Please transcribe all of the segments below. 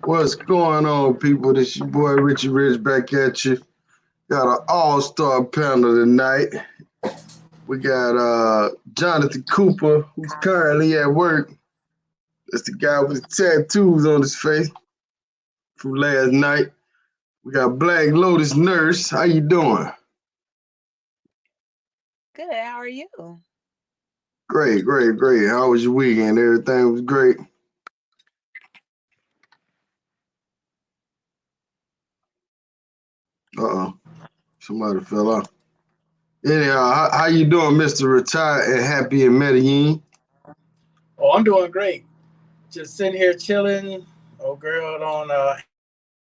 What's going on, people? This your boy Richie Rich back at you. Got an all-star panel tonight. We got Jonathan Cooper, who's currently at work. That's the guy with the tattoos on his face from last night. We got Black Lotus Nurse. How you doing? Good. How are you? Great, great, great. How was your weekend? Everything was great. Uh-oh. Somebody fell off. Anyhow, how you doing, Mr. Retired and Happy in Medellin? Oh, I'm doing great. Just sitting here chilling. Oh, girl on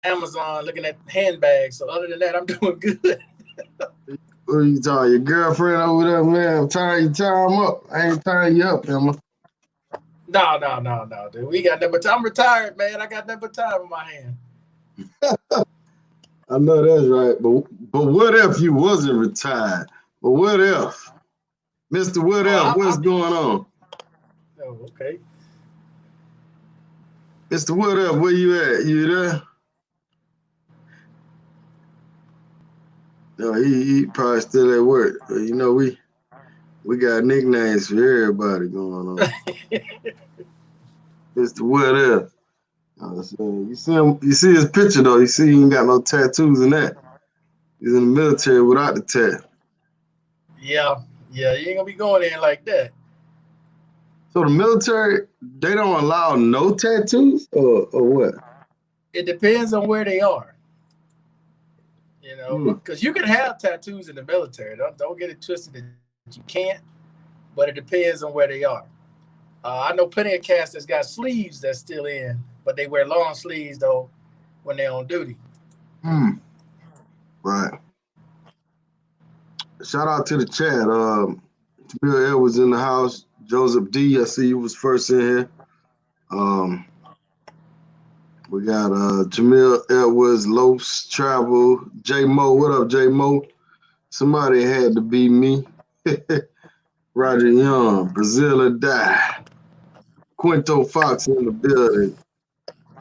Amazon looking at handbags. So other than that, I'm doing good. What are you talking? Your girlfriend over there, man? I'm tying your time up. I ain't tying you up, Emma. No, dude. We got number time. I'm retired, man. I got number time in my hand. I know that's right, but what if you wasn't retired? But what if, Mister? What Oh, if? What's going on, oh, okay. Mister? What if? Where you at? You there? No, he probably still at work. But you know we got nicknames for everybody going on. Mister, what if? So you see him? You see his picture though. You see he ain't got no tattoos in that. He's in the military without the tat. Yeah. You ain't gonna be going in like that. So the military, they don't allow no tattoos, or what? It depends on where they are. Hmm. Because you can have tattoos in the military. Don't get it twisted that you can't, but it depends on where they are. I know plenty of cats that's got sleeves that's still in, but they wear long sleeves though when they're on duty. Hmm. Right. Shout out to the chat. Jamil Ed was in the house. Joseph D. I see you was first in here. Um, we got Jamil Edwards, Lopes Travel, J Mo. What up, J Mo? Somebody had to be me. Roger Young, Brazil or die. Quinto Fox in the building.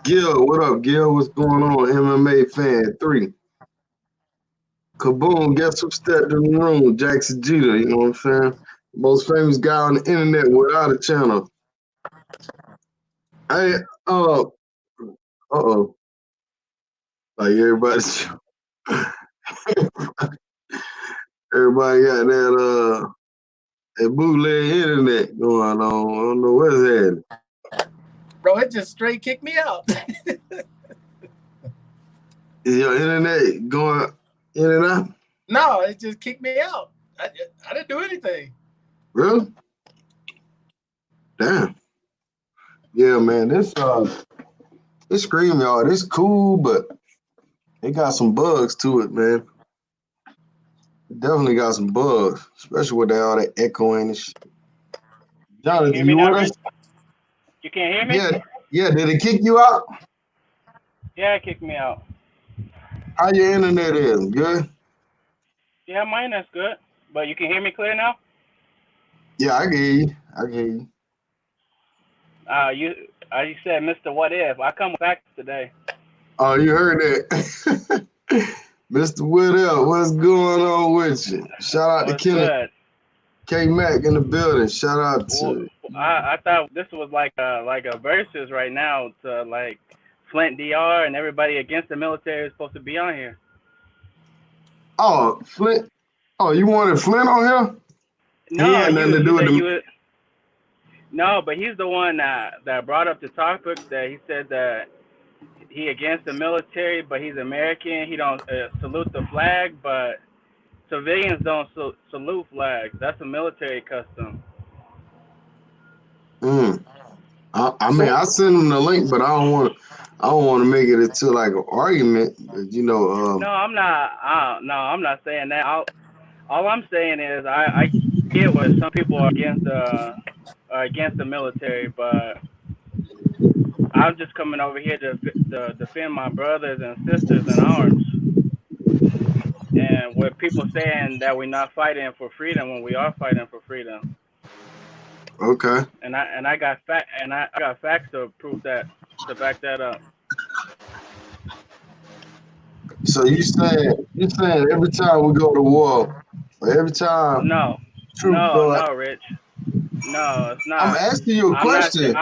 Gil, what up, Gil? What's going on? MMA fan 3. Kaboom, guess who stepped in the room? Jackson Jeter, you know what I'm saying? Most famous guy on the internet without a channel. Hey, uh-oh. Like everybody got that bootleg internet going on. I don't know what's happening. Bro, it just straight kicked me out. Is your internet going in and out? No, it just kicked me out. I didn't do anything. Really? Damn. Yeah, man. This scream yard, it's cool, but it got some bugs to it, man. It definitely got some bugs, especially with all that echoing and shit. You hear Jonathan, me you now, with us? Rich? You can't hear me? Yeah, yeah. Did it kick you out? Yeah, it kicked me out. How your internet is? Good? Yeah, mine is good. But you can hear me clear now? Yeah, I can hear you. I can hear you. You said Mr. What If. I come with facts today. Oh, you heard that. Mr. Woodell, what's going on with you? Shout out to What's Kenny good? K Mac in the building. Shout out Well, to I thought this was like a versus right now to like Flint DR and everybody against the military is supposed to be on here. oh Flint. Oh, you wanted Flint on here? He No, had nothing to you do with said the. you would. No, but he's the one that brought up the topic that he said that he against the military, but he's American. He don't salute the flag, but civilians don't salute flags. That's a military custom. Mm. I mean, So I sent him the link, but I don't want to. I don't want to make it into like an argument. But, you know, No, I'm not. No, I'm not saying that. All I'm saying is I get what some people are against the military, but I'm just coming over here to defend my brothers and sisters in arms. And with people saying that we're not fighting for freedom when we are fighting for freedom, okay. and I got facts to prove that to back that up. So you saying every time we go to war, or every time No, troops go out, no, Rich. No, it's I'm not. asking you a I'm not. question.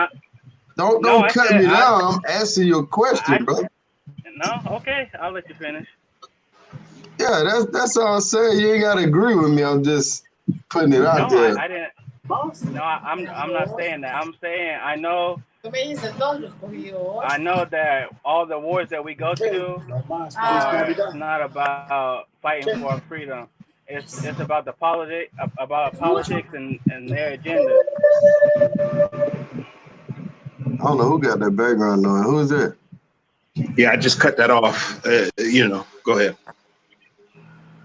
No, Don't I cut said me down. I'm asking you a question, I. bro. No, okay. I'll let you finish. Yeah, that's all I'm saying. You ain't gotta agree with me. I'm just putting it No, out there. I didn't. No, I'm not saying that. I'm saying I know that all the wars that we go to are not about fighting for our freedom. It's about the politics and their agendas. I don't know who got that background noise. Who is that? Yeah, I just cut that off. Go ahead.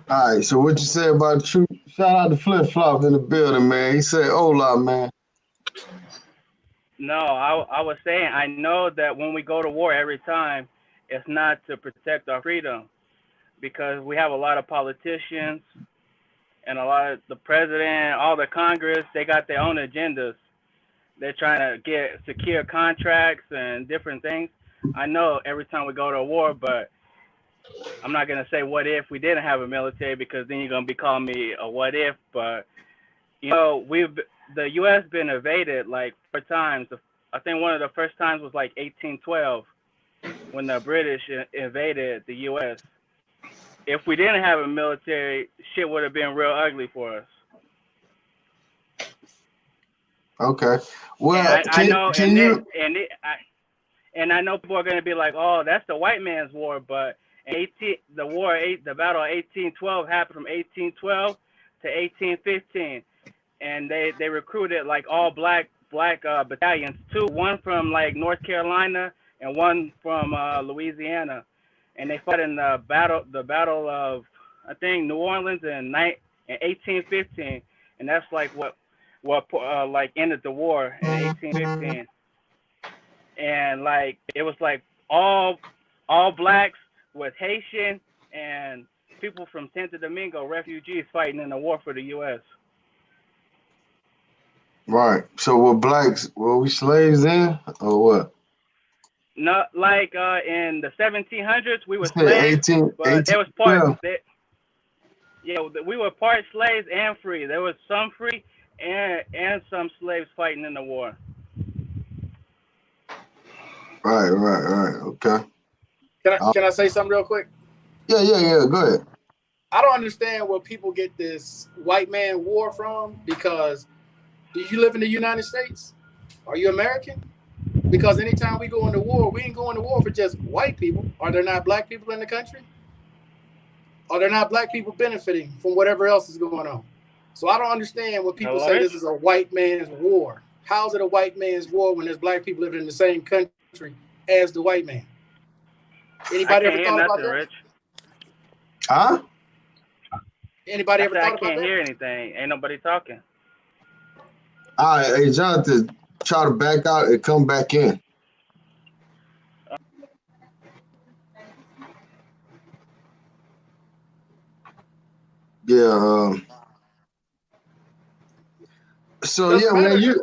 All right. So what you say about the truth? Shout out to Flip Flop in the building, man. He said, "Hola, man." No, I was saying I know that when we go to war every time, it's not to protect our freedom because we have a lot of politicians and a lot of the president, all the Congress, they got their own agendas. They're trying to get secure contracts and different things. I know every time we go to war, but I'm not gonna say what if we didn't have a military because then you're gonna be calling me a what if. But the U.S. been invaded like 4 times. I think one of the first times was like 1812 when the British invaded the U.S. If we didn't have a military, shit would have been real ugly for us. Okay. And Well, I know, can you? I know people are gonna be like, "Oh, that's the white man's war," but the battle of 1812 happened from 1812 to 1815, and they recruited like all black battalions, one from like North Carolina and one from Louisiana, and they fought in the battle of I think New Orleans in 1815, and that's like what like ended the war in 1815, and like it was like all blacks with Haitian and people from Santo Domingo, refugees fighting in the war for the U.S. Right. So were we slaves then, or what? Not like in the 1700s we You were said slaves, 18, but there was part 1812. that we were part slaves and free. There was some free and some slaves fighting in the war. Right. Okay. Can I say something real quick? Yeah. Go ahead. I don't understand where people get this white man war from because do you live in the United States? Are you American? Because anytime we go into war, we ain't going to war for just white people. Are there not black people in the country? Are there not black people benefiting from whatever else is going on? So I don't understand when people say this is a white man's war. How is it a white man's war when there's black people living in the same country as the white man? Anybody ever thought about that? Rich. Huh? Anybody ever thought about that? I can't hear anything. Ain't nobody talking. All right, hey Jonathan, try to back out and come back in. Yeah. So yeah, man. He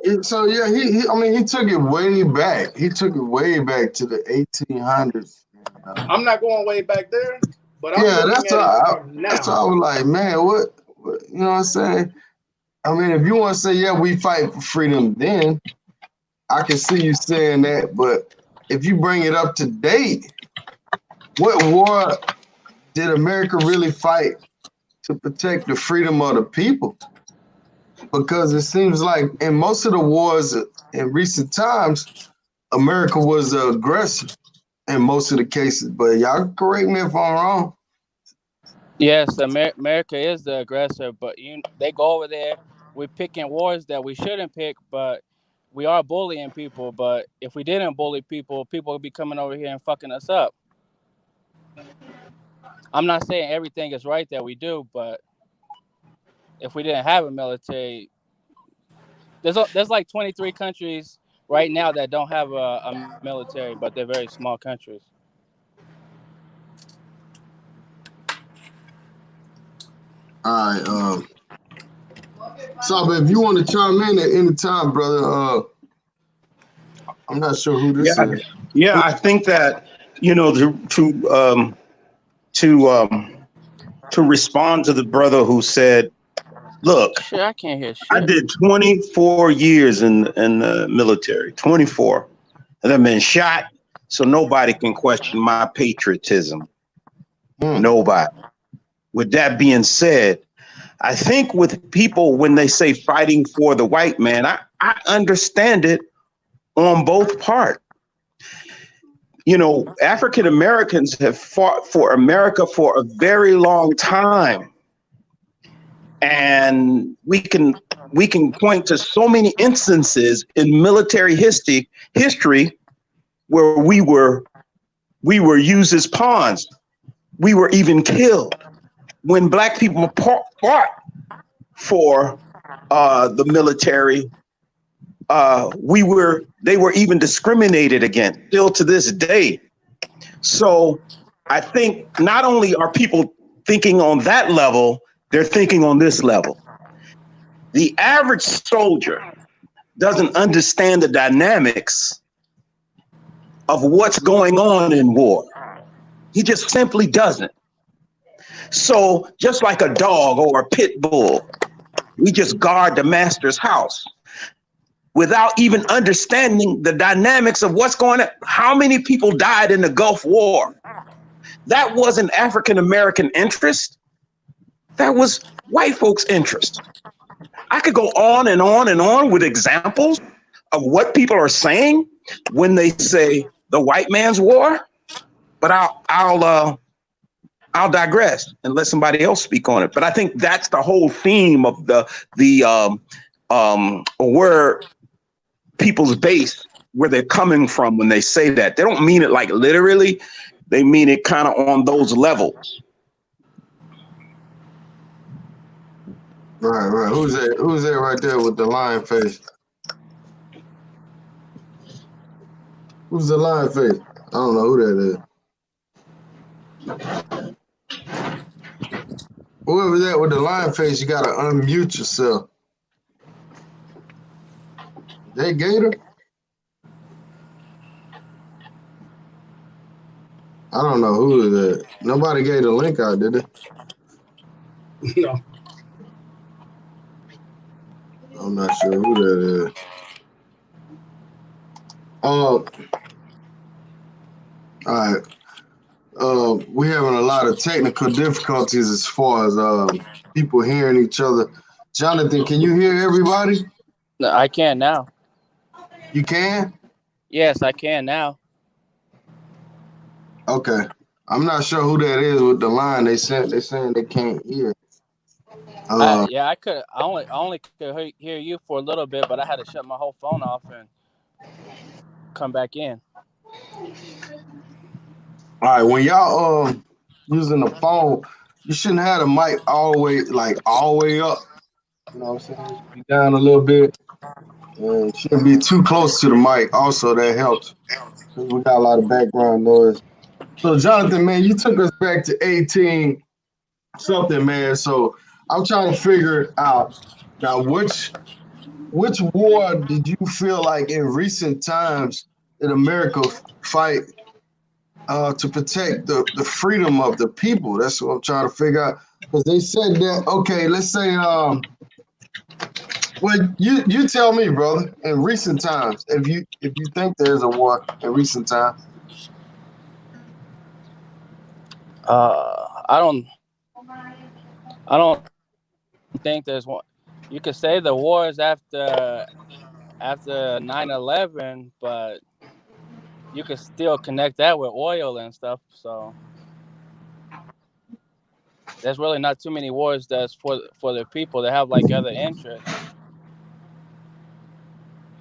took it way back. He took it way back to the 1800s. I'm not going way back there, but I'm looking that's at why it from now. that's why I was like, man, what? You know what I'm saying? I mean, if you want to say, yeah, we fight for freedom, then I can see you saying that. But if you bring it up to date, what war did America really fight to protect the freedom of the people? Because it seems like in most of the wars in recent times, America was the aggressor in most of the cases. But y'all correct me if I'm wrong. Yes, America is the aggressor, but they go over there. We're picking wars that we shouldn't pick, but we are bullying people. But if we didn't bully people, people would be coming over here and fucking us up. I'm not saying everything is right that we do, but if we didn't have a military, there's like 23 countries right now that don't have a military, but they're very small countries. All right. So, but if you want to chime in at any time, brother, I'm not sure who this is. Yeah, I think that to to respond to the brother who said, "Look, Shit, I can't hear shit. I did 24 years in the military, 24, and I've been shot, so nobody can question my patriotism. Nobody." With that being said, I think with people when they say fighting for the white man, I understand it on both parts. You know, African Americans have fought for America for a very long time. And we can point to so many instances in military history where we were used as pawns. We were even killed. When Black people fought for the military, they were even discriminated against, still to this day. So I think not only are people thinking on that level, they're thinking on this level. The average soldier doesn't understand the dynamics of what's going on in war. He just simply doesn't. So just like a dog or a pit bull, we just guard the master's house without even understanding the dynamics of what's going on. How many people died in the Gulf War? That wasn't African American interest. That was white folks' interest. I could go on and on and on with examples of what people are saying when they say the white man's war, but I'll digress and let somebody else speak on it. But I think that's the whole theme of where people's base, where they're coming from when they say that. They don't mean it like literally. They mean it kind of on those levels. Right. Who's that right there with the lion face? Who's the lion face? I don't know who that is. Whoever that with the lion face, you gotta unmute yourself. They Gator? I don't know who is that. Nobody gave the link out, did they? No. I'm not sure who that is. All right. We're having a lot of technical difficulties as far as people hearing each other. Jonathan, can you hear everybody? No, I can now. You can? Yes, I can now. Okay. I'm not sure who that is with the line. They're saying they can't hear. I could. I only could hear you for a little bit, but I had to shut my whole phone off and come back in. All right. When y'all using the phone, you shouldn't have the mic all the way up. You know what I'm saying? It should be down a little bit. And shouldn't be too close to the mic. Also, that helps. Because we got a lot of background noise. So, Jonathan, man, you took us back to 18 something, man. So I'm trying to figure out now which war did you feel like in recent times did America fight to protect the freedom of the people? That's what I'm trying to figure out. Because they said that, okay, let's say, well, you tell me, brother, in recent times, if you think there's a war in recent times. I don't think there's one. You could say the wars after 9/11, but you could still connect that with oil and stuff. So there's really not too many wars that's for the people that have like other interests.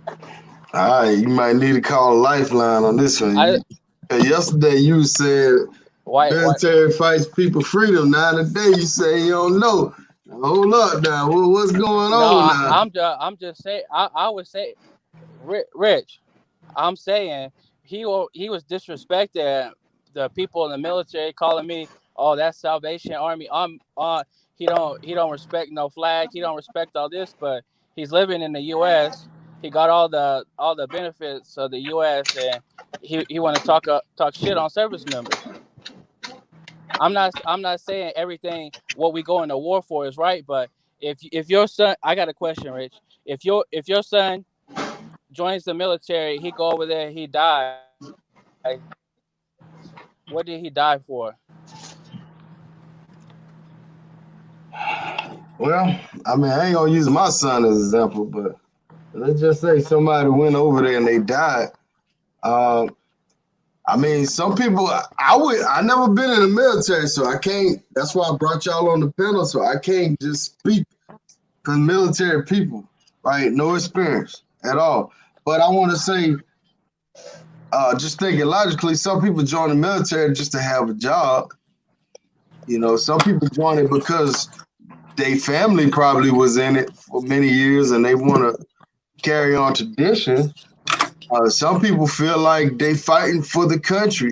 All right, you might need to call a lifeline on this one. Yesterday you said military fights people freedom. Now today you say you don't know. Hold up now. What's going on now? I'm just saying. I would say, Rich. I'm saying he was disrespecting the people in the military, calling me, "Oh, that's Salvation Army." He don't respect no flag. He don't respect all this, but he's living in the U.S. He got all the benefits of the U.S. and he want to talk shit on service members. I'm not saying everything what we go into war for is right, but if your son, I got a question, Rich. If your son joins the military, he go over there, he dies. What did he die for? Well, I mean, I ain't gonna use my son as an example, but let's just say somebody went over there and they died. Um, I mean, some people. I never been in the military, so I can't. That's why I brought y'all on the panel, so I can't just speak for military people, right? No experience at all. But I want to say, just thinking logically, some people join the military just to have a job. You know, some people join it because their family probably was in it for many years and they want to carry on tradition. Some people feel like they fighting for the country.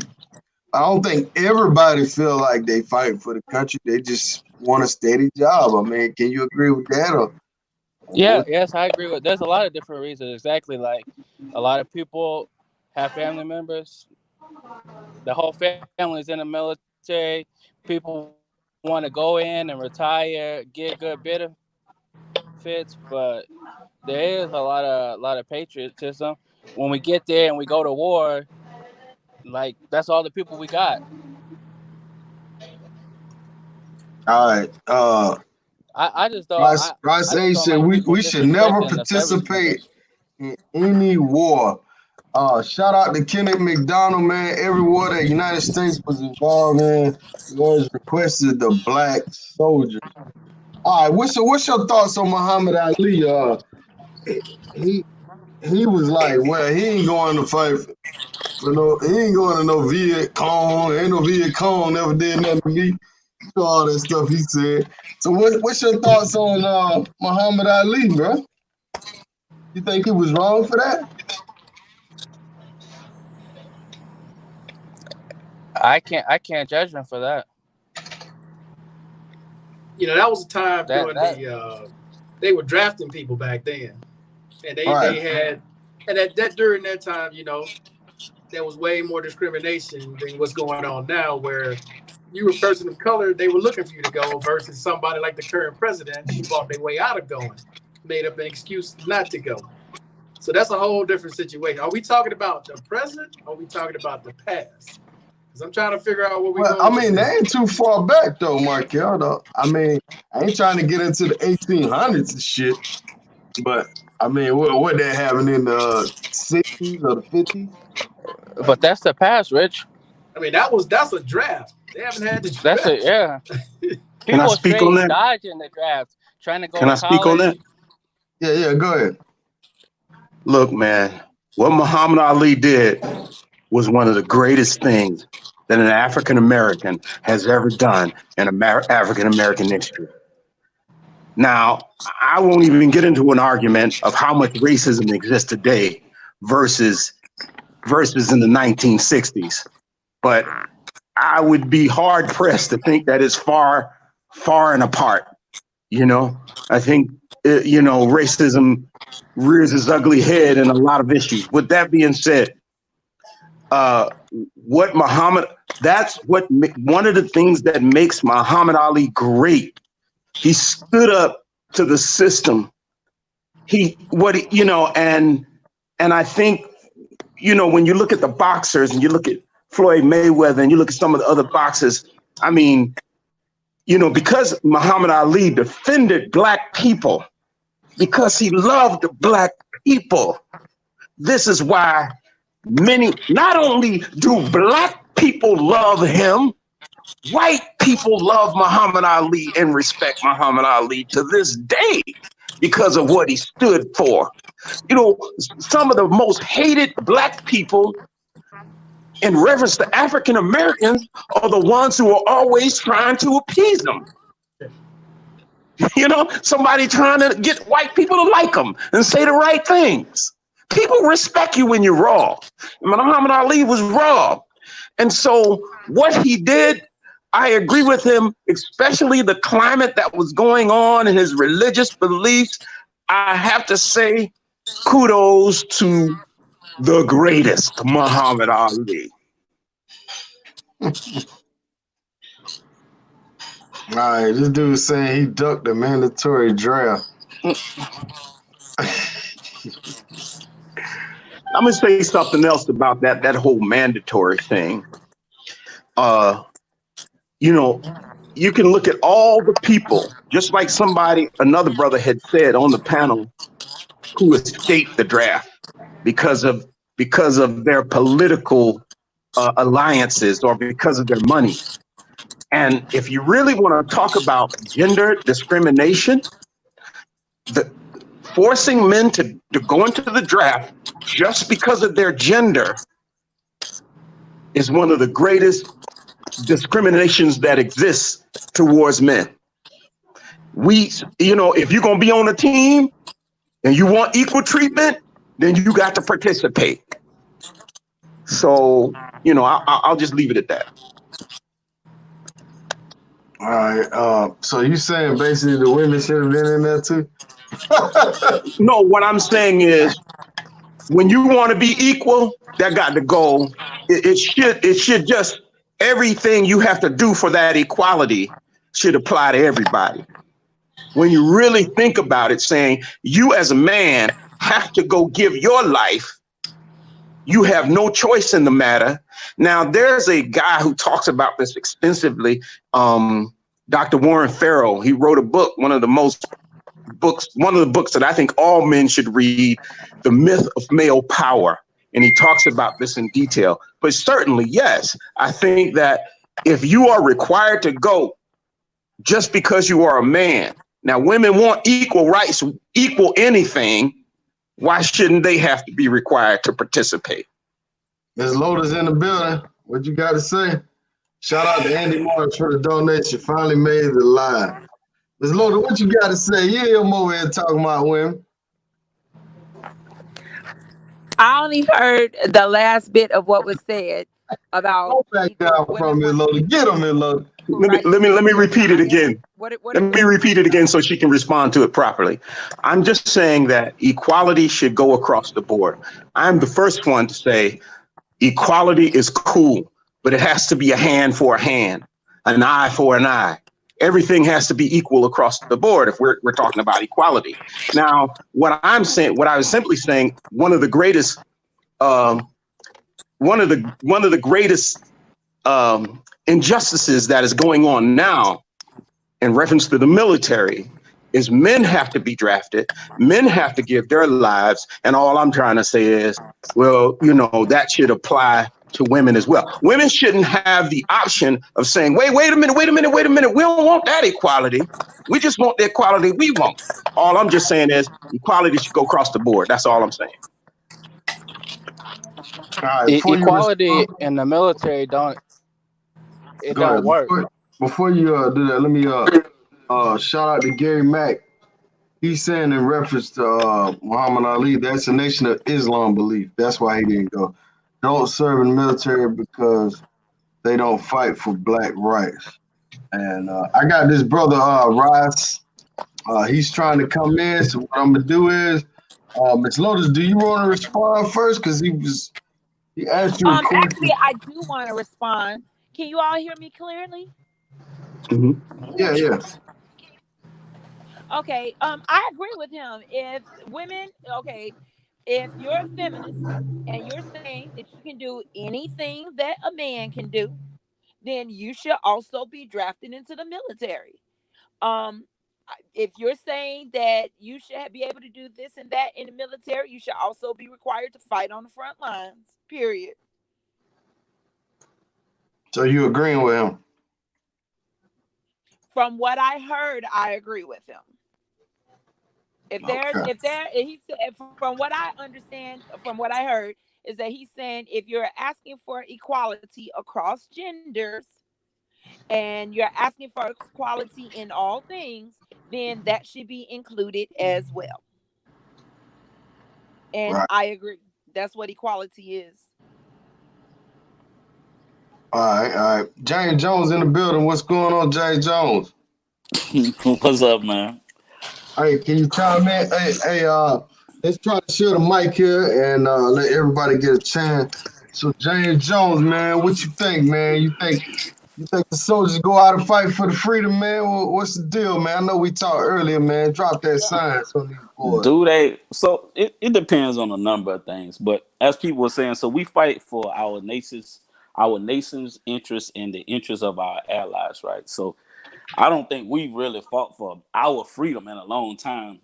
I don't think everybody feel like they fighting for the country. They just want a steady job. I mean, can you agree with that? Or Yeah, what? yes, I agree with. There's a lot of different reasons. Exactly, like a lot of people have family members. The whole family is in the military. People want to go in and retire, get good benefits, but there is a lot of patriotism. When we get there and we go to war, like that's all the people we got. All right. I just don't Rice I just A don't said like people we should never disrespecting the service participate members. in any war. Shout out to Kenneth McDonald, man. Every war that United States was involved in was requested the black soldiers. All right, what's your thoughts on Muhammad Ali? He he was like, well, he ain't going to fight for no, he ain't going to no Viet Cong. Ain't no Viet Cong never did nothing to me. All that stuff he said. So what's your thoughts on Muhammad Ali, bro? You think he was wrong for that? I can't judge them for that. You know, that was a time That during that they were drafting people back then, and All they right. had, and that during that time, you know, there was way more discrimination than what's going on now, where you were a person of color, they were looking for you to go, versus somebody like the current president who fought their way out of going, made up an excuse not to go. So that's a whole different situation. Are we talking about the present? Or are we talking about the past? Because I'm trying to figure out where we're Well, going I with mean, they this. ain't too far back though, Markel. Though I mean, I ain't trying to get into the 1800s and shit, but I mean, what they having in the 60s or the 50s? but that's the past, Rich. I mean, that's a draft. They haven't had the That's it. draft. Yeah, Can I people speak on straight that? dodging the draft, trying to go Can to I speak on college. that? Yeah, go ahead. Look, man, what Muhammad Ali did was one of the greatest things that an African American has ever done in African American history. Now, I won't even get into an argument of how much racism exists today versus in the 1960s, but I would be hard pressed to think that it's far and apart. You know, I think racism rears its ugly head in a lot of issues. With that being said, uh, what Muhammad that's what one of the things that makes Muhammad Ali great. He stood up to the system. And I think when you look at the boxers and you look at Floyd Mayweather and you look at some of the other boxers, I mean, because Muhammad Ali defended black people, because he loved black people. This is why not only do black people love him, white people love Muhammad Ali and respect Muhammad Ali to this day because of what he stood for. Some of the most hated black people in reference to African Americans are the ones who are always trying to appease them. Somebody trying to get white people to like them and say the right things. People respect you when you're raw. Muhammad Ali was raw. And so what he did, I agree with him, especially the climate that was going on and his religious beliefs. I have to say kudos to the greatest, Muhammad Ali. All right, this dude saying he ducked the mandatory draft. I'm gonna say something else about that whole mandatory thing. You know, you can look at all the people, just like another brother had said on the panel, who escaped the draft because of their political alliances or because of their money. And if you really want to talk about gender discrimination, forcing men to go into the draft just because of their gender is one of the greatest discriminations that exists towards men. If you're going to be on a team and you want equal treatment, then you got to participate. So, I'll just leave it at that. All right. So you saying basically the women should have been in there too? No, what I'm saying is, when you want to be equal, that got to go. It should just, everything you have to do for that equality should apply to everybody. When you really think about it, saying you as a man have to go give your life, you have no choice in the matter. Now, there's a guy who talks about this extensively, Dr. Warren Farrell. He wrote a book, one of the books that I think all men should read, The Myth of Male Power. And he talks about this in detail. But certainly, yes, I think that if you are required to go just because you are a man, now women want equal rights, equal anything, why shouldn't they have to be required to participate? Ms. Loda's in the building. What you got to say? Shout out to Andy Morris for the donation. Finally made it live. Ms. Loda, what you got to say? Yeah, I'm over here talking about women. I only heard the last bit of what was said about. Go back down from Ms. Loda. Get him, Ms. Loda. Let me repeat it again. Let me repeat it again so she can respond to it properly. I'm just saying that equality should go across the board. I'm the first one to say equality is cool, but it has to be a hand for a hand, an eye for an eye. Everything has to be equal across the board if we're talking about equality. Now, what I was simply saying, one of the greatest injustices that is going on now in reference to the military is men have to be drafted, men have to give their lives, and all I'm trying to say is, well, that should apply to women as well. Women shouldn't have the option of saying, wait a minute, we don't want that equality. We just want the equality we want. All I'm just saying is equality should go across the board. That's all I'm saying. Equality in the military don't work. Before you do that, let me shout out to Gary Mack. He's saying in reference to Muhammad Ali, that's a Nation of Islam belief. That's why he didn't go. Don't serve in the military because they don't fight for black rights. And I got this brother, Rice. He's trying to come in. So what I'm going to do is, Ms. Lotus, do you want to respond first? Because he asked you a question. Actually, I do want to respond. Can you all hear me clearly? Mm-hmm. Yeah. Okay. I agree with him. If you're a feminist and you're saying that you can do anything that a man can do, then you should also be drafted into the military. If you're saying that you should be able to do this and that in the military, you should also be required to fight on the front lines, period. So you agreeing with him? From what I heard, I agree with him. He said, from what I understand, from what I heard, is that he's saying if you're asking for equality across genders and you're asking for equality in all things, then that should be included as well. And right. I agree. That's what equality is. All right. James Jones in the building. What's going on, James Jones? What's up, man? Hey, can you chime in? Hey, let's try to share the mic here and let everybody get a chance. So, James Jones, man, what you think, man? You think You think the soldiers go out and fight for the freedom, man? What's the deal, man? I know we talked earlier, man. Drop that science on these boys. Do they? So it depends on a number of things. But as people were saying, so we fight for our nation's interests and the interests of our allies, right? So I don't think we've really fought for our freedom in a long time,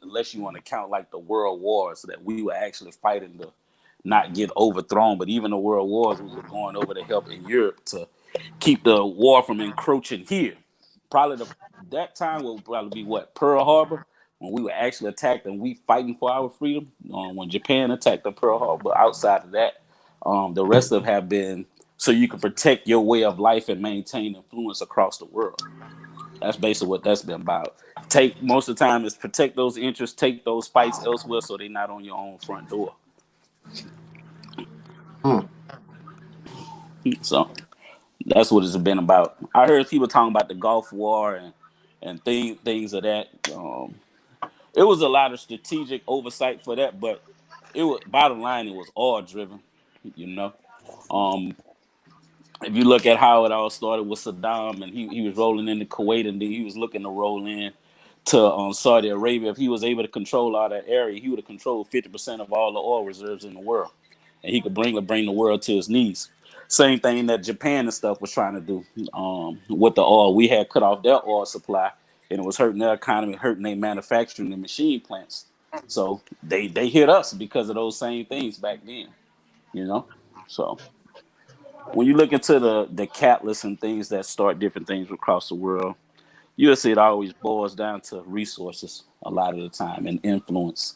unless you want to count like the world wars that we were actually fighting to not get overthrown. But even the world wars, we were going over to help in Europe to keep the war from encroaching here. Probably that time will probably be what, Pearl Harbor, when we were actually attacked and we fighting for our freedom. When Japan attacked the Pearl Harbor, but outside of that, the rest of have been so you can protect your way of life and maintain influence across the world. That's basically what that's been about. Take most of the time is protect those interests, take those fights elsewhere so they're not on your own front door. Hmm. So that's what it's been about. I heard people talking about the Gulf War and things of that. It was a lot of strategic oversight for that, but it was bottom line. It was all driven, you know. Um, if you look at how it all started with Saddam and he was rolling into Kuwait and then he was looking to roll in to Saudi Arabia. If he was able to control all that area, he would have controlled 50% of all the oil reserves in the world, and he could bring the world to his knees. Same thing that Japan and stuff was trying to do with the oil. We had cut off their oil supply, and it was hurting their economy, hurting their manufacturing and machine plants. So they hit us because of those same things back then, you know. So when you look into the catalysts and things that start different things across the world, you'll see it always boils down to resources a lot of the time and influence.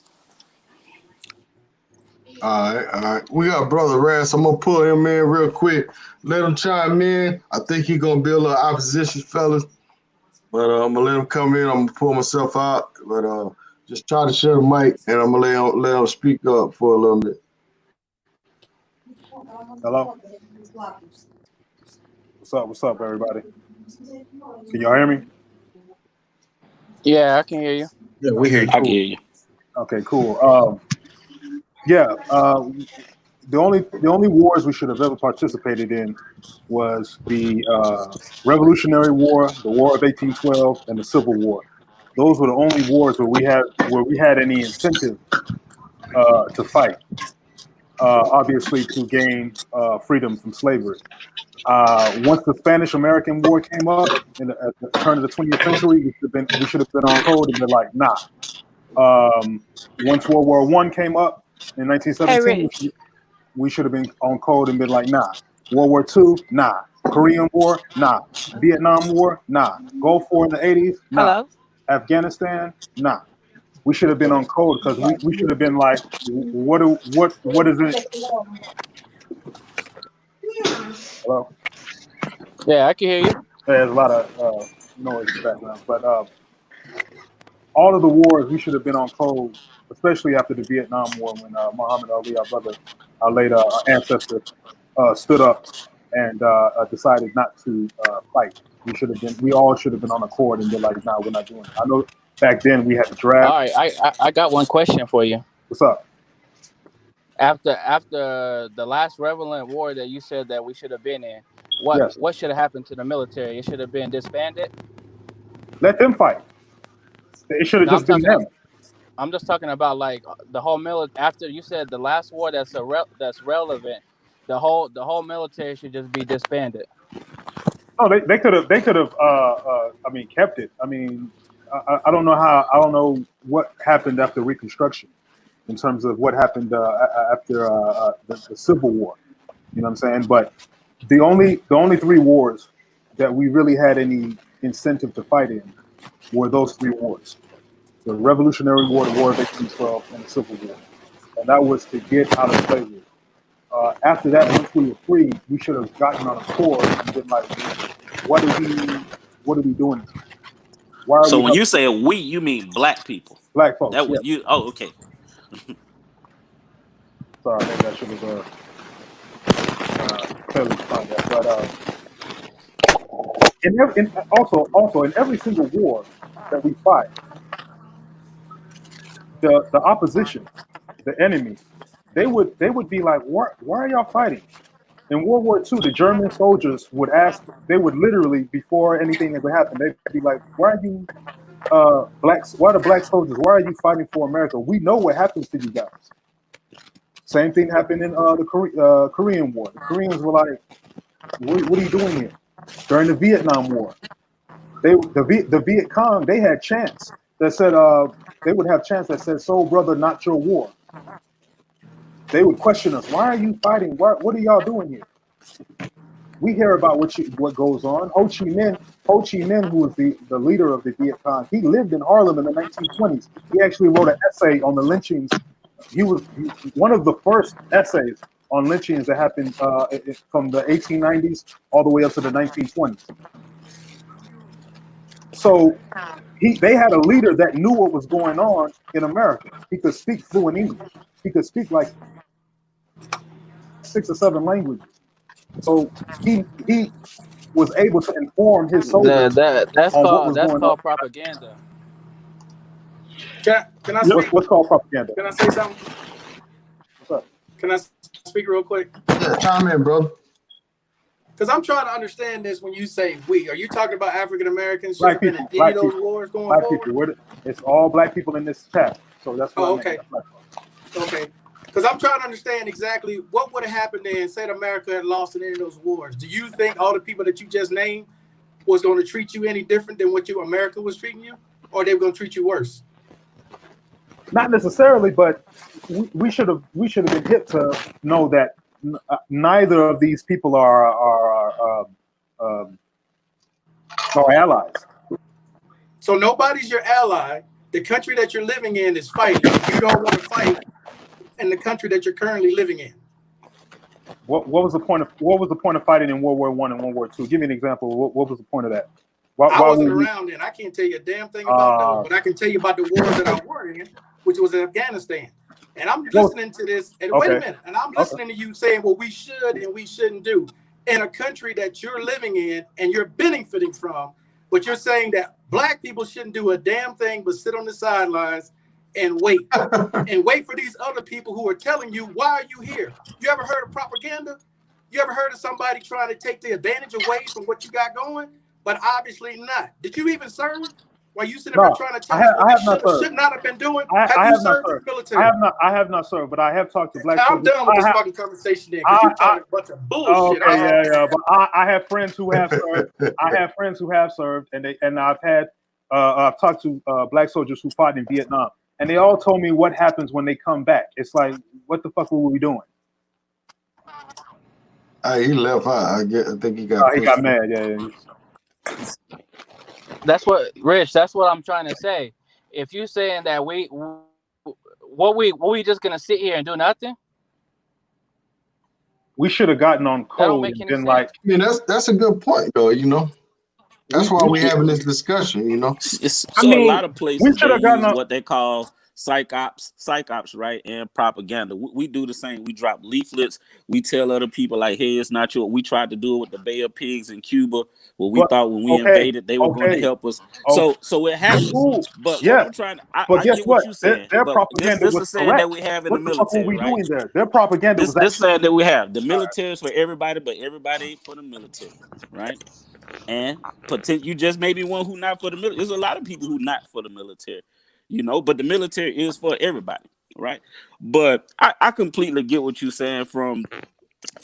All right, all right. We got Brother Rass. I'm gonna pull him in real quick. Let him chime in. I think he gonna be a little opposition, fellas. But I'm gonna let him come in. I'm gonna pull myself out. But just try to share the mic, and I'm gonna let him speak up for a little bit. Hello? What's up, everybody? Can y'all hear me? Yeah, I can hear you. Yeah, we hear Okay, you. I can cool. hear you. Okay, cool. Yeah, the only wars we should have ever participated in was the Revolutionary War, the War of 1812, and the Civil War. Those were the only wars where we had any incentive to fight. Obviously, to gain freedom from slavery. Once the Spanish-American War came up at the turn of the 20th century, we should have been on code and been like, nah. Once World War I came up in Hey, 1917, Rich. we should have been on code and been like, nah. World War II, nah. Korean War, nah. Vietnam War, nah. Gulf War in the 80s, nah. Hello. Afghanistan, nah. We should have been on code because we should have been like, what is it? Hello? Yeah, I can hear you. There's a lot of noise in the background, but all of the wars we should have been on code, especially after the Vietnam War when Muhammad Ali, our brother, our late ancestor, stood up and decided not to fight. We all should have been on accord and been like, nah, we're not doing it. I know back then we had the All draft. right, I got one question for you. What's up? After the last relevant war that you said that we should have been in, Yes. what should have happened to the military? It should have been disbanded. Let them fight. It should have No, just been them. I'm just talking about like the whole military. After you said the last war that's relevant, the whole military should just be disbanded. Oh, they could have I mean kept it. I mean I don't know what happened after Reconstruction in terms of what happened after the Civil War. You know what I'm saying? But the only three wars that we really had any incentive to fight in were those three wars: the Revolutionary War, the War of 1812, and the Civil War. And that was to get out of slavery. After that, once we were free, we should have gotten on a course and been like, what are we doing? Why are So we when you helping say we, you mean black people. black folks? That Yeah. was you. Oh, okay. Sorry, maybe I should have clearly defined that. But also in every single war that we fight, the opposition, the enemy, they would be like, why are y'all fighting? In World War II, the German soldiers would ask, they would literally, before anything ever happened, they'd be like, why are you why the black soldiers, why are you fighting for America? We know what happens to you guys. Same thing happened in the Korean War. The Koreans were like, what are you doing here? During the Vietnam War, the Viet Cong, they had chants that said, they would have chants that said, "Soul brother, not your war." They would question us, why are you fighting? What are y'all doing here? We hear about what goes on. Ho Chi Minh, who was the leader of the Viet Cong, he lived in Harlem in the 1920s. He actually wrote an essay on the lynchings. He was one of the first essays on lynchings that happened from the 1890s all the way up to the 1920s. So they had a leader that knew what was going on in America. He could speak fluent English. He could speak like 6 or 7 languages. So he was able to inform his soldiers That's on what was going on. called propaganda. Can I speak? What's called propaganda? Can I say something? What's up? Can I speak real quick? Yeah, chime in, bro. Because I'm trying to understand this when you say we. Are you talking about African Americans Black should have people, been in any black of those people, wars going black forward? people. It's all black people in this chat. So that's what Oh, I meant. okay. Because I'm trying to understand exactly what would have happened then, said America had lost in any of those wars. Do you think all the people that you just named was going to treat you any different than what America was treating you? Or they were going to treat you worse? Not necessarily, but we should have been hip to know that neither of these people are allies. So nobody's your ally. The country that you're living in is fighting. You don't want to fight in the country that you're currently living in. What was the point of fighting in World War I and World War II? Give me an example. What was the point of that? I wasn't around then. I can't tell you a damn thing about those, but I can tell you about the wars that I were in, which was in Afghanistan. And I'm listening to this, and wait a minute, and I'm listening to you saying what we should and we shouldn't do in a country that you're living in and you're benefiting from, but you're saying that black people shouldn't do a damn thing but sit on the sidelines and wait for these other people who are telling you, why are you here? You ever heard of propaganda? You ever heard of somebody trying to take the advantage away from what you got going? But obviously not. Did you even serve? While you sitting there trying to tell us what you should not have been doing? Have you served in the military? I have not served, but I have talked to black I'm done with this fucking conversation then, because you're talking a bunch of bullshit. Okay, yeah. But I have friends who have served. I have friends who have served, and I've talked to black soldiers who fought in Vietnam, and they all told me what happens when they come back. It's like, what the fuck were we doing? He left. I think he got. He got mad. Yeah. That's what, Rich. That's what I'm trying to say. If you're saying that we just gonna sit here and do nothing, we should have gotten on code and been like. I mean, that's a good point, though. You know, that's why we're having this discussion. You know, a lot of places they use what they call psych ops, right, and propaganda. We do the same. We drop leaflets. We tell other people like, hey, it's not your. We tried to do it with the Bay of Pigs in Cuba, where we thought when we invaded they were going to help us. So it happens. But what I'm trying to, I get what you're saying. Their propaganda this is saying that we have in the military. What were we doing there? Their propaganda was this saying that we have the military is for everybody, but everybody ain't for the military, right? And you just may be one who not for the military. There's a lot of people who not for the military. You know, but the military is for everybody, right? But I completely get what you're saying from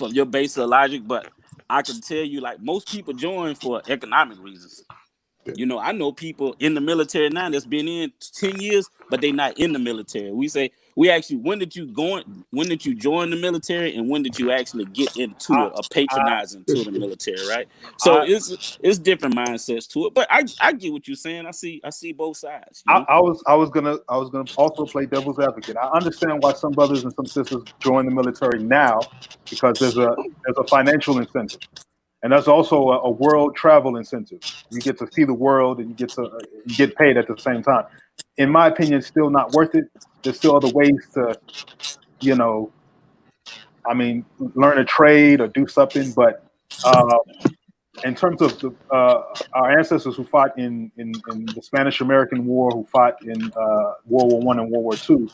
your base of logic, but I can tell you, like, most people join for economic reasons. You know, I know people in the military now that's been in 10 years, but they not in the military. We say, when did you join the military, and when did you actually get into it or patronize into the military, right? So it's different mindsets to it. But I get what you're saying. I see both sides. You know? I was gonna also play devil's advocate. I understand why some brothers and some sisters join the military now, because there's a financial incentive. And that's also a world travel incentive. You get to see the world, and you get paid at the same time. In my opinion, it's still not worth it. There's still other ways to, learn a trade or do something. But in terms of our ancestors who fought in the Spanish-American War, who fought in World War I and World War II,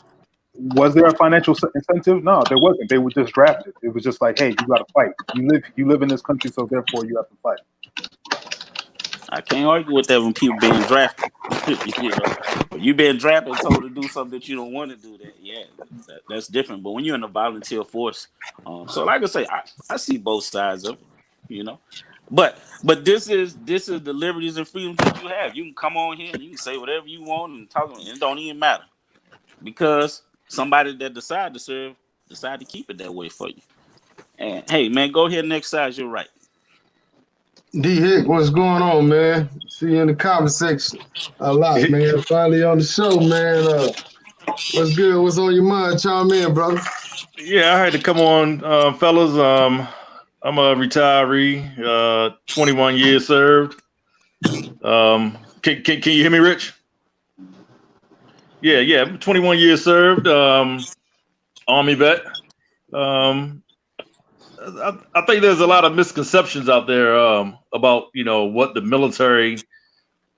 Was there a financial incentive? No, there wasn't. They were just drafted. It was just like, hey, you got to fight. You live in this country, so therefore you have to fight. I can't argue with that when people being drafted. You know, when you being drafted and told to do something that you don't want to do, that's different. But when you're in a volunteer force, so like I say, I see both sides of it. You know, but this is the liberties and freedoms that you have. You can come on here and you can say whatever you want and talk, and it don't even matter because somebody that decide to serve decide to keep it that way for you. And hey, man, go ahead and exercise your right. D Hick, what's going on, man? See you in the comment section a lot, man. Finally on the show, man. What's good? What's on your mind? Chime in, brother. Yeah, I had to come on, fellas. I'm a retiree, 21 years served. Can you hear me, Rich? Yeah, 21 years served. Army vet. I think there's a lot of misconceptions out there about what the military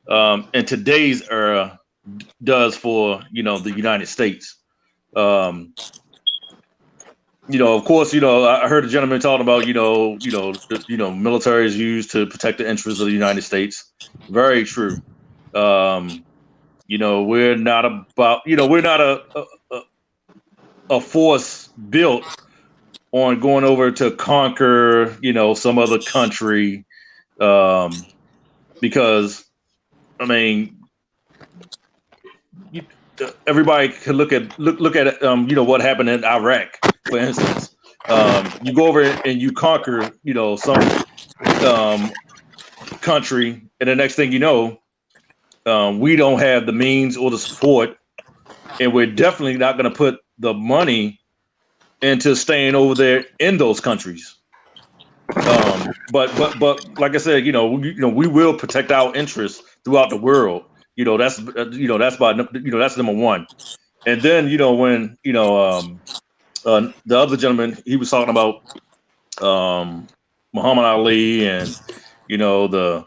in today's era does for the United States. Of course, I heard a gentleman talking about military is used to protect the interests of the United States. Very true. We're not about we're not a force built on going over to conquer, some other country, because, I mean, everybody can look at what happened in Iraq, for instance. You go over and you conquer, some country, and the next thing you know, we don't have the means or the support, and we're definitely not going to put the money into staying over there in those countries. But like I said, we will protect our interests throughout the world. That's that's number one. And then when the other gentleman, he was talking about Muhammad Ali and the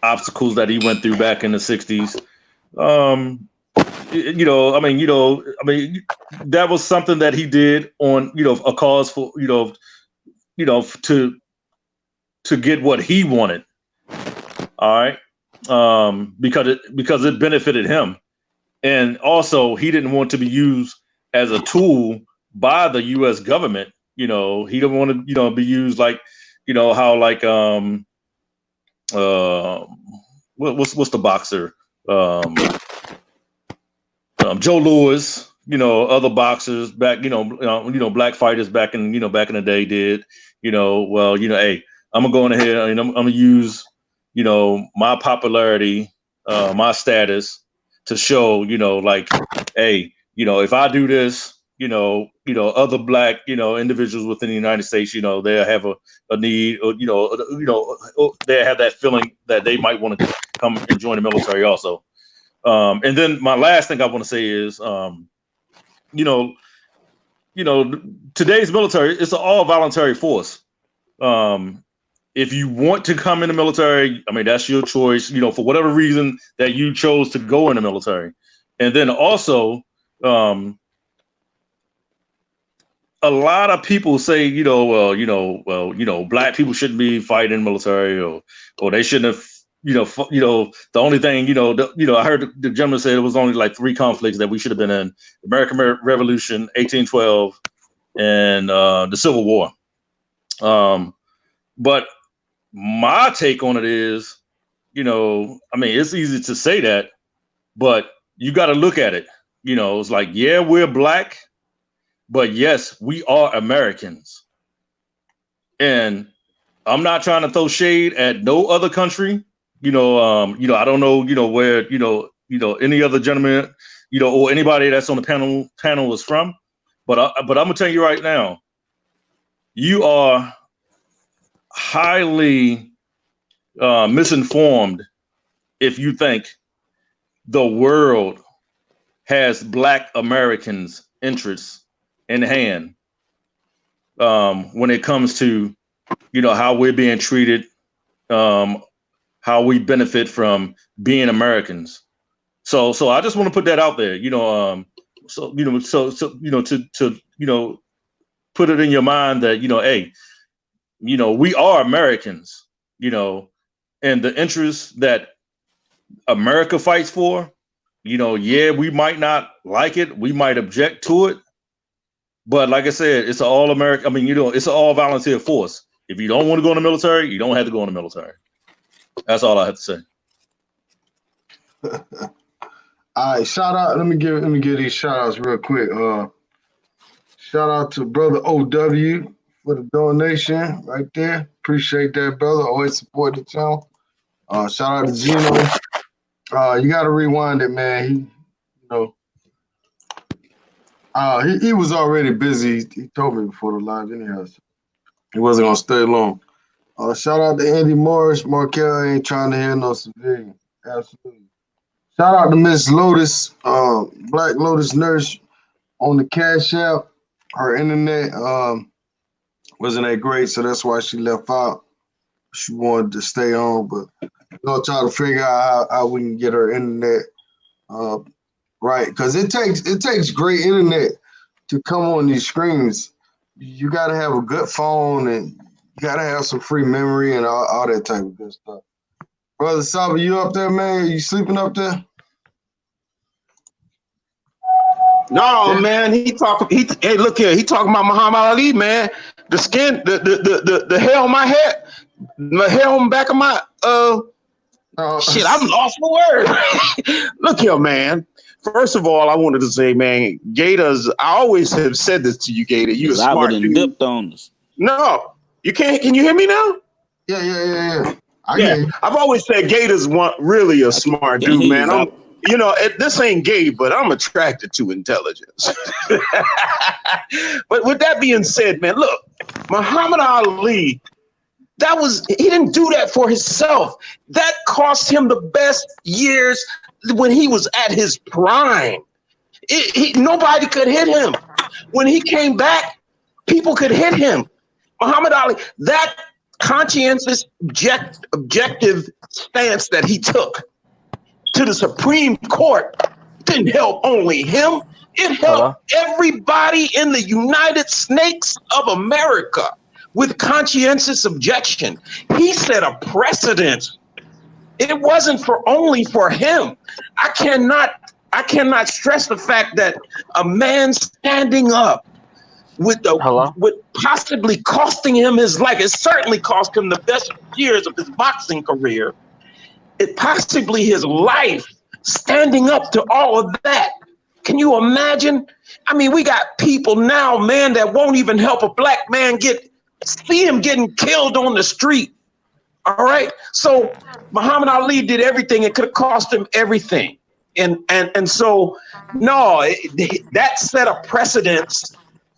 obstacles that he went through back in the 60s. That was something that he did on, a cause for, to get what he wanted. All right. Because it benefited him. And also he didn't want to be used as a tool by the US government. He didn't want to, be used like, how like, what's the boxer? Joe Louis, other boxers back, black fighters back in the day did, hey, I'm gonna go in ahead and I'm gonna use, my popularity, my status to show, like, hey, if I do this, other black, individuals within the United States, they'll have a need, or, they have that feeling that they might want to come and join the military also. And then my last thing I want to say is, today's military, it's an all voluntary force. If you want to come in the military, I mean, that's your choice, for whatever reason that you chose to go in the military. And then also, a lot of people say, black people shouldn't be fighting in the military, or they shouldn't have, the only thing, I heard the gentleman say it was only like 3 conflicts that we should have been in: American Revolution, 1812, and the Civil War. But my take on it is, it's easy to say that, but you got to look at it. It's like, yeah, we're black, but yes, we are Americans. And I'm not trying to throw shade at no other country. I don't know, where, any other gentleman, or anybody that's on the panel is from. But I'm gonna tell you right now, you are highly misinformed if you think the world has black Americans' interests in hand when it comes to, how we're being treated, how we benefit from being Americans. So I just want to put that out there, so to put it in your mind that, hey, we are Americans, and the interests that America fights for, yeah, we might not like it, we might object to it, but like I said, it's an all American. I mean, it's an all volunteer force. If you don't want to go in the military, you don't have to go in the military. That's all I have to say. All right, shout out. Let me give these shout outs real quick. Shout out to brother OW for the donation right there. Appreciate that, brother. Always support the channel. Shout out to Gino. You got to rewind it, man. He was already busy. He told me before the live anyhow. So he wasn't gonna stay long. Shout out to Andy Morris. Markel ain't trying to hear no civilian. Absolutely. Shout out to Miss Lotus, Black Lotus Nurse on the Cash App. Her internet wasn't that great, so that's why she left out. She wanted to stay on, but we're gonna try to figure out how we can get her internet right, because it takes great internet to come on these screens. You got to have a good phone, and you got to have some free memory and all that type of good stuff. Brother Saba, you up there, man? You sleeping up there? No, man. Hey, look here. He talking about Muhammad Ali, man. The skin, the hair on my head, the hair on the back of my shit. I'm lost for words. Look here, man. First of all, I wanted to say, man, Gators. I always have said this to you, Gator. You a smart dude. Dipped on us. No, you can't. Can you hear me now? Yeah. I've always said Gator's really a smart dude, man. This ain't gay, but I'm attracted to intelligence. But with that being said, man, look, Muhammad Ali, he didn't do that for himself. That cost him the best years when he was at his prime. Nobody could hit him. When he came back, people could hit him. Muhammad Ali, that conscientious, objective stance that he took to the Supreme Court didn't help only him. It helped everybody in the United States of America with conscientious objection. He set a precedent. It wasn't only for him. I cannot stress the fact that a man standing up with possibly costing him his life. It certainly cost him the best years of his boxing career. It possibly his life, standing up to all of that. Can you imagine? I mean, we got people now, man, that won't even help a black man see him getting killed on the street. All right. So Muhammad Ali did everything. It could have cost him everything. And so, no, that set a precedence,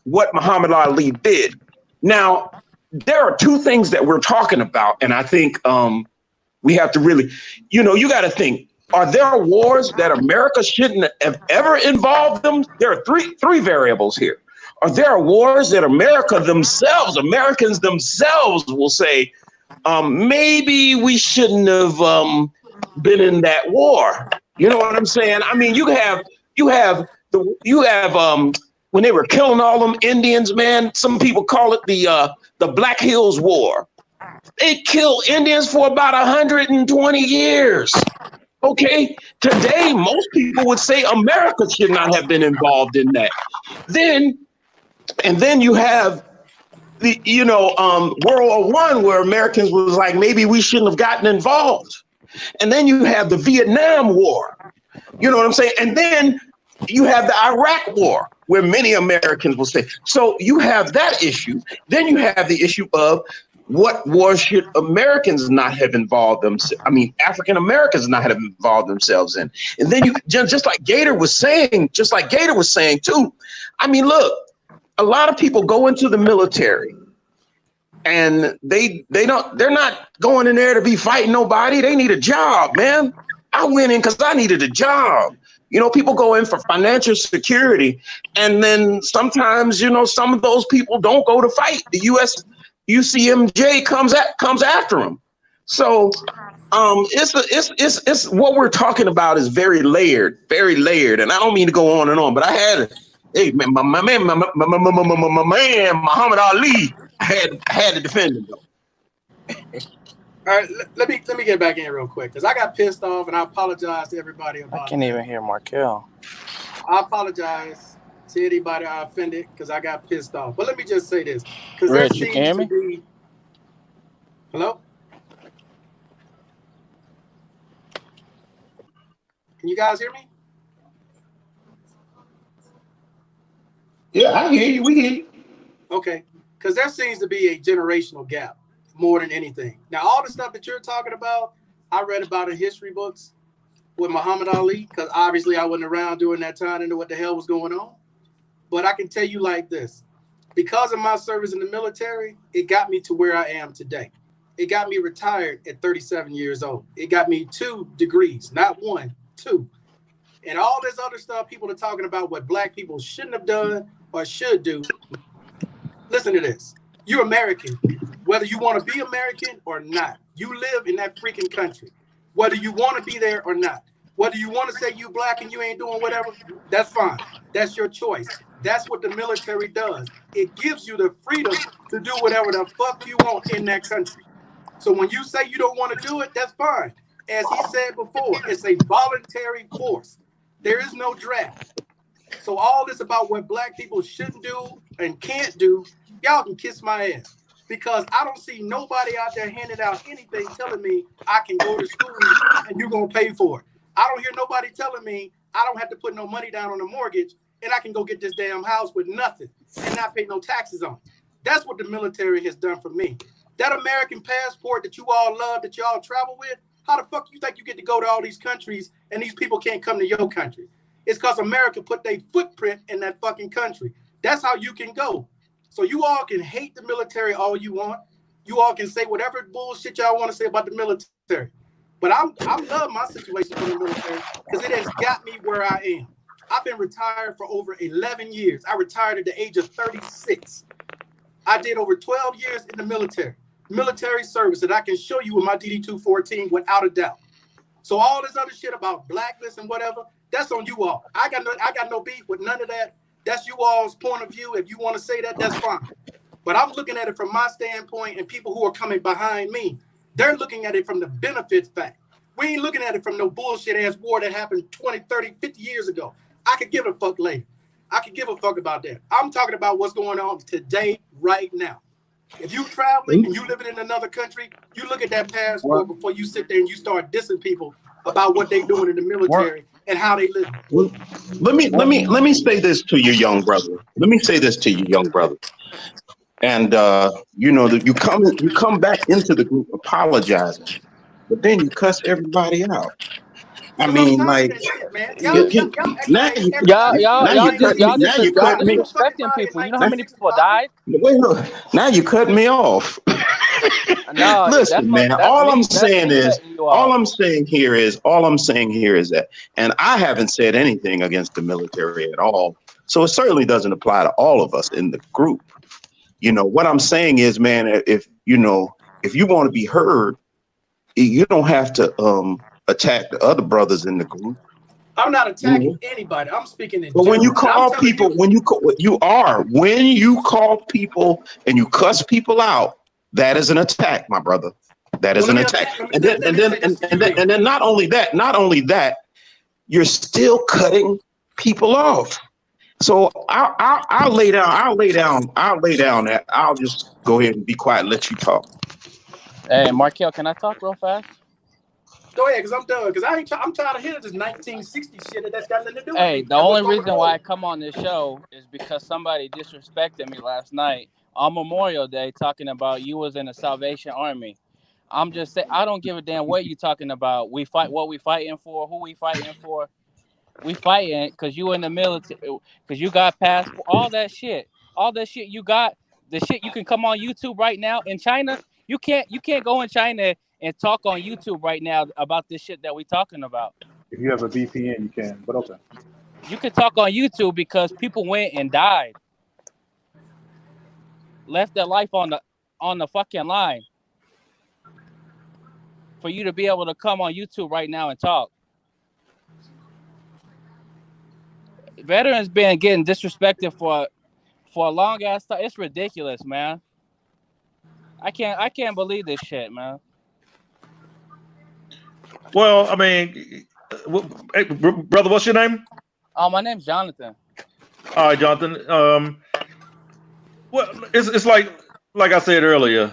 what Muhammad Ali did. Now, there are two things that we're talking about. And I think we have to really, you got to think, are there wars that America shouldn't have ever involved them? There are three variables here. Are there wars that Americans themselves will say, maybe we shouldn't have been in that war? You know what I'm saying? I mean, you have when they were killing all them Indians, man, some people call it the Black Hills War. They killed Indians for about 120 years. Okay, today most people would say America should not have been involved in that. Then you have the World War I, where Americans was like, maybe we shouldn't have gotten involved. And then you have the Vietnam War. You know what I'm saying? And then you have the Iraq War, where many Americans will say. So you have that issue. Then you have the issue of what war should Americans not have involved themselves? I mean, African Americans not have involved themselves in. And then you just like Gator was saying too. I mean, look, a lot of people go into the military and they're not going in there to be fighting nobody. They need a job, man. I went in because I needed a job. People go in for financial security, and then sometimes, some of those people don't go to fight. The UCMJ comes after them. So it's what we're talking about is very layered, and I don't mean to go on and on, but I had my man Muhammad Ali. I had to defend him though. All right, let me get back in real quick because I got pissed off and I apologize to everybody about I can't even hear Markel. I apologize to anybody I offended because I got pissed off. But let me just say this, because there Rich, you can hear seems me? to be. Hello? Can you guys hear me? Yeah, I hear you. We hear you. Okay, because there seems to be a generational gap more than anything. Now, all the stuff that you're talking about, I read about in history books with Muhammad Ali, because obviously I wasn't around during that time to know what the hell was going on. But I can tell you like this. Because of my service in the military, it got me to where I am today. It got me retired at 37 years old. It got me 2 degrees, not 1, 2. And all this other stuff people are talking about what black people shouldn't have done or should do. Listen to this. You're American, whether you want to be American or not. You live in that freaking country, whether you want to be there or not. Whether you want to say you black and you ain't doing whatever, that's fine. That's your choice. That's what the military does. It gives you the freedom to do whatever the fuck you want in that country. So when you say you don't want to do it, that's fine. As he said before, it's a voluntary force. There is no draft. So all this about what black people shouldn't do and can't do, y'all can kiss my ass. Because I don't see nobody out there handing out anything telling me I can go to school and you're going to pay for it. I don't hear nobody telling me I don't have to put no money down on a mortgage and I can go get this damn house with nothing and not pay no taxes on it. That's what the military has done for me. That American passport that you all love, that y'all travel with, how the fuck you think you get to go to all these countries and these people can't come to your country? It's because America put their footprint in that fucking country. That's how you can go. So you all can hate the military all you want. You all can say whatever bullshit y'all want to say about the military. But I love my situation from the military because it has got me where I am. I've been retired for over 11 years. I retired at the age of 36. I did over 12 years in the military service that I can show you with my DD-214 without a doubt. So all this other shit about blackness and whatever, that's on you all. I got no beef with none of that. That's you all's point of view. If you want to say that, that's fine. But I'm looking at it from my standpoint, and people who are coming behind me, they're looking at it from the benefits fact. We ain't looking at it from no bullshit ass war that happened 20, 30, 50 years ago. I could give a fuck later. I could give a fuck about that. I'm talking about what's going on today, right now. If you traveling and you living in another country, you look at that passport before you sit there and you start dissing people about what they doing in the military and how they live. Well, let me say this to you, young brother. Let me say this to you, young brother. And you know that you come back into the group apologizing, but then you cuss everybody out. I mean, like, shit, man. now you cut me. Disrespecting people. You know how many people died? Wait, look, now you cut me off. No, listen, man. All I'm saying here is that, and I haven't said anything against the military at all. So it certainly doesn't apply to all of us in the group. You know what I'm saying is, man, if you want to be heard, you don't have to attack the other brothers in the group. I'm not attacking anybody. I'm speaking in But when you call people, when you call people and you cuss people out, that is an attack, my brother. That is an attack. And then not only that, you're still cutting people off. So I'll lay down. I'll just go ahead and be quiet and let you talk. Hey, Markel, can I talk real fast? Go ahead, because I'm done. Because I'm tired of hearing this 1960 shit that's got nothing to do with me. Hey, the only reason why I come on this show is because somebody disrespected me last night on Memorial Day talking about you was in the Salvation Army. I'm just saying, I don't give a damn what you talking about. We fight what we fighting for, who we fighting for. We fighting because you in the military, because you got passport, all that shit you got. The shit you can come on YouTube right now in China. You can't go in China and talk on YouTube right now about this shit that we talking about. If you have a VPN, you can. But okay. You can talk on YouTube because people went and died, left their life on the fucking line. for you to be able to come on YouTube right now and talk. Veterans been getting disrespected for a long ass time. It's ridiculous, man. I can't believe this shit, man. Well, I mean, hey, brother, what's your name? Oh, my name's Jonathan. All right, Jonathan. Well, it's like I said earlier.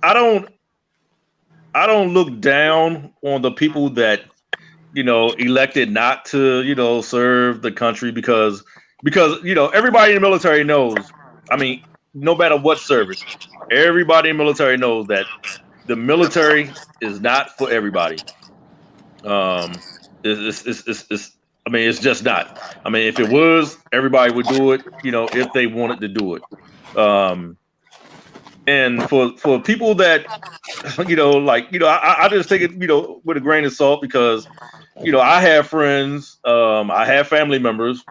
I don't look down on the people that elected not to serve the country because everybody in the military knows. I mean, no matter what service, everybody in the military knows that the military is not for everybody. I mean, it's just not. I mean, if it was, everybody would do it, if they wanted to do it. And for people that, I just take it, with a grain of salt because, I have friends, I have family members,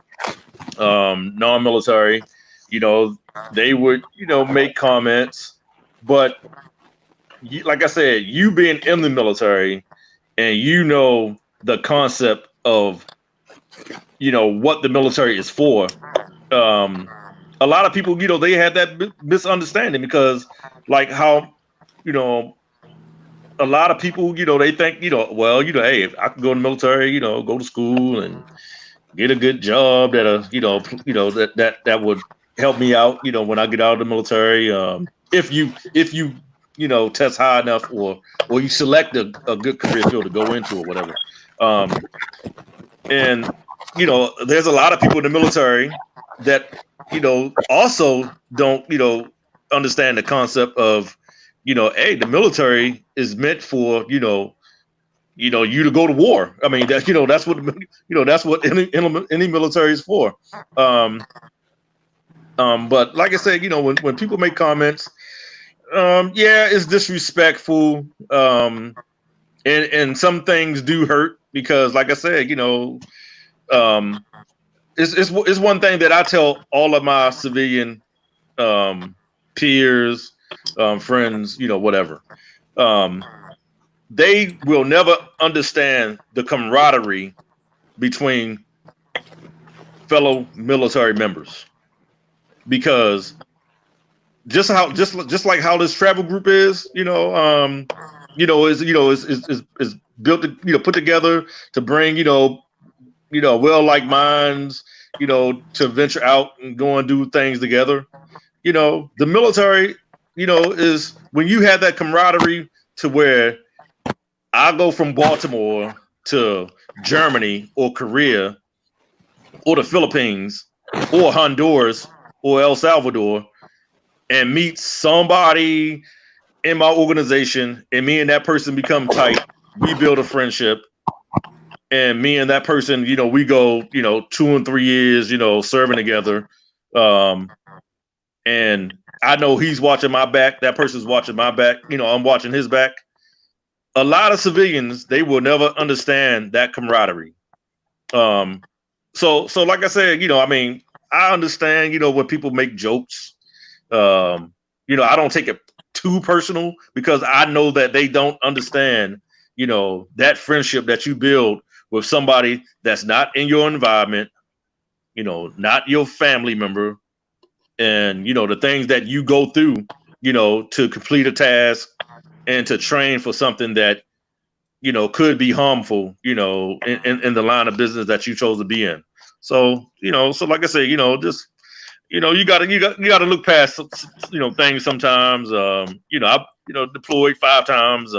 non-military, they would, make comments, but like I said, you being in the military and the concept of what the military is for. A lot of people, they had that misunderstanding because, like how, a lot of people, they think, well, hey, if I could go in the military, go to school and get a good job that would help me out, when I get out of the military. If you test high enough or you select a good career field to go into or whatever. And there's a lot of people in the military that also don't understand the concept of hey, the military is meant for you to go to war. I mean that's that's what any military is for. But like I said, when people make comments, yeah, it's disrespectful, and some things do hurt because, like I said, it's one thing that I tell all of my civilian peers, friends, whatever. They will never understand the camaraderie between fellow military members because just like how this travel group is, is built to, put together to bring, well-like minds, to venture out and go and do things together. The military, is when you have that camaraderie to where I go from Baltimore to Germany or Korea or the Philippines or Honduras or El Salvador and meet somebody in my organization and me and that person become tight. We build a friendship. And me and that person, we go, 2 and 3 years, serving together. And I know he's watching my back. That person's watching my back. I'm watching his back. A lot of civilians, they will never understand that camaraderie. So like I said, I mean, I understand, when people make jokes. I don't take it too personal because I know that they don't understand, that friendship that you build with somebody that's not in your environment, not your family member, and the things that you go through, to complete a task and to train for something that could be harmful, in the line of business that you chose to be in. So so like I said, just you gotta look past things sometimes. I deployed 5 times.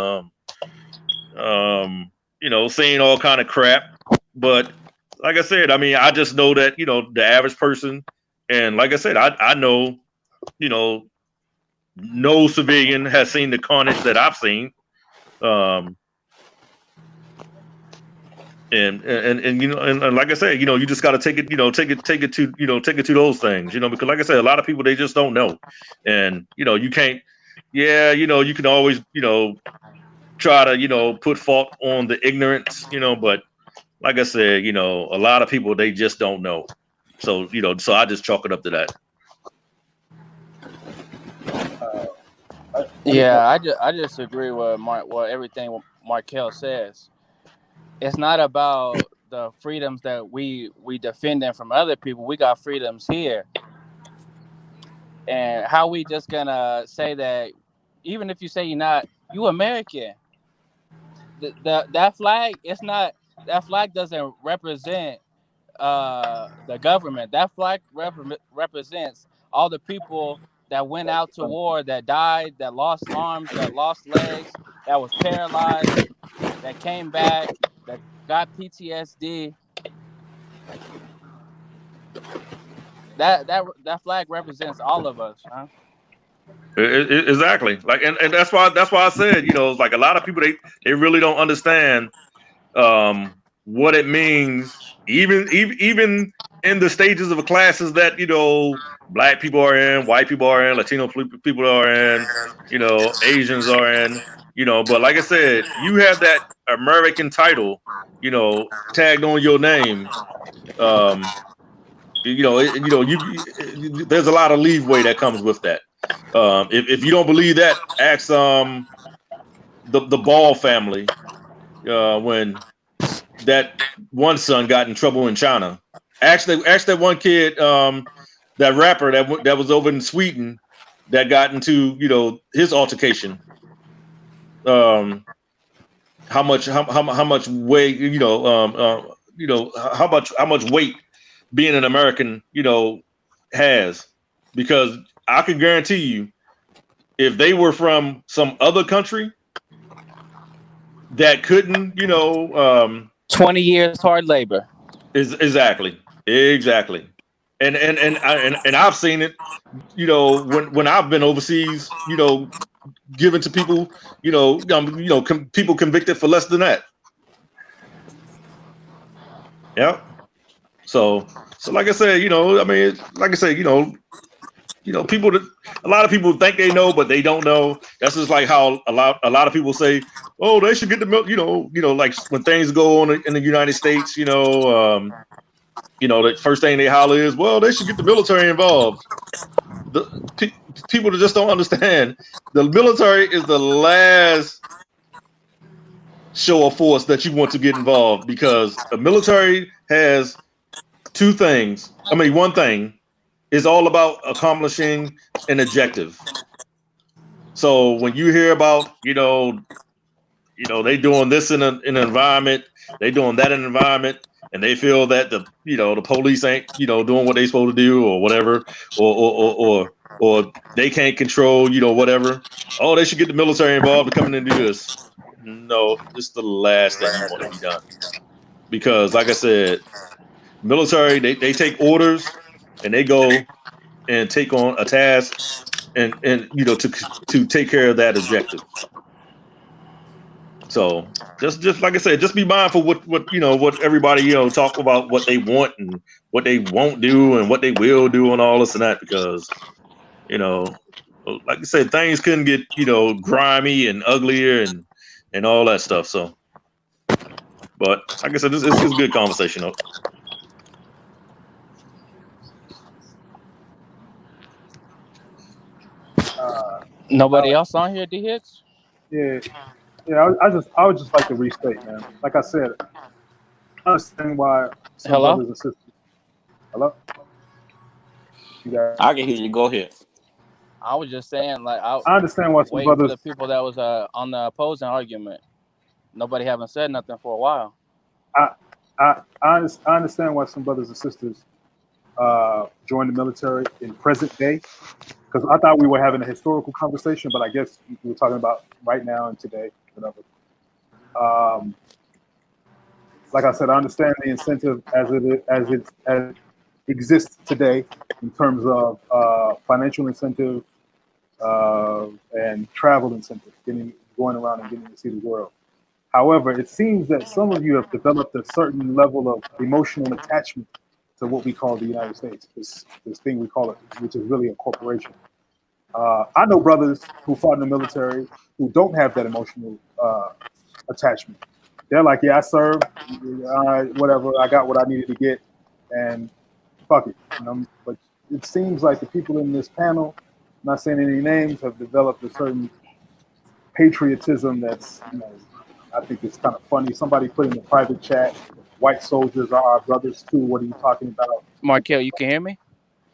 Saying all kind of crap. But like I said, I mean, I just know that, the average person, and like I said, I know, no civilian has seen the carnage that I've seen. And like I said, you just got to take it to those things, because like I said, a lot of people, they just don't know. And, you can't, you can always, try to, put fault on the ignorance, but like I said, a lot of people, they just don't know. So, so I just chalk it up to that. Yeah, I just agree with everything Markel says. It's not about the freedoms that we defending from other people. We got freedoms here, and how we just gonna say that? Even if you say you American, that flag, it's not, that flag doesn't represent the government. That flag represents all the people that went out to war, that died, that lost arms, that lost legs, that was paralyzed, that came back, that got PTSD. That flag represents all of us, huh? Exactly. Like, and that's why I said, it's like a lot of people, they really don't understand what it means, even in the stages of classes that black people are in, white people are in, Latino people are in, Asians are in, But like I said, you have that American title, tagged on your name. There's a lot of leeway that comes with that. If you don't believe that, ask the Ball family when that one son got in trouble in China. Ask that one kid, that rapper that was over in Sweden that got into his altercation. How much weight how much weight being an American has, because I can guarantee you, if they were from some other country that couldn't 20 years hard labor. Exactly. And I've seen it, when I've been overseas, given to people, people convicted for less than that. Yeah. So like I said, people a lot of people think they know, but they don't know. That's just like how a lot of people say, oh, they should get the like when things go on in the United States, the first thing they holler is, well, they should get the military involved. People just don't understand. The military is the last show of force that you want to get involved, because the military has two things. One thing is all about accomplishing an objective. So when you hear about, they doing this in an environment, they doing that in an environment, and they feel that the police ain't, doing what they supposed to do or whatever, or they can't control, whatever. Oh, they should get the military involved to come in and do this. No, it's the last thing you want to be done. Because like I said, military, they take orders and they go and take on a task and to take care of that objective. So just like I said, just be mindful what everybody talk about, what they want and what they won't do and what they will do and all this and that, because like I said, things can get grimy and uglier and all that stuff. So, but like I said, it's a good conversation though. Nobody else on here, D Hicks? Yeah. I would just like to restate, man. Like I said, I understand why some Hello? brothers and sisters. Hello? You guys? I can hear you. Go ahead. I was just saying, like, I understand why some waiting for brothers. the people that was on the opposing argument. Nobody haven't said nothing for a while. I understand why some brothers and sisters join the military in present day, because I thought we were having a historical conversation, but I guess we were talking about right now and today, whatever. Like I said, I understand the incentive as it exists today in terms of financial incentive and travel incentive, going around and getting to see the world. However, it seems that some of you have developed a certain level of emotional attachment to what we call the United States, this thing we call it, which is really a corporation. I know brothers who fought in the military who don't have that emotional attachment. They're like, yeah, I served, whatever, I got what I needed to get, and fuck it. But it seems like the people in this panel, I'm not saying any names, have developed a certain patriotism that's, I think it's kind of funny. Somebody put in the private chat, white soldiers are our brothers too. What are you talking about? Markel, you can hear me?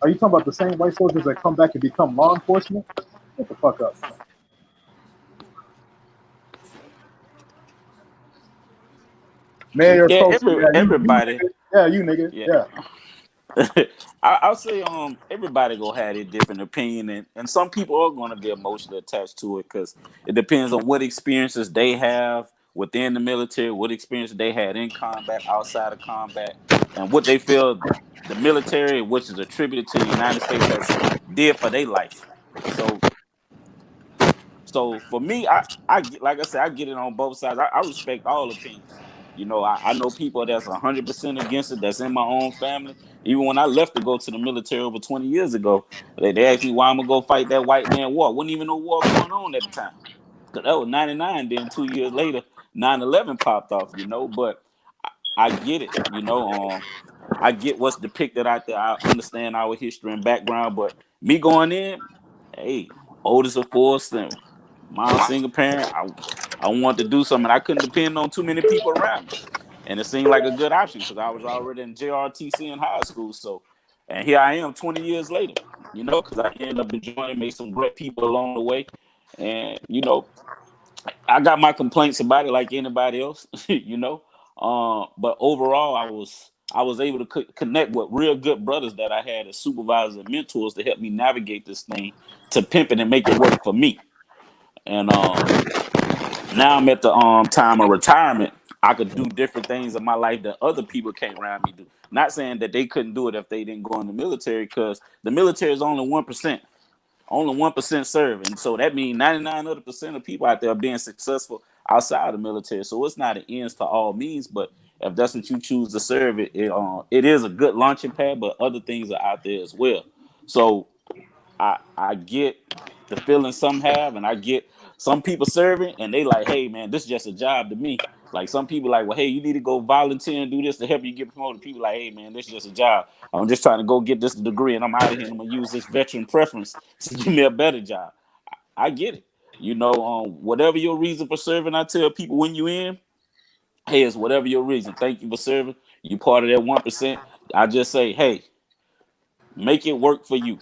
Are you talking about the same white soldiers that come back and become law enforcement? Get the fuck up. Mayor Yeah, Coach, yeah, you everybody. nigga. Yeah, you nigga. Yeah. Yeah. I'll say everybody gonna have a different opinion, and some people are gonna be emotionally attached to it because it depends on what experiences they have within the military, what experience they had in combat, outside of combat, and what they feel the military, which is attributed to the United States, has did for their life. So for me, like I said, I get it on both sides. I respect all opinions. I know people that's 100% against it. That's in my own family. Even when I left to go to the military over 20 years ago, they asked me why I'm gonna go fight that white man war. Wasn't even no war going on at the time. Cause that was '99. Then 2 years later, 9/11 popped off. But I get it. I get what's depicted out there. I understand our history and background, but me going in, hey, oldest of four, mom single parent. I wanted to do something. I couldn't depend on too many people around me, and it seemed like a good option because I was already in JRTC in high school. So, and here I am 20 years later. Because I ended up enjoying, made some great people along the way, and I got my complaints about it like anybody else. But overall, I was able to connect with real good brothers that I had as supervisors and mentors to help me navigate this thing to pimp it and make it work for me. And now I'm at the time of retirement. I could do different things in my life that other people can't around me do. Not saying that they couldn't do it if they didn't go in the military, because the military is only 1%. Only 1% serve, and so that means 99 other percent of people out there are being successful outside the military. So it's not an ends to all means, but if that's what you choose to serve, it is a good launching pad. But other things are out there as well. So I get the feeling some have, and I get some people serving, and they like, hey man, this is just a job to me. Like some people like, well, hey, you need to go volunteer and do this to help you get promoted. People like, hey man, this is just a job. I'm just trying to go get this degree, and I'm out of here. And I'm gonna use this veteran preference to give me a better job. I get it. Whatever your reason for serving, I tell people when you in, hey, it's whatever your reason. Thank you for serving. You part of that 1%. I just say, hey, make it work for you.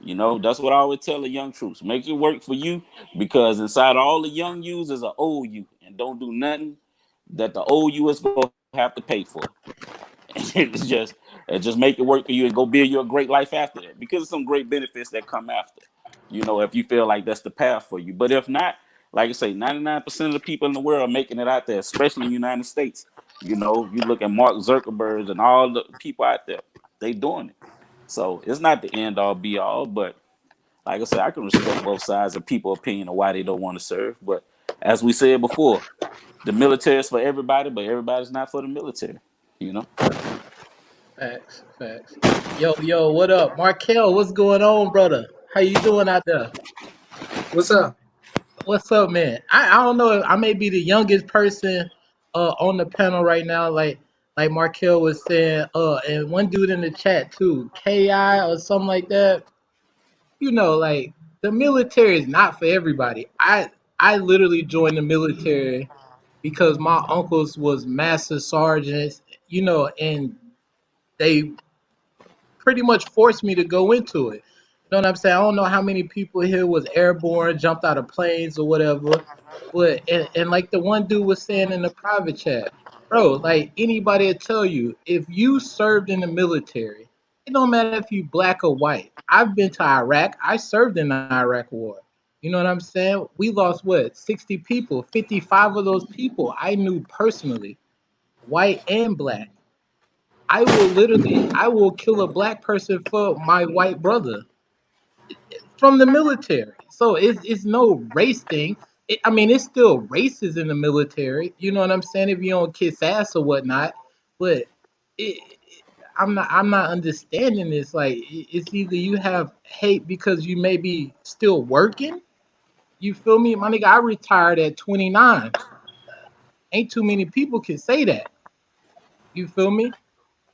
That's what I always tell the young troops. Make it work for you, because inside all the young yous is an old you, and don't do nothing that the old you is going to have to pay for. And just make it work for you and go build you a great life after that, because of some great benefits that come after. If you feel like that's the path for you. But if not, like I say, 99% of the people in the world are making it out there, especially in the United States. You look at Mark Zuckerberg and all the people out there, they doing it. So it's not the end all be all, but like I said, I can respect both sides of people's opinion of why they don't want to serve. But as we said before, the military is for everybody, but everybody's not for the military. You know. Facts, facts. Yo, what up, Markel? What's going on, brother? How you doing out there? What's up? What's up, man? I don't know. I may be the youngest person on the panel right now, like Markel was saying. And one dude in the chat too, Ki or something like that. Like the military is not for everybody. I literally joined the military because my uncles was master sergeants, and they pretty much forced me to go into it. You know what I'm saying? I don't know how many people here was airborne, jumped out of planes or whatever. But and like the one dude was saying in the private chat, bro, like anybody will tell you, if you served in the military, it don't matter if you black or white. I've been to Iraq. I served in the Iraq war. You know what I'm saying? We lost what, 60 people. 55 of those people I knew personally, white and black. I will kill a black person for my white brother from the military. So it's no race thing. I mean, it's still races in the military. You know what I'm saying? If you don't kiss ass or whatnot, but it, I'm not understanding this. Like it's either you have hate because you may be still working. You feel me, my nigga? I retired at 29. Ain't too many people can say that. You feel me?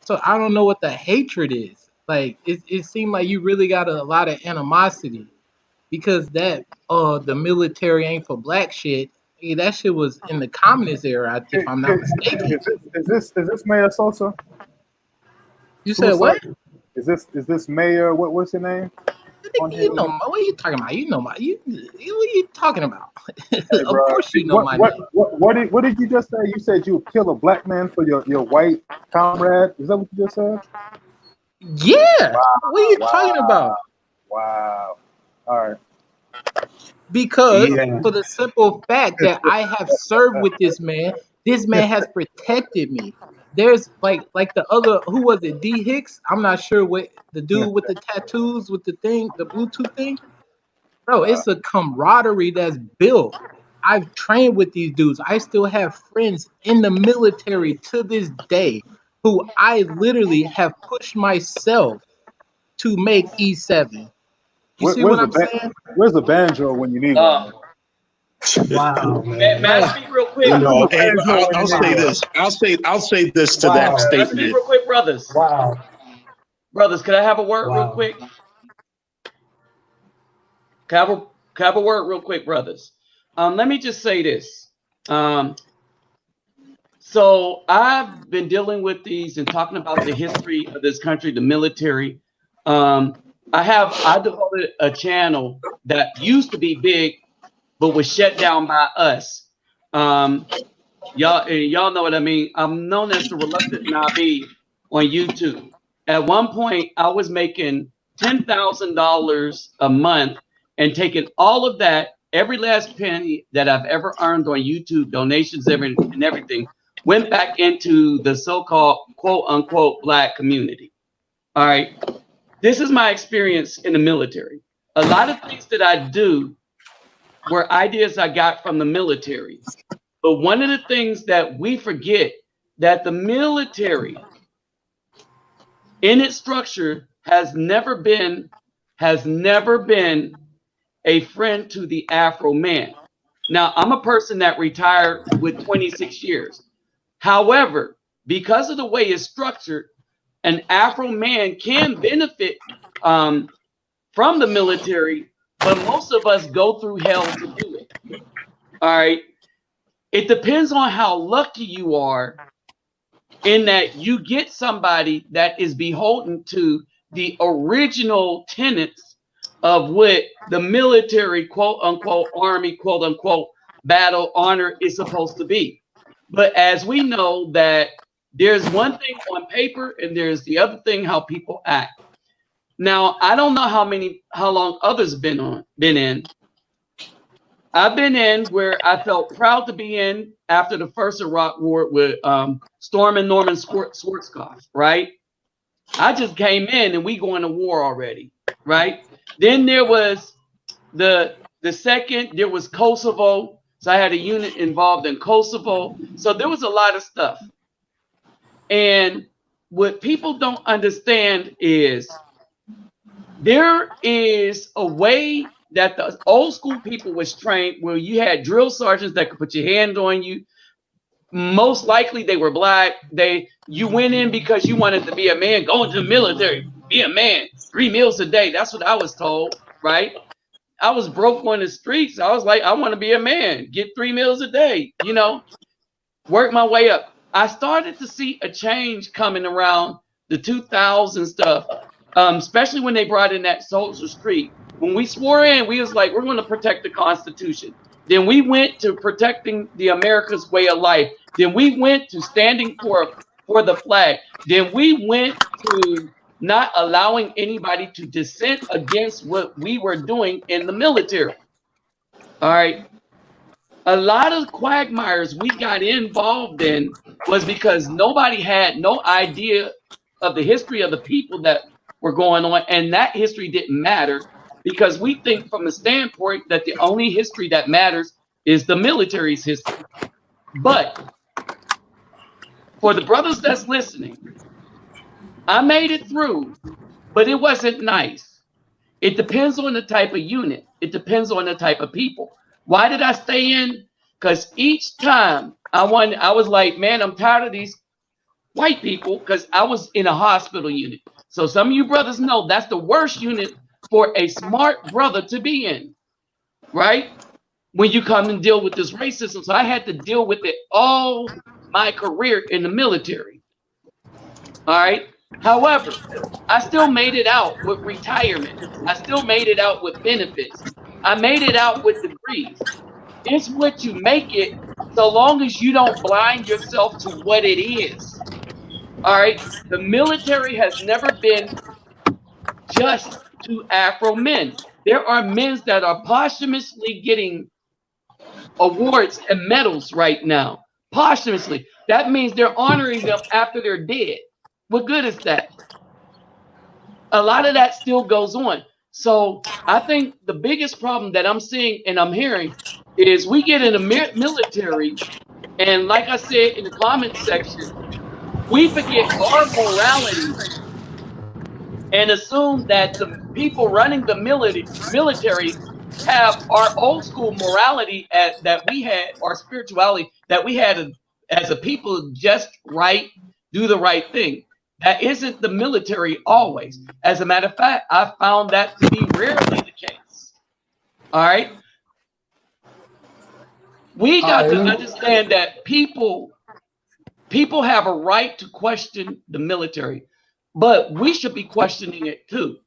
So I don't know what the hatred is. Like it seemed like you really got a lot of animosity. because that the military ain't for black shit. Yeah, that shit was in the communist era, if I'm not mistaken. Is this Mayor Sosa? You said Sosa? what? Is this Mayor? What's your name? On here? You know what are you talking about? You know what are you talking about? Hey, Of bro. course you know my name. What did you just say? You said you would kill a black man for your white comrade. Is that what you just said? Yeah. What are you talking about? Wow. All right. Because Yeah. for the simple fact that I have served with this man has protected me. There's like the other, who was it, D Hicks? I'm not sure what the dude with the tattoos with the thing, the Bluetooth thing. Bro, it's a camaraderie that's built. I've trained with these dudes. I still have friends in the military to this day who I literally have pushed myself to make E7. You see what I'm saying? Where's the banjo when you need one? Wow, May man. I Like, speak real quick? You know, Where's the hey, banjo when I'll you need say one? this. I'll say this to that wow, Can I speak statement. real quick, brothers? wow, Brothers, could I have a word real wow. quick? Can I have a word real quick, brothers? Let me just say this. So I've been dealing with these and talking about the history of this country, the military. I devoted a channel that used to be big, but was shut down by us. Y'all know what I mean. I'm known as the Reluctant Nabi on YouTube. At one point, I was making $10,000 a month and taking all of that, every last penny that I've ever earned on YouTube, donations, and everything, went back into the so-called quote unquote black community. All right. This is my experience in the military. A lot of things that I do were ideas I got from the military. But one of the things that we forget, that the military in its structure has never been a friend to the Afro man. Now, I'm a person that retired with 26 years. However, because of the way it's structured, an Afro man can benefit from the military, but most of us go through hell to do it. All right. It depends on how lucky you are in that you get somebody that is beholden to the original tenets of what the military, quote unquote, army, quote unquote, battle honor is supposed to be. But as we know that there's one thing on paper and there's the other thing how people act. Now, I don't know how long others been in. I've been in where I felt proud to be in after the first Iraq War with Storm and Norman Schwarzkopf, right? I just came in and we going to war already, right? Then there was the second, there was Kosovo. So I had a unit involved in Kosovo. So there was a lot of stuff. And what people don't understand is there is a way that the old school people was trained where you had drill sergeants that could put your hand on you. Most likely they were black. You went in because you wanted to be a man, go into the military, be a man, 3 meals a day. That's what I was told, right? I was broke on the streets. I was like, I want to be a man, get 3 meals a day, work my way up. I started to see a change coming around the 2000 stuff, especially when they brought in that Soldier Street. When we swore in, we was like, we're going to protect the Constitution. Then we went to protecting the America's way of life. Then we went to standing for the flag. Then we went to not allowing anybody to dissent against what we were doing in the military. All right. A lot of quagmires we got involved in was because nobody had no idea of the history of the people that were going on, and that history didn't matter because we think from the standpoint that the only history that matters is the military's history. But for the brothers that's listening, I made it through, but it wasn't nice. It depends on the type of unit. It depends on the type of people. Why did I stay in? Because each time I was like, man, I'm tired of these white people, because I was in a hospital unit. So some of you brothers know that's the worst unit for a smart brother to be in, right? When you come and deal with this racism. So I had to deal with it all my career in the military. All right. However, I still made it out with retirement. I still made it out with benefits. I made it out with degrees. It's what you make it, so long as you don't blind yourself to what it is. All right. The military has never been just to Afro men. There are men that are posthumously getting awards and medals right now. Posthumously. That means they're honoring them after they're dead. What good is that? A lot of that still goes on. So I think the biggest problem that I'm seeing and I'm hearing is we get in the military, and like I said in the comment section, we forget our morality and assume that the people running the military have our old school morality that we had, our spirituality that we had as a people, just right, do the right thing. That isn't the military always. As a matter of fact, I found that to be rarely the case. All right. We got to understand that people have a right to question the military, but we should be questioning it too.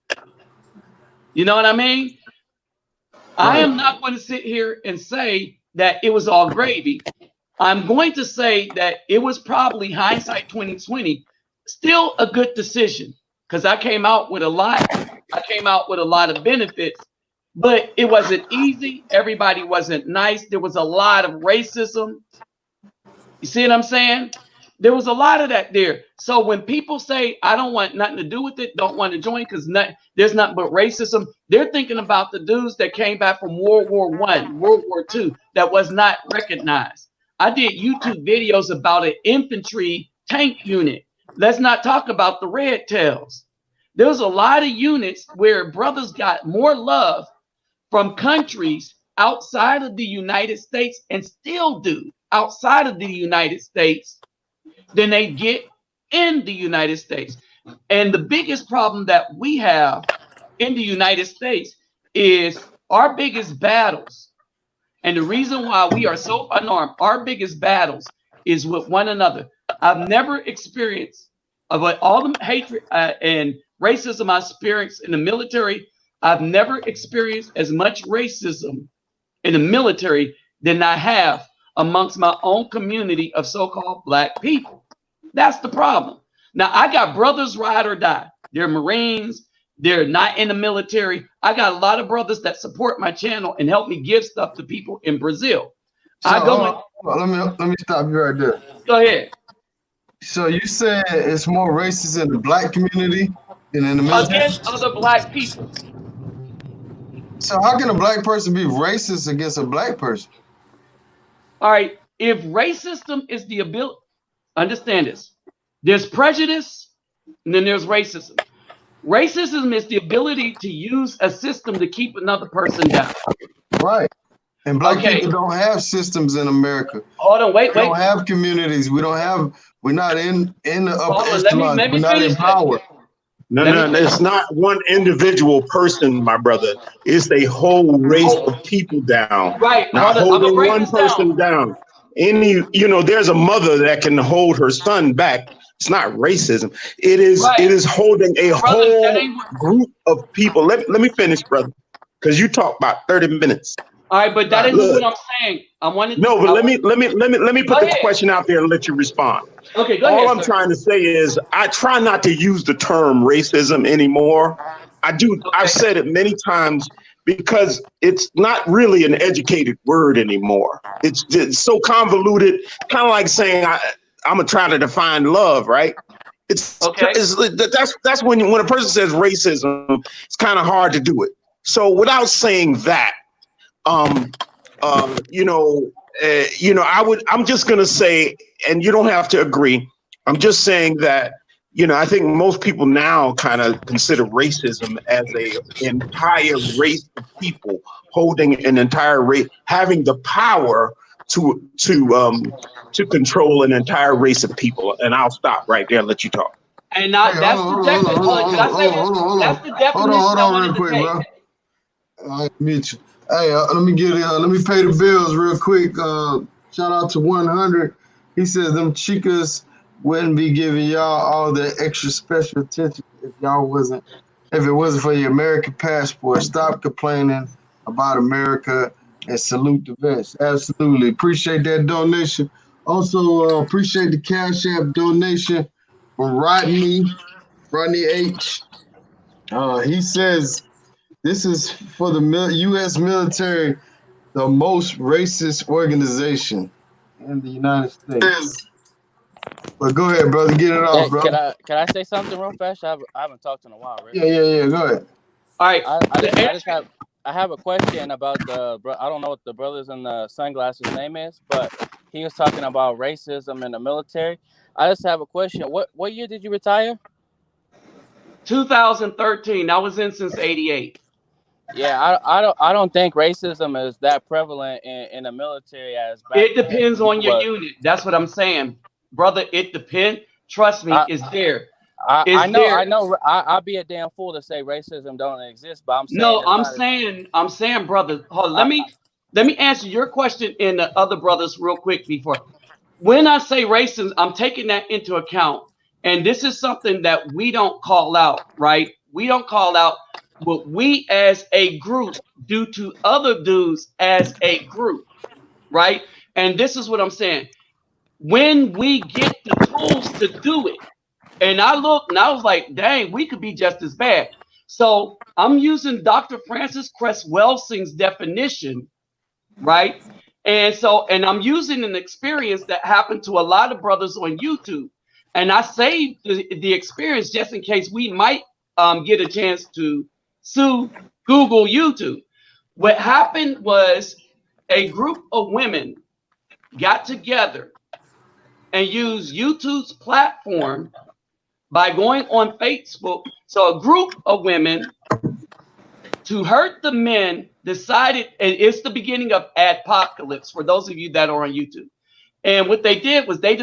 You know what I mean? I am not going to sit here and say that it was all gravy. I'm going to say that it was probably hindsight 2020, still a good decision, because I came out with a lot. I came out with a lot of benefits, but it wasn't easy. Everybody wasn't nice. There was a lot of racism. You see what I'm saying? There was a lot of that there. So when people say, I don't want nothing to do with it, don't want to join because there's nothing but racism, they're thinking about the dudes that came back from World War I, World War II, that was not recognized. I did YouTube videos about an infantry tank unit. Let's not talk about the red tails. There's a lot of units where brothers got more love from countries outside of the United States, and still do outside of the United States, than they get in the United States. And the biggest problem that we have in the United States is our biggest battles. And the reason why we are so unarmed, our biggest battles is with one another. I've never experienced, of all the hatred and racism I experienced in the military, I've never experienced as much racism in the military than I have amongst my own community of so-called Black people. That's the problem. Now, I got brothers ride or die. They're Marines. They're not in the military. I got a lot of brothers that support my channel and help me give stuff to people in Brazil. So, let me stop you right there. Go ahead. So you said it's more racist in the Black community than in the military? Against other Black people. So how can a Black person be racist against a Black person? All right. If racism is the ability, understand this. There's prejudice, and then there's racism. Racism is the ability to use a system to keep another person down. Right. And Black people don't have systems in America. Hold on, wait. We don't have communities. We're not in the upper echelon. We're not in power. No, it's not one individual person, my brother. It's a whole race of people down. Right. Not holding one person down. There's a mother that can hold her son back. It's not racism. It is holding a whole group of people. Let me finish, brother, because you talk about 30 minutes. All right, but that isn't what I'm saying. Let me put the question out there and let you respond. Okay, go ahead. All I'm trying to say is I try not to use the term racism anymore. I do. Okay. I've said it many times because it's not really an educated word anymore. It's so convoluted, kind of like saying I'm gonna try to define love, right? That's when a person says racism, it's kind of hard to do it. So without saying that, I'm just gonna say, and you don't have to agree. I'm just saying that, I think most people now kind of consider racism as an entire race of people holding an entire race, having the power to control an entire race of people. And I'll stop right there and let you talk. And that's the definition. Hold on, can I say this? That's the definition I wanted to take. Bro. I meet you. Hey, let me pay the bills real quick. Shout out to 100. He says them chicas wouldn't be giving y'all all the extra special attention if it wasn't for your American passport. Stop complaining about America and salute the vets. Absolutely. Appreciate that donation. Also, appreciate the Cash App donation from Rodney H. He says, this is for the U.S. military, the most racist organization in the United States. But go ahead, brother. Get it off, bro. Can I say something real fast? I haven't talked in a while, right? Yeah. Go ahead. All right. I have a question about I don't know what the brothers in the sunglasses name is, but he was talking about racism in the military. I just have a question. What year did you retire? 2013. I was in since '88. Yeah, I don't think racism is that prevalent in the military as back it depends on your unit. That's what I'm saying, brother. It depends. Trust me, it's there. I know. I'd be a damn fool to say racism don't exist, but I'm saying I'm saying, brother. Hold on, let me answer your question and the other brothers real quick before. When I say racism, I'm taking that into account, and this is something that we don't call out, right? We don't call out what we as a group do to other dudes as a group, right? And this is what I'm saying. When we get the tools to do it, and I looked and I was like, dang, we could be just as bad. So I'm using Dr. Francis Cress Welsing's definition, right? And I'm using an experience that happened to a lot of brothers on YouTube. And I saved the experience just in case we might get a chance to sue Google YouTube. What happened was a group of women got together and used YouTube's platform by going on Facebook. So a group of women, to hurt the men, decided, and it's the beginning of Adpocalypse for those of you that are on YouTube. And what they did was they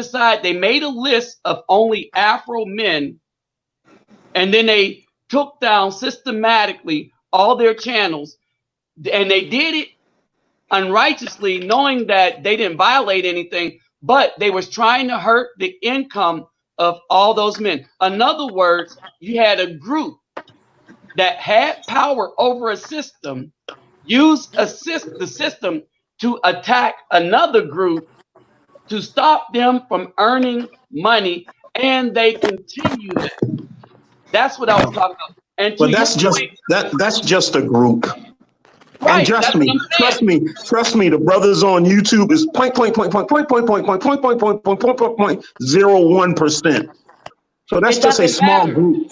made a list of only Afro men, and then they took down systematically all their channels, and they did it unrighteously, knowing that they didn't violate anything, but they was trying to hurt the income of all those men. In other words, you had a group that had power over a system, used the system to attack another group to stop them from earning money, and they continue that. That's what I was talking about. And but that's just a group. Right, and trust me, the brothers on YouTube is 0.01%. So that's just a small group.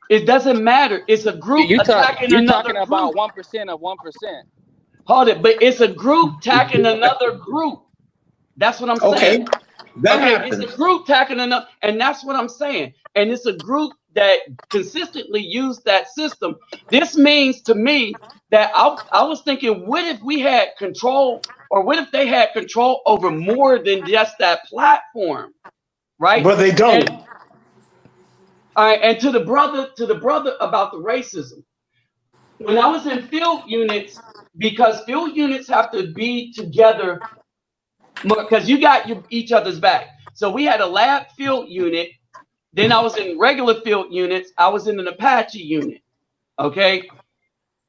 It doesn't matter. It's a group attacking another group. About 1% of 1%. Hold it, but it's a group attacking another group. That's what I'm saying. Okay, that happens. It's a group attacking another, and that's what I'm saying. And it's a group that consistently use that system. This means to me that I was thinking, what if we had control, or what if they had control over more than just that platform, right? But they don't. All right, and to the brother about the racism. When I was in field units, because field units have to be together, because you got each other's back. So we had a lab field unit. Then I was in regular field units. I was in an Apache unit. Okay,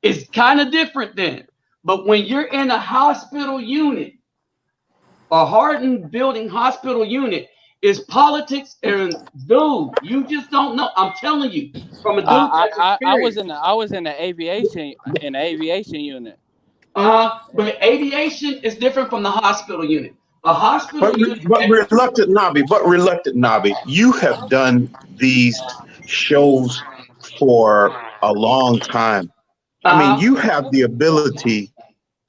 it's kind of different then. But when you're in a hospital unit, a hardened building hospital unit, is politics, and dude, you just don't know. I'm telling you, from a dude I was in the aviation unit. But aviation is different from the hospital unit. A hospital unit. But reluctant Nobby, you have done these shows for a long time. I mean, you have the ability.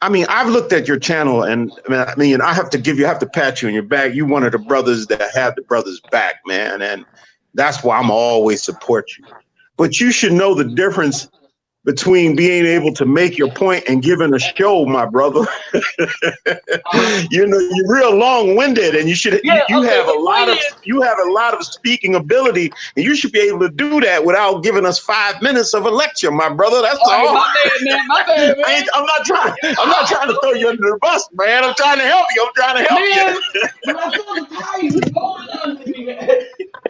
I mean, I've looked at your channel, and I mean, I have to pat you on your back. You're one of the brothers that have the brothers' back, man, and that's why I'm always support you. But you should know the difference between being able to make your point and giving a show, my brother. You know, you're real long-winded, and you have a lot of speaking ability, and you should be able to do that without giving us 5 minutes of a lecture, my brother. That's all. Right, my bad, man. My bad, man. I'm not trying to throw you under the bus, man. I'm trying to help you. When I feel the tires is going under me, man.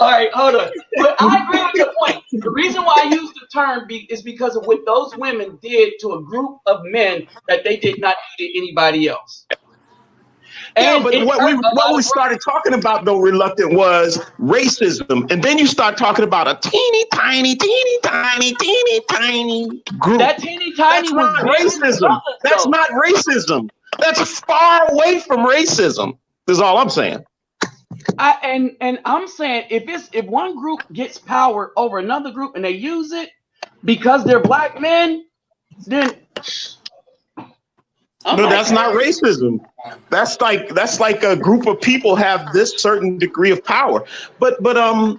All right, hold on. But I agree with your point. The reason why I use the term is because of what those women did to a group of men that they did not do to anybody else. Yeah, but what we started talking about, though, Reluctant, was racism. And then you start talking about a teeny tiny group. That teeny tiny was racism. That's not racism. That's far away from racism, is all I'm saying. And I'm saying if one group gets power over another group and they use it because they're black men, then that's not racism. That's like a group of people have this certain degree of power. But how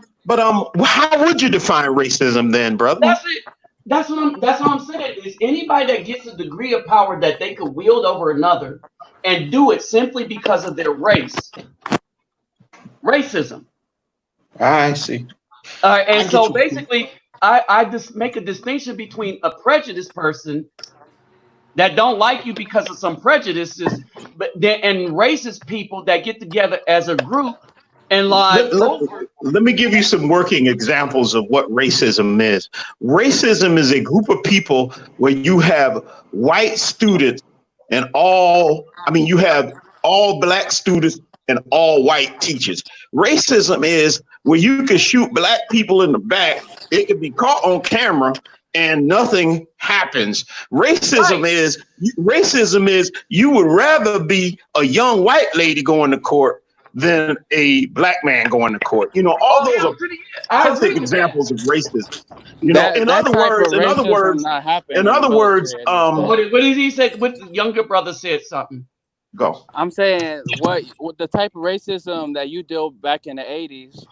would you define racism then, brother? That's it. That's what I'm saying. Is anybody that gets a degree of power that they could wield over another and do it simply because of their race. Racism. I see. And so basically, I just make a distinction between a prejudiced person that don't like you because of some prejudices, and racist people that get together as a group and lie over. Let me give you some working examples of what racism is. Racism is a group of people where you have white students and you have all black students and all white teachers. Racism is where you can shoot black people in the back. It can be caught on camera and nothing happens. Racism is you would rather be a young white lady going to court than a black man going to court. You know, all those are perfect examples of racism. You know, in other words, what did he say? What the younger brother said something. Go. I'm saying what the type of racism that you dealt back in the 80s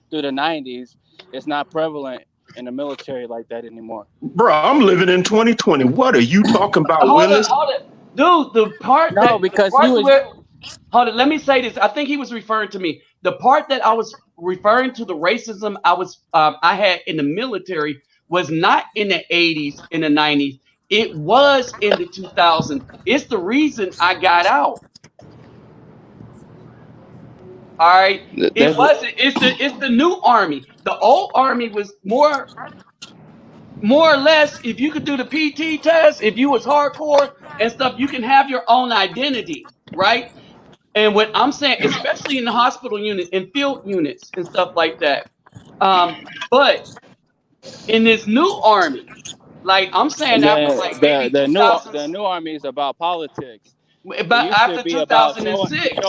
through the 90s is not prevalent in the military like that anymore. Bro, I'm living in 2020. What are you talking about, Willis? Hold it. Dude, the part hold it, let me say this. I think he was referring to me. The part that I was referring to, the racism I had in the military, was not in the 80s, in the 90s. It was in the 2000s. It's the reason I got out. All right. It wasn't. It's the new army. The old army was more or less, if you could do the PT test, if you was hardcore and stuff, you can have your own identity, right? And what I'm saying, especially in the hospital unit and field units and stuff like that. But in this new army, like I'm saying, after like maybe the new army is about politics. But after 2006,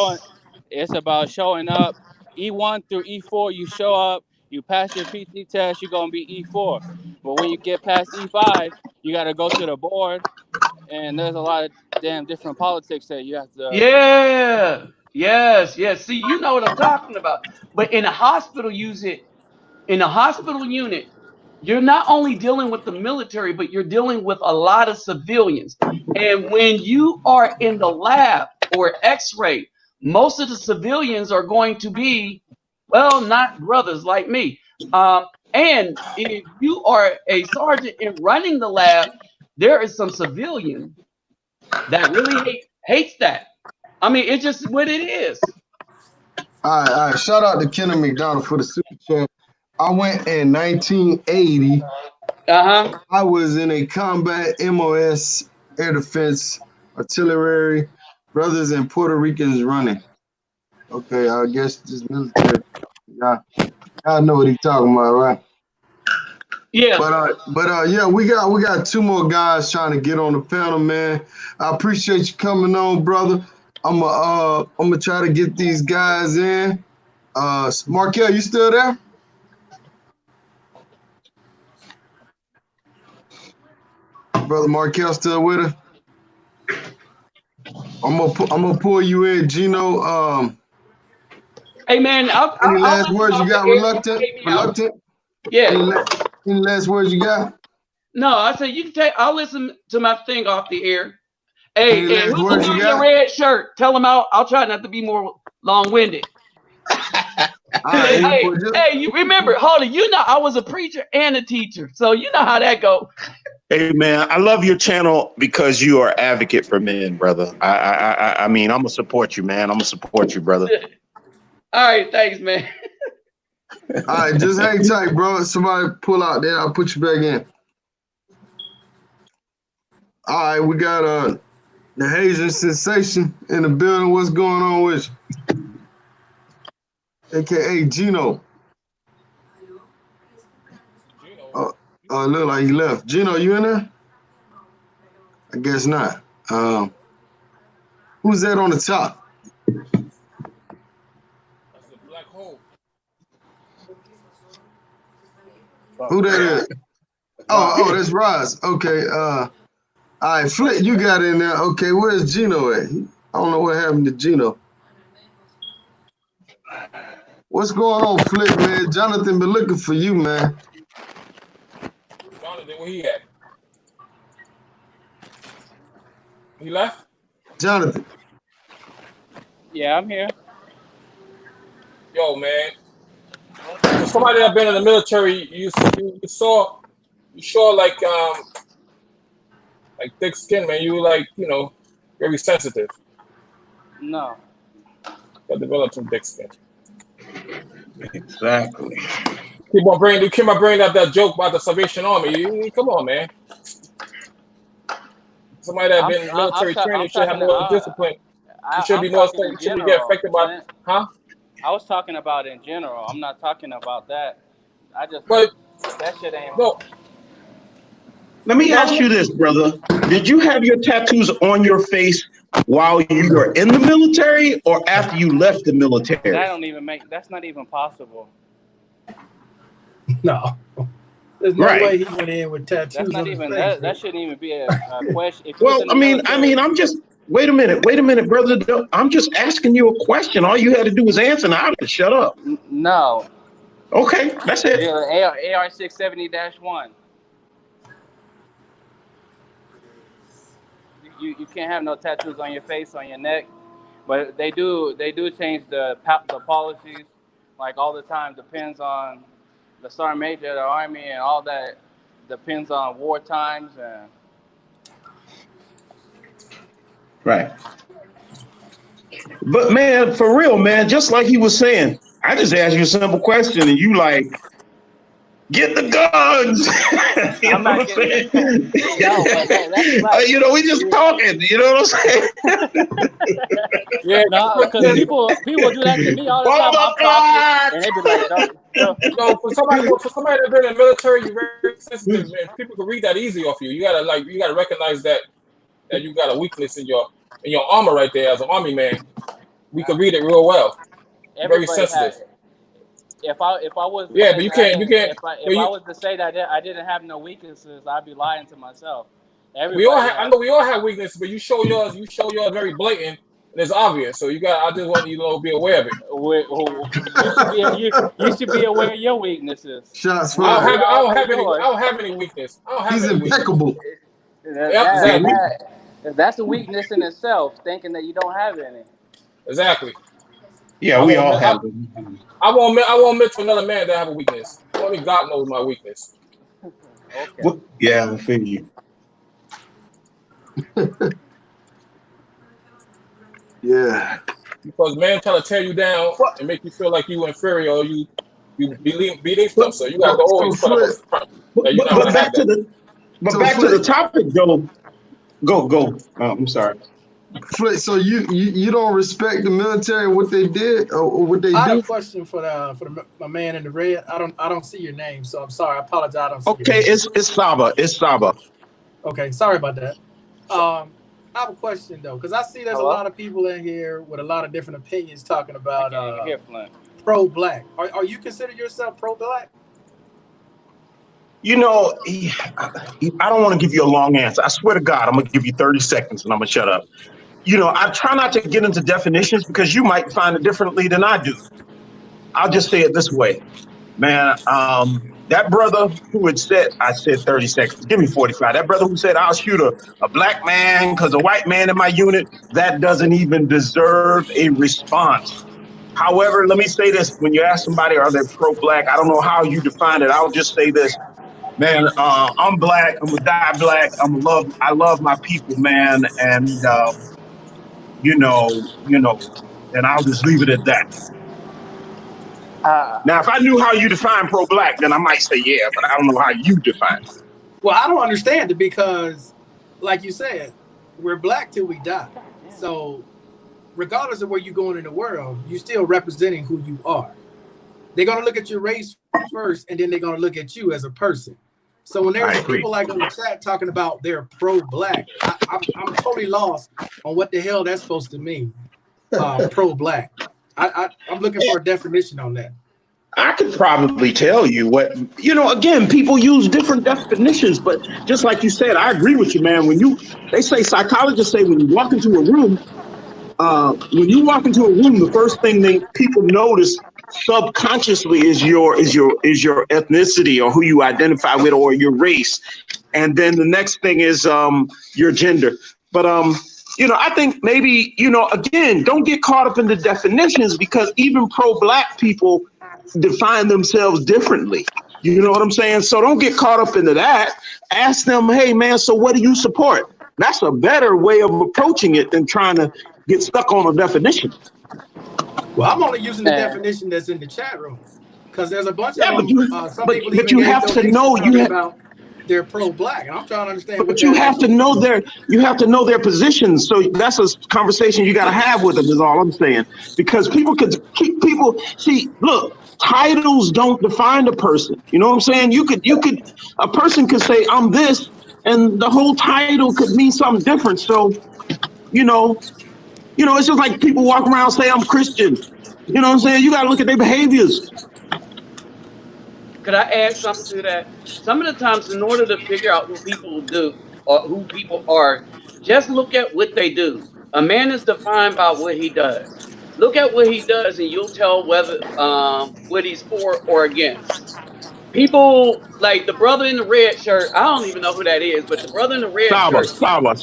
it's about showing up. E1 through E4, you show up, you pass your PT test, you're gonna be E4. But when you get past E5, you got to go to the board, and there's a lot of damn different politics that you have to. Yeah. Yes. See, you know what I'm talking about. But in a hospital unit, you're not only dealing with the military, but you're dealing with a lot of civilians. And when you are in the lab or X-ray, most of the civilians are going to be, well, not brothers like me. And if you are a sergeant and running the lab, there is some civilian that really hates that. I mean, it's just what it is. All right. Shout out to Kenny McDonald for the super chat. I went in 1980. I was in a combat MOS, air defense, artillery, brothers and Puerto Ricans running. Okay, I guess this military. Y'all know what he's talking about, right? Yeah. But yeah, we got two more guys trying to get on the panel, man. I appreciate you coming on, brother. I'm gonna try to get these guys in. Markel, you still there? Brother Markel still with us? I'm gonna pull you in, Gino. Hey man, any last words you got, Reluctant? Yeah. Any last words you got? No, I said you can take. I'll listen to my thing off the air. Hey, Any hey, last who's the words guy you in the got? red shirt? Tell him I'll try not to be more long-winded. All right, Hey, well, just, hey, you remember, Holly, you know I was a preacher and a teacher, so you know how that go. Hey man, I love your channel because you are advocate for men, brother. I mean, I'm gonna support you, man. I'm gonna support you, brother. All right, thanks, man. all right, just hang tight, bro. Somebody pull out there. I'll put you back in. All right, we got the Haitian sensation in the building. What's going on with you? AKA Gino. Look like he left. Gino, you in there? I guess not. Who's that on the top? That's the black hole. Who that is? Oh, that's Roz. Okay. All right, Flick, you got in there. Okay, where's Gino at? I don't know what happened to Gino. What's going on, Flick, man? Jonathan been looking for you, man. Jonathan, where he at? He left? Jonathan. Yeah, I'm here. Yo, man. For somebody that been in the military, you saw like thick skin, man. You were like, very sensitive. No. But developed some thick skin. Exactly. Keep on bringing up that joke about the Salvation Army. Come on, man. Somebody that been in military training should have more discipline. You should be more. You shouldn't get affected by, huh? I was talking about in general. I'm not talking about that. But that shit ain't. No. Let me ask you this, brother. Did you have your tattoos on your face while you were in the military or after you left the military? That's not even possible. No. There's no way he went in with tattoos. That's not even that shouldn't even be a question. Well, I mean, I'm just wait a minute, brother. I'm just asking you a question. All you had to do was answer, and I would shut up. No. Okay, that's it. Yeah, AR 670-1. You can't have no tattoos on your face, on your neck, but they do change the policies like all the time. Depends on the sergeant major, the army, and all that. Depends on war times and. Right. But man, for real, man, just like he was saying, I just asked you a simple question and you like, get the guns. You know what I'm saying? We just talking, you know what I'm saying? Yeah, no, because people do that to me all the time. I'm talking, and they be like, no, for somebody that's been in the military, you're very sensitive, man. People can read that easy off you. You gotta recognize that you got a weakness in your armor right there as an army man. We can read it real well. Very sensitive. If I was but you can't. If I was to say that I didn't have no weaknesses, I'd be lying to myself. I know we all have weaknesses, but you show yours very blatant and it's obvious. So I just want you to be aware of it. You should be aware of your weaknesses. Shots fired. I don't have any weakness. He's impeccable. That's a weakness in itself, thinking that you don't have any. Exactly. Yeah, we all have them. I won't admit to another man that I have a weakness. Only God knows my weakness. Okay. Well, yeah, I feel you. Yeah. Because man try to tear you down and make you feel like you inferior or you beating stuff. So you got to always put up a front. But back to the topic, though. Go. I'm sorry. So you don't respect the military, what they did or what they do? I have a question for my man in the red. I don't see your name, so I'm sorry. I apologize. It's Saba. It's Saba. Okay, sorry about that. I have a question though, because I see there's a lot of people in here with a lot of different opinions talking about pro-black. Are you consider yourself pro-black? I don't want to give you a long answer. I swear to God, I'm going to give you 30 seconds and I'm going to shut up. I try not to get into definitions because you might find it differently than I do. I'll just say it this way, man. that brother who had said, I said 30 seconds, give me 45. That brother who said, I'll shoot a black man because a white man in my unit, that doesn't even deserve a response. However, let me say this. When you ask somebody, are they pro-black? I don't know how you define it. I'll just say this. Man, I'm black. I'm gonna die black. I love my people, man. And, you know, and I'll just leave it at that. Now, if I knew how you define pro-black, then I might say, yeah, but I don't know how you define it. Well, I don't understand it because, like you said, we're black till we die. So, regardless of where you're going in the world, you're still representing who you are. They're going to look at your race first, and then they're going to look at you as a person. So when there's people like on the chat talking about they're pro-black, I'm totally lost on what the hell that's supposed to mean, pro-black. I'm looking for a definition on that. I could probably tell you what, again, people use different definitions, but just like you said, I agree with you, man. Psychologists say when you walk into a room, the first thing people notice subconsciously is your ethnicity or who you identify with or your race. And then the next thing is your gender. But I think maybe, again, don't get caught up in the definitions because even pro-black people define themselves differently. You know what I'm saying? So don't get caught up into that. Ask them, hey, man, so what do you support? That's a better way of approaching it than trying to get stuck on a definition. Well, I'm only using the definition that's in the chat room because there's a bunch of them. Some people but you have to know about they're pro-black, and I'm trying to understand. But you have to know their positions. So that's a conversation you got to have with them. Is all I'm saying. Because look, titles don't define a person. You know what I'm saying? A person could say I'm this, and the whole title could mean something different. So, it's just like people walk around and say I'm Christian. You know what I'm saying? You got to look at their behaviors. Could I add something to that? Some of the times, in order to figure out who people do or who people are, just look at what they do. A man is defined by what he does. Look at what he does, and you'll tell whether what he's for or against. People like the brother in the red shirt. I don't even know who that is, but the brother in the red shirt. Saba.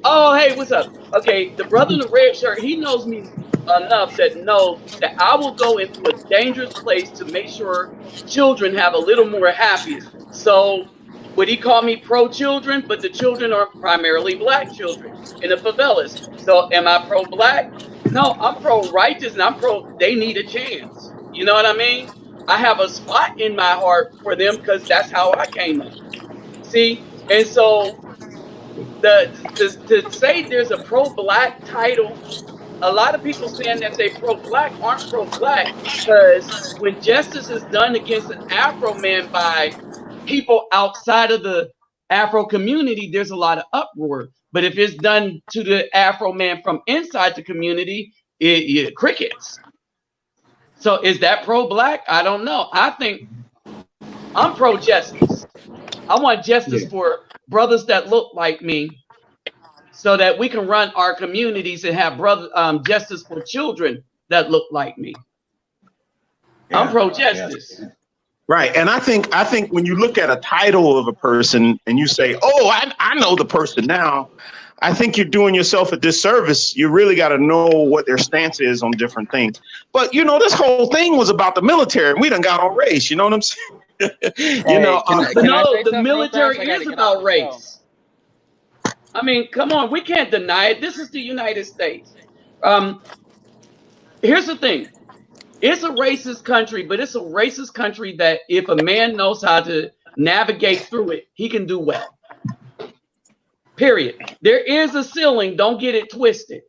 Oh, hey, what's up? Okay, the brother in the red shirt. He knows me enough that I will go into a dangerous place to make sure children have a little more happiness. So would he call me pro-children? But the children are primarily black children in the favelas. So am I pro-black? No, I'm pro-righteous and I'm they need a chance. You know what I mean? I have a spot in my heart for them because that's how I came up. See? And so to say there's a pro-black title, a lot of people saying that they pro-black aren't pro-black because when justice is done against an Afro man by people outside of the Afro community, there's a lot of uproar. But if it's done to the Afro man from inside the community, it crickets. So is that pro-black? I don't know. I think I'm pro-justice. I want justice for brothers that look like me, so that we can run our communities and have justice for children that look like me. I'm pro-justice. Right. And I think when you look at a title of a person and you say, oh, I know the person now, I think you're doing yourself a disservice. You really got to know what their stance is on different things. But, this whole thing was about the military. And we done got on race. You know what I'm saying? The military is about race. I mean, come on, we can't deny it. This is the United States. Here's the thing. It's a racist country, but it's a racist country that if a man knows how to navigate through it, he can do well. Period. There is a ceiling. Don't get it twisted.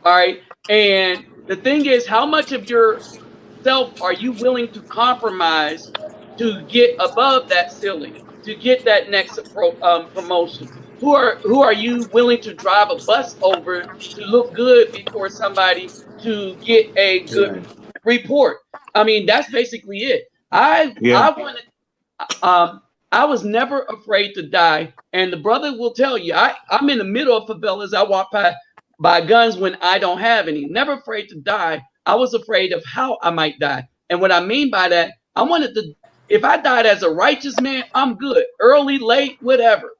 All right. And the thing is, how much of yourself are you willing to compromise to get above that ceiling, to get that next promotion? Who are you willing to drive a bus over to look good before somebody to get a good report? I mean, that's basically it. I was never afraid to die, and the brother will tell you, I'm in the middle of favelas. I walk by guns when I don't have any. Never afraid to die. I was afraid of how I might die, and what I mean by that, I wanted to If I died as a righteous man, I'm good. Early, late, whatever.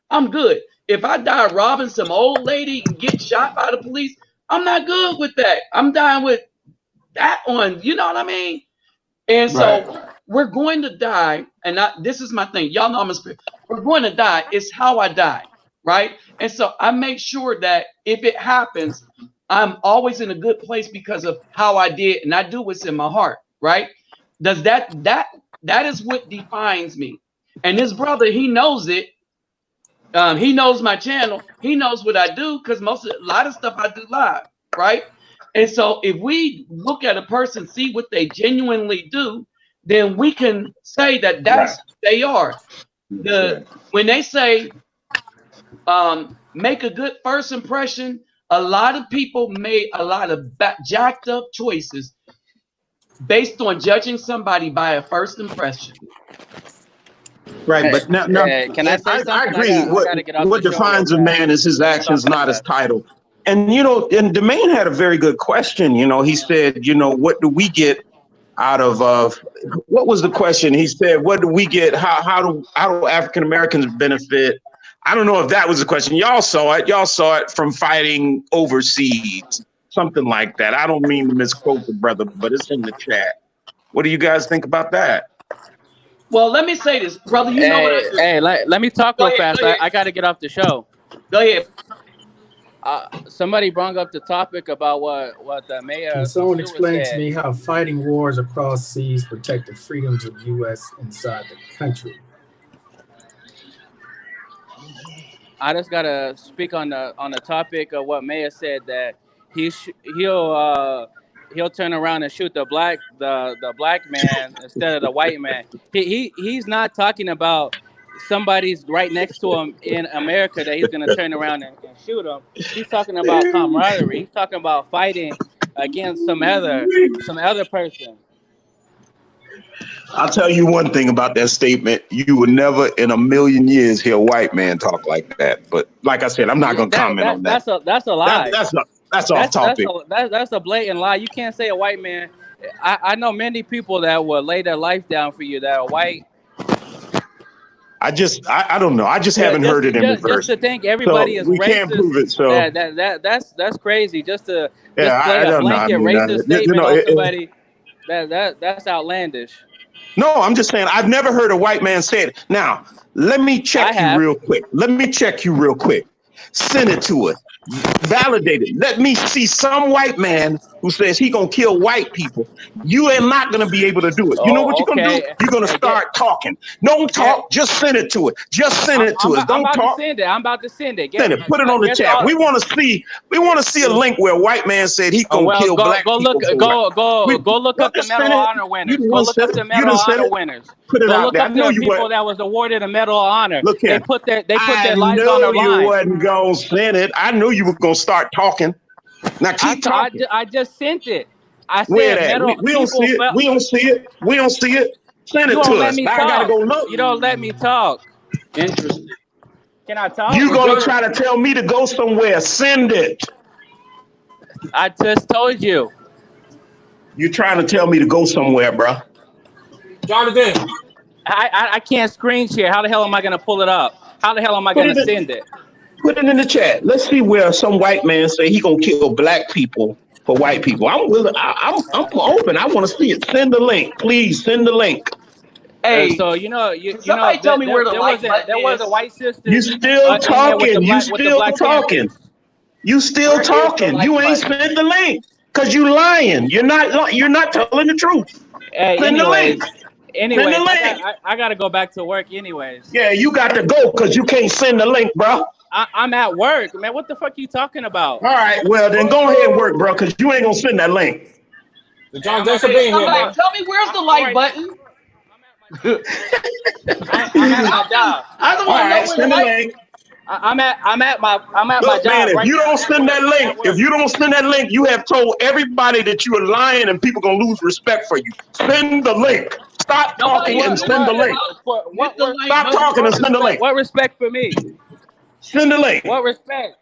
I'm good. If I die robbing some old lady and get shot by the police, I'm not good with that. I'm dying with that on, you know what I mean? And so we're going to die, and this is my thing. Y'all know I'm a spirit. We're going to die. It's how I die, right? And so I make sure that if it happens, I'm always in a good place because of how I did, and I do what's in my heart, right? Does that is what defines me. And his brother, he knows it. He knows my channel. He knows what I do because a lot of stuff I do live, right? And so if we look at a person, see what they genuinely do, then we can say that that's who they are. When they say make a good first impression, a lot of people made a lot of jacked up choices based on judging somebody by a first impression. Right, but now can I say something? I agree. What defines a man is his actions, not his title. And and Domain had a very good question. He said, what do we get out of what was the question? He said, what do we get? How do African Americans benefit? I don't know if that was the question. Y'all saw it. Y'all saw it from fighting overseas, something like that. I don't mean to misquote the brother, but it's in the chat. What do you guys think about that? Well, let me say this, brother. You know what I do. Hey, let me talk real fast. I got to get off the show. Go ahead. Somebody brought up the topic about what the mayor. Can someone explain to me how fighting wars across seas protect the freedoms of the U.S. inside the country? I just gotta speak on the topic of what Mayor said, that he'll turn around and shoot the black man instead of the white man. He's not talking about somebody's right next to him in America that he's gonna turn around and shoot him. He's talking about camaraderie. He's talking about fighting against some other person. I'll tell you one thing about that statement. You would never in a million years hear a white man talk like that. But like I said, I'm not going to comment on that. That's a lie. That's off topic. That's a blatant lie. You can't say a white man. I know many people that will lay their life down for you that are white. I don't know. I just haven't heard it in reverse. Just to think everybody is we racist. Can't prove it. So that's crazy. Just to play a blanket racist statement on somebody. That's outlandish. No, I'm just saying I've never heard a white man say it. Now, let me check you real quick. Send it to us. Validate it. Let me see some white man who says he gonna kill white people. You are not gonna be able to do it. You know what you're gonna do? You're gonna start talking. Don't talk. Just send it to it. Just send it to us. Don't talk. I'm about to send it. Send it. Put it on the chat. We want to see a link where a white man said he gonna kill black people. Go look up the Medal of Honor winners. Go look up the Medal of Honor winners. Put it out there. I know you people that was awarded a Medal of Honor. Look here. They put their lives on the line. I knew you wasn't gonna send it. I knew you were gonna start talking. Now keep talking. I just sent it. I said where that? We don't see it. We don't see it. We don't see it. Send it to us. I gotta go look. You don't let me talk. Interesting. Can I talk? You gonna try to tell me to go somewhere? Send it. I just told you. You trying to tell me to go somewhere, bro? Jonathan. I can't screen share. How the hell am I gonna pull it up? How the hell am I gonna send it? Put it in the chat. Let's see where some white man say he gonna kill black people for white people. I'm willing. I'm open. I want to see it. Send the link, please. Send the link. Hey, so somebody tell me where the like button is. There was a white sister. You still talking? You still talking? You still talking? You ain't sent the link because you lying. You're not telling the truth. Hey, send the link. Anyway, send the link. I gotta go back to work anyways. Yeah, you got to go because you can't send the link, bro. I'm at work, man. What the fuck are you talking about? All right, well then go ahead and work, bro, because you ain't gonna send that link. John, thanks for being here, man. Tell me where's the like button. I'm at my job. I don't want to know send the link. I'm at my Look, job. Man, if right you now. don't send that link, you have told everybody that you are lying, and people gonna lose respect for you. Send the link. Stop talking and send the link. Stop talking and send the link. What respect for me? Send the link. What respect?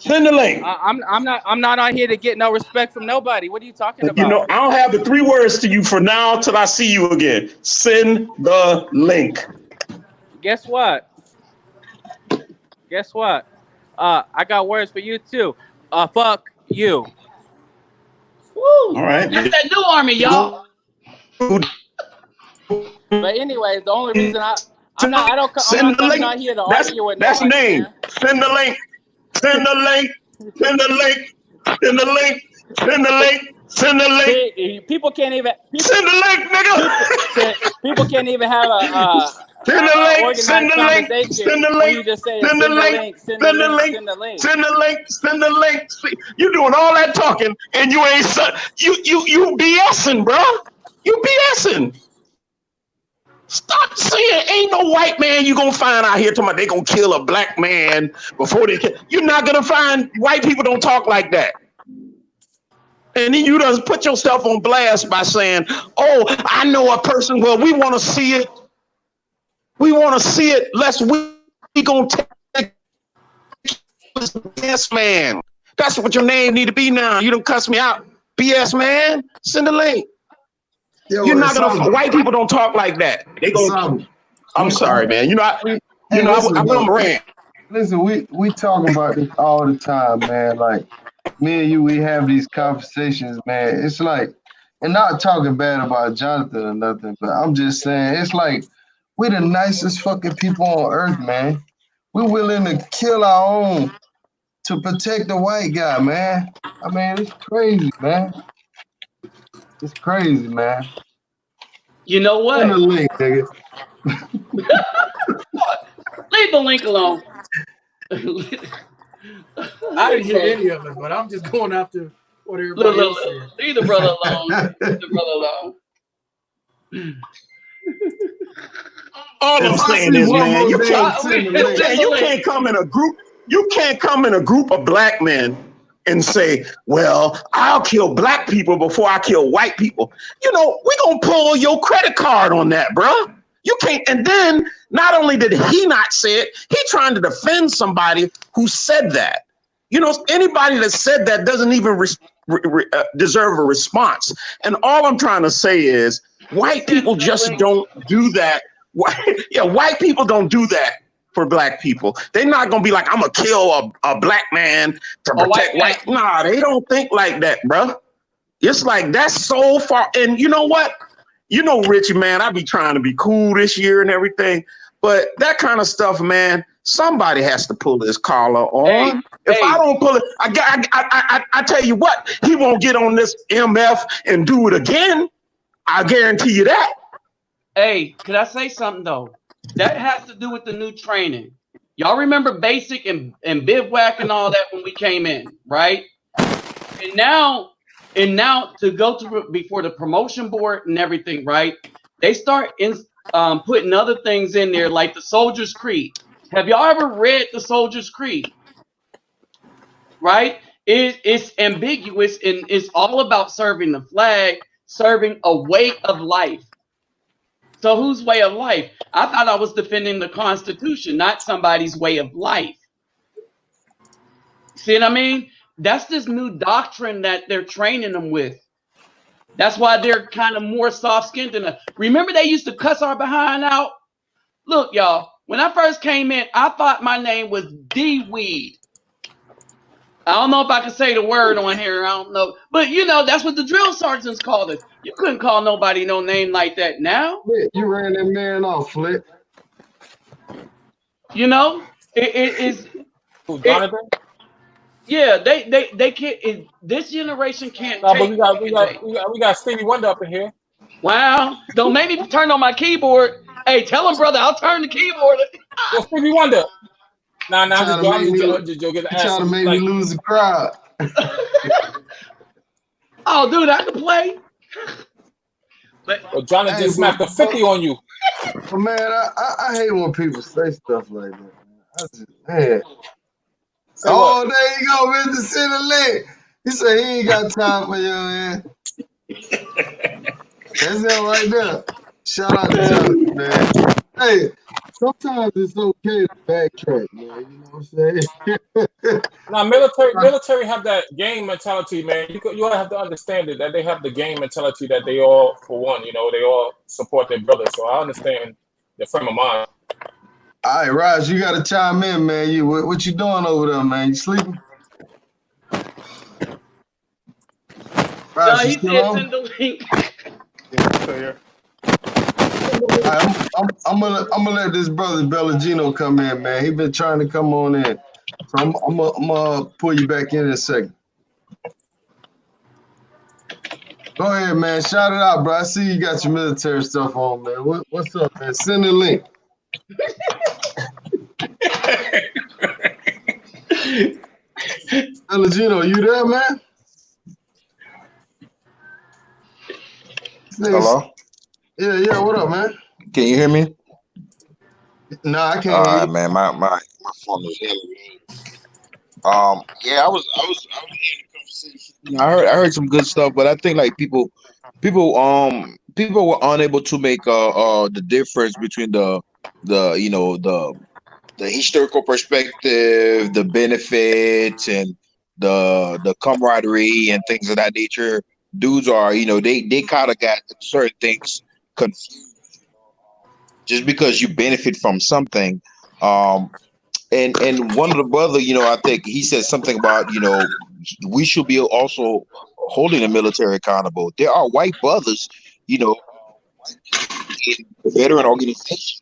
Send the link. I'm not out here to get no respect from nobody. What are you talking about? You know, I don't have the 3 words to you for now till I see you again. Send the link. Guess what? I got words for you too. Fuck you. Woo! All right. That's that new army, y'all. But anyways, the only reason I'm not coming out here to argue with that's nobody, name. man. Send the link. Send the link. Send the link. Send the link. Send the link. Send the link. See, people can't even send the link, nigga. People can't even have a send the link. organized Send the link. conversation Send the when link. you just say Send the link. Send the link. send the link. Send the link. Send the link. You doing all that talking and you ain't you BSing, bro. You BSing. Stop saying ain't no white man you gonna find out here talking about they gonna kill a black man before they kill. You're not gonna find white people don't talk like that. And then you just put yourself on blast by saying, oh, I know a person. Well, we want to see it. We want to see it. We gonna take BS man. That's what your name need to be now. You don't cuss me out. BS man. Send a link. Yo, You're not gonna. White people don't talk like that. They gonna. I'm sorry, man. I'm rant. Listen, we talk about this all the time, man. Like me and you, we have these conversations, man. It's like, and not talking bad about Jonathan or nothing, but I'm just saying, it's like we're the nicest fucking people on earth, man. We're willing to kill our own to protect the white guy, man. I mean, it's crazy, man. It's crazy, man. You know what? Send the link, nigga. Leave the link alone. I didn't hear any of it, but I'm just going after what everybody else said. Leave the brother alone. Leave the brother alone. All I'm saying is, man, you can't come in a group. You can't come in a group of black men and say, well, I'll kill black people before I kill white people. You know, we're going to pull your credit card on that, bro. You can't. And then not only did he not say it, he trying to defend somebody who said that. You know, anybody that said that doesn't even deserve a response. And all I'm trying to say is white people just don't do that. White people don't do that for black people. They're not going to be like, I'm going to kill a black man to protect white. Nah, they don't think like that, bro. It's like that's so far. And you know what? You know, Richie, man, I be trying to be cool this year and everything. But that kind of stuff, man, somebody has to pull his collar on. If I don't pull it, I tell you what, he won't get on this MF and do it again. I guarantee you that. Hey, could I say something, though? That has to do with the new training. Y'all remember basic and bivouac and all that when we came in, right? And now to go to before the promotion board and everything, right? They start putting other things in there like the Soldier's Creed. Have y'all ever read the Soldier's Creed? Right? It's ambiguous and it's all about serving the flag, serving a way of life. So whose way of life? I thought I was defending the Constitution, not somebody's way of life. See what I mean? That's this new doctrine that they're training them with. That's why they're kind of more soft-skinned than us. Remember they used to cuss our behind out? Look, y'all, when I first came in, I thought my name was D-Weed. I don't know if I can say the word on here. I don't know. But, you know, that's what the drill sergeants called us. You couldn't call nobody no name like that now. You ran that man off, Flip. You know, it's... Jonathan? Yeah, they can't. This generation can't. No, but we got Stevie Wonder up in here. Wow! Don't make me turn on my keyboard. Hey, tell him, brother, I'll turn the keyboard. Well, Stevie Wonder. I'm just joking. Trying to make me lose the crowd. Oh, dude, I can play. But Jonathan just smacked a 50 on you. But man, I hate when people say stuff like that. Man. Oh, there you go, Mr. Cinderland. He said he ain't got time for you, man. That's it right there. Shout out to Jonathan, man. Hey, sometimes it's okay to backtrack, man. You know what I'm saying? Now, military have that gang mentality, man. You all have to understand it, that they have the gang mentality that they all, for one, they all support their brothers. So I understand the frame of mind. All right, Raj, you got to chime in, man. What you doing over there, man? You sleeping? No, Raj, you he still said on? send the link. I'm gonna let this brother Bellagino come in, man. He been trying to come on in, so I'm gonna pull you back in a second. Go ahead, man. Shout it out, bro. I see you got your military stuff on, man. What's up, man? Send the link. Bellagino, you there, man? Hello? Yeah. What up, man? Can you hear me? No, I can't All hear right, you. man. My phone is hearing me. Yeah, I was hearing the conversation. I heard some good stuff, but I think like people were unable to make the difference between the historical perspective, the benefits, and the camaraderie and things of that nature. Dudes are, they kind of got certain things confused. Just because you benefit from something, and one of the brother, I think he said something about, we should be also holding the military accountable. There are white brothers, in veteran organizations.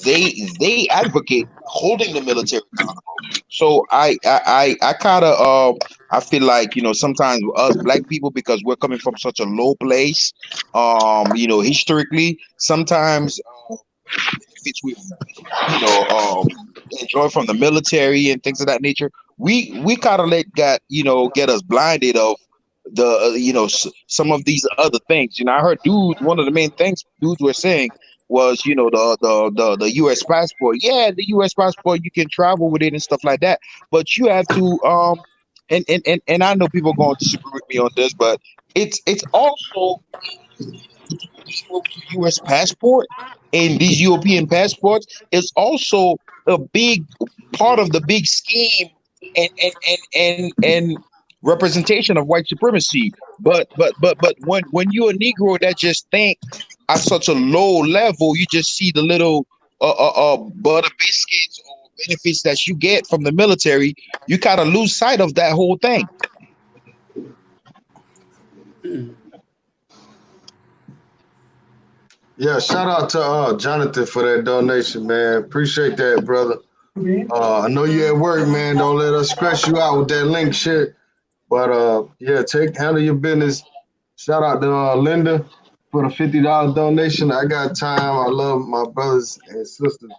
They advocate holding the military accountable. So I kind of I feel like sometimes us black people, because we're coming from such a low place, historically, sometimes benefits we enjoy from the military and things of that nature, we kind of let that get us blinded of the some of these other things. I heard dudes, one of the main things dudes were saying was the U.S. passport. Yeah, the U.S. passport, you can travel with it and stuff like that, but you have to and I know people are going to disagree with me on this, but it's also U.S. passport and these European passports is also a big part of the big scheme and representation of white supremacy. But when you're a Negro that just think at such a low level, you just see the little butter biscuits or benefits that you get from the military, you kind of lose sight of that whole thing. Yeah, shout out to Jonathan for that donation, man. Appreciate that, brother. I know you at work, man. Don't let us stress you out with that link shit. But yeah, handle your business. Shout out to Linda for the $50 donation. I got time. I love my brothers and sisters.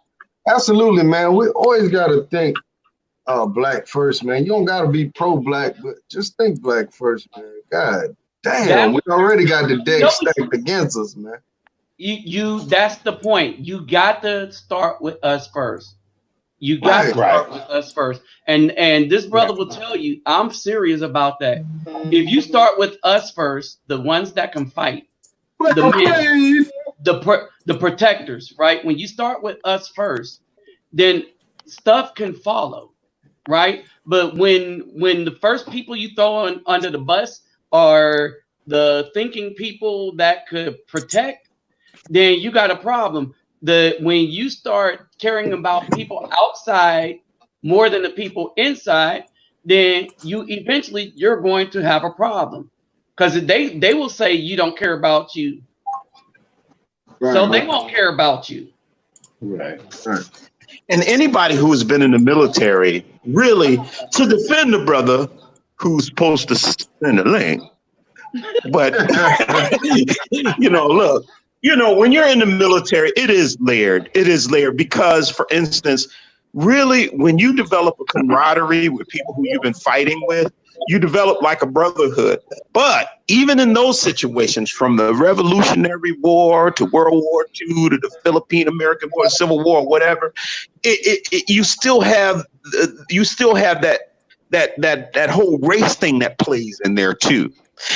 Absolutely, man. We always gotta think black first, man. You don't gotta be pro-black, but just think black first, man. God damn, we already got the deck stacked against us, man. That's the point. You got to start with us first. You got to start with us first. And this brother will tell you, I'm serious about that. If you start with us first, the ones that can fight, the protectors, right? When you start with us first, then stuff can follow, right? But when the first people you throw under the bus are the thinking people that could protect, then you got a problem. When you start caring about people outside more than the people inside, then you're going to have a problem, because they will say you don't care about you, so they won't care about you. Right. And anybody who has been in the military, really, to defend the brother who's supposed to send the link, but look. When you're in the military, it is layered. It is layered because, for instance, really, when you develop a camaraderie with people who you've been fighting with, you develop like a brotherhood. But even in those situations, from the Revolutionary War to World War II to the Philippine-American War, Civil War, whatever, you still have that whole race thing that plays in there too.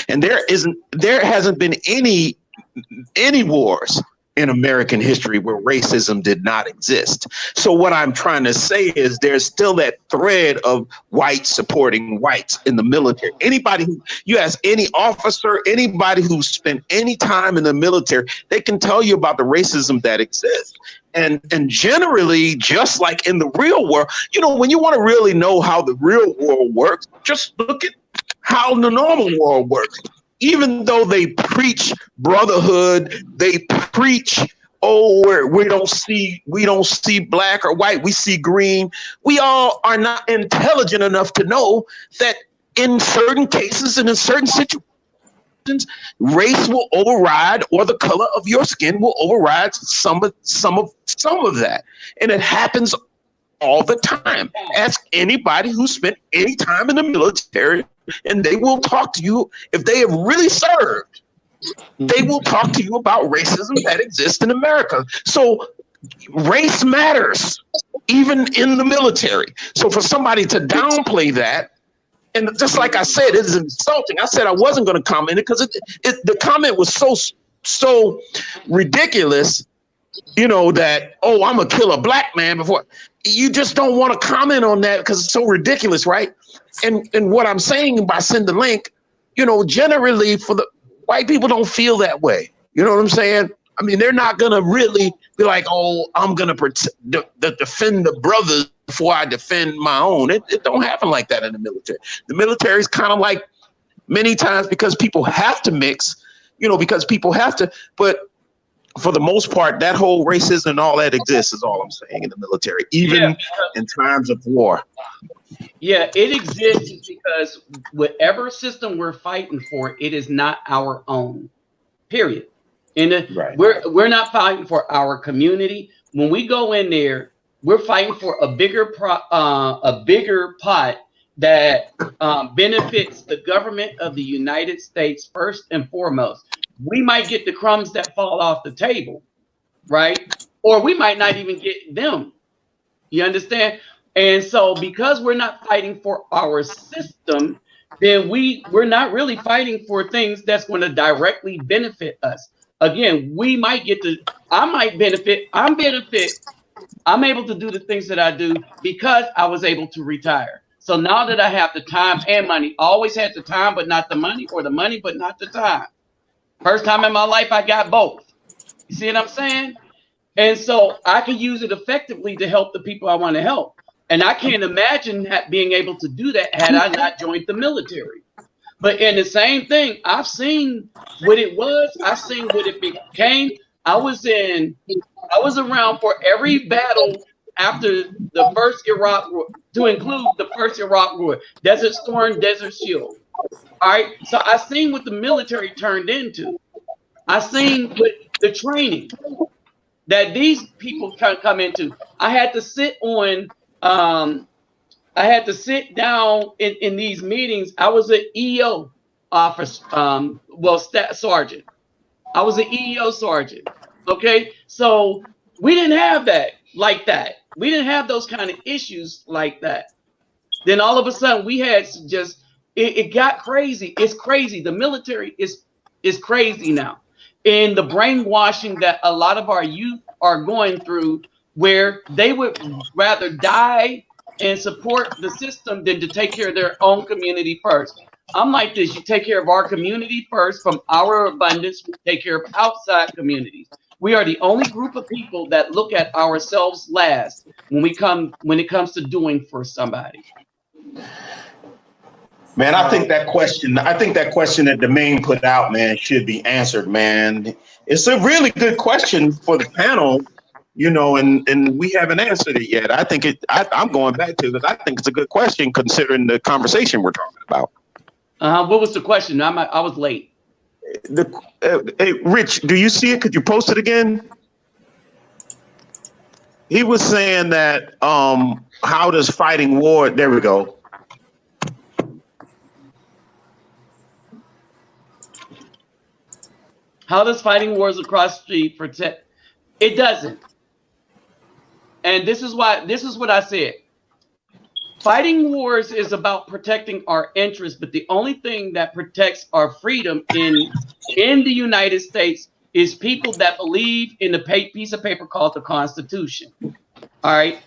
And there hasn't been any wars in American history where racism did not exist. So what I'm trying to say is there's still that thread of whites supporting whites in the military. Anybody who you ask any officer, anybody who's spent any time in the military, they can tell you about the racism that exists. And generally, just like in the real world, you know, when you want to really know how the real world works, just look at how the normal world works. Even though they preach brotherhood, they preach, oh, we don't see black or white, we see green. We all are not intelligent enough to know that in certain cases and in certain situations, race will override, or the color of your skin will override some of that, and it happens all the time. Ask anybody who spent any time in the military, and they will talk to you. If they have really served, they will talk to you about racism that exists in America. So race matters, even in the military. So for somebody to downplay that, and just like I said, it is insulting. I said I wasn't going to comment it because the comment was so ridiculous, you know, that, oh, I'm going to kill a black man before. You just don't want to comment on that because it's so ridiculous, right? And what I'm saying by send the link, you know, generally for the white people don't feel that way. You know what I'm saying? I mean, they're not going to really be like, oh, I'm going to defend the brothers before I defend my own. It don't happen like that in the military. The military is kind of like many times because people have to mix, you know, because people have to, but for the most part, that whole racism and all that exists is all I'm saying in the military, even in times of war. Yeah, it exists because whatever system we're fighting for, it is not our own, period. Right. We're not fighting for our community. When we go in there, we're fighting for a bigger pot that benefits the government of the United States first and foremost. We might get the crumbs that fall off the table, right? Or we might not even get them. You understand? And so because we're not fighting for our system, then we're not really fighting for things that's going to directly benefit us. Again, we might get to, I might benefit, I'm able to do the things that I do because I was able to retire. So now that I have the time and money, always had the time but not the money, or the money but not the time. First time in my life I got both. You see what I'm saying? And so I can use it effectively to help the people I want to help. And I can't imagine being able to do that had I not joined the military. But in the same thing, I've seen what it was. I've seen what it became. I was around for every battle after the first Iraq War, to include the first Iraq War, Desert Storm, Desert Shield. All right. So I seen what the military turned into. I seen what the training that these people can come into. I had to sit down in these meetings. I was an EO officer, sergeant. I was an EO sergeant. Okay. So we didn't have that like that. We didn't have those kind of issues like that. Then all of a sudden we had just, it got crazy. It's crazy. The military is crazy now. And the brainwashing that a lot of our youth are going through, where they would rather die and support the system than to take care of their own community first. I'm like this. You take care of our community first. From our abundance, we take care of outside communities. We are the only group of people that look at ourselves last when it comes to doing for somebody. Man, I think that question that Domain put out, man, should be answered, man. It's a really good question for the panel, you know, and we haven't answered it yet. I think I'm going back to it. I think it's a good question considering the conversation we're talking about. What was the question? I was late. Hey, Rich, do you see it? Could you post it again? He was saying that how does fighting war? There we go. How does fighting wars across the street protect? It doesn't. And this is what I said. Fighting wars is about protecting our interests, but the only thing that protects our freedom in the United States is people that believe in the piece of paper called the Constitution. All right.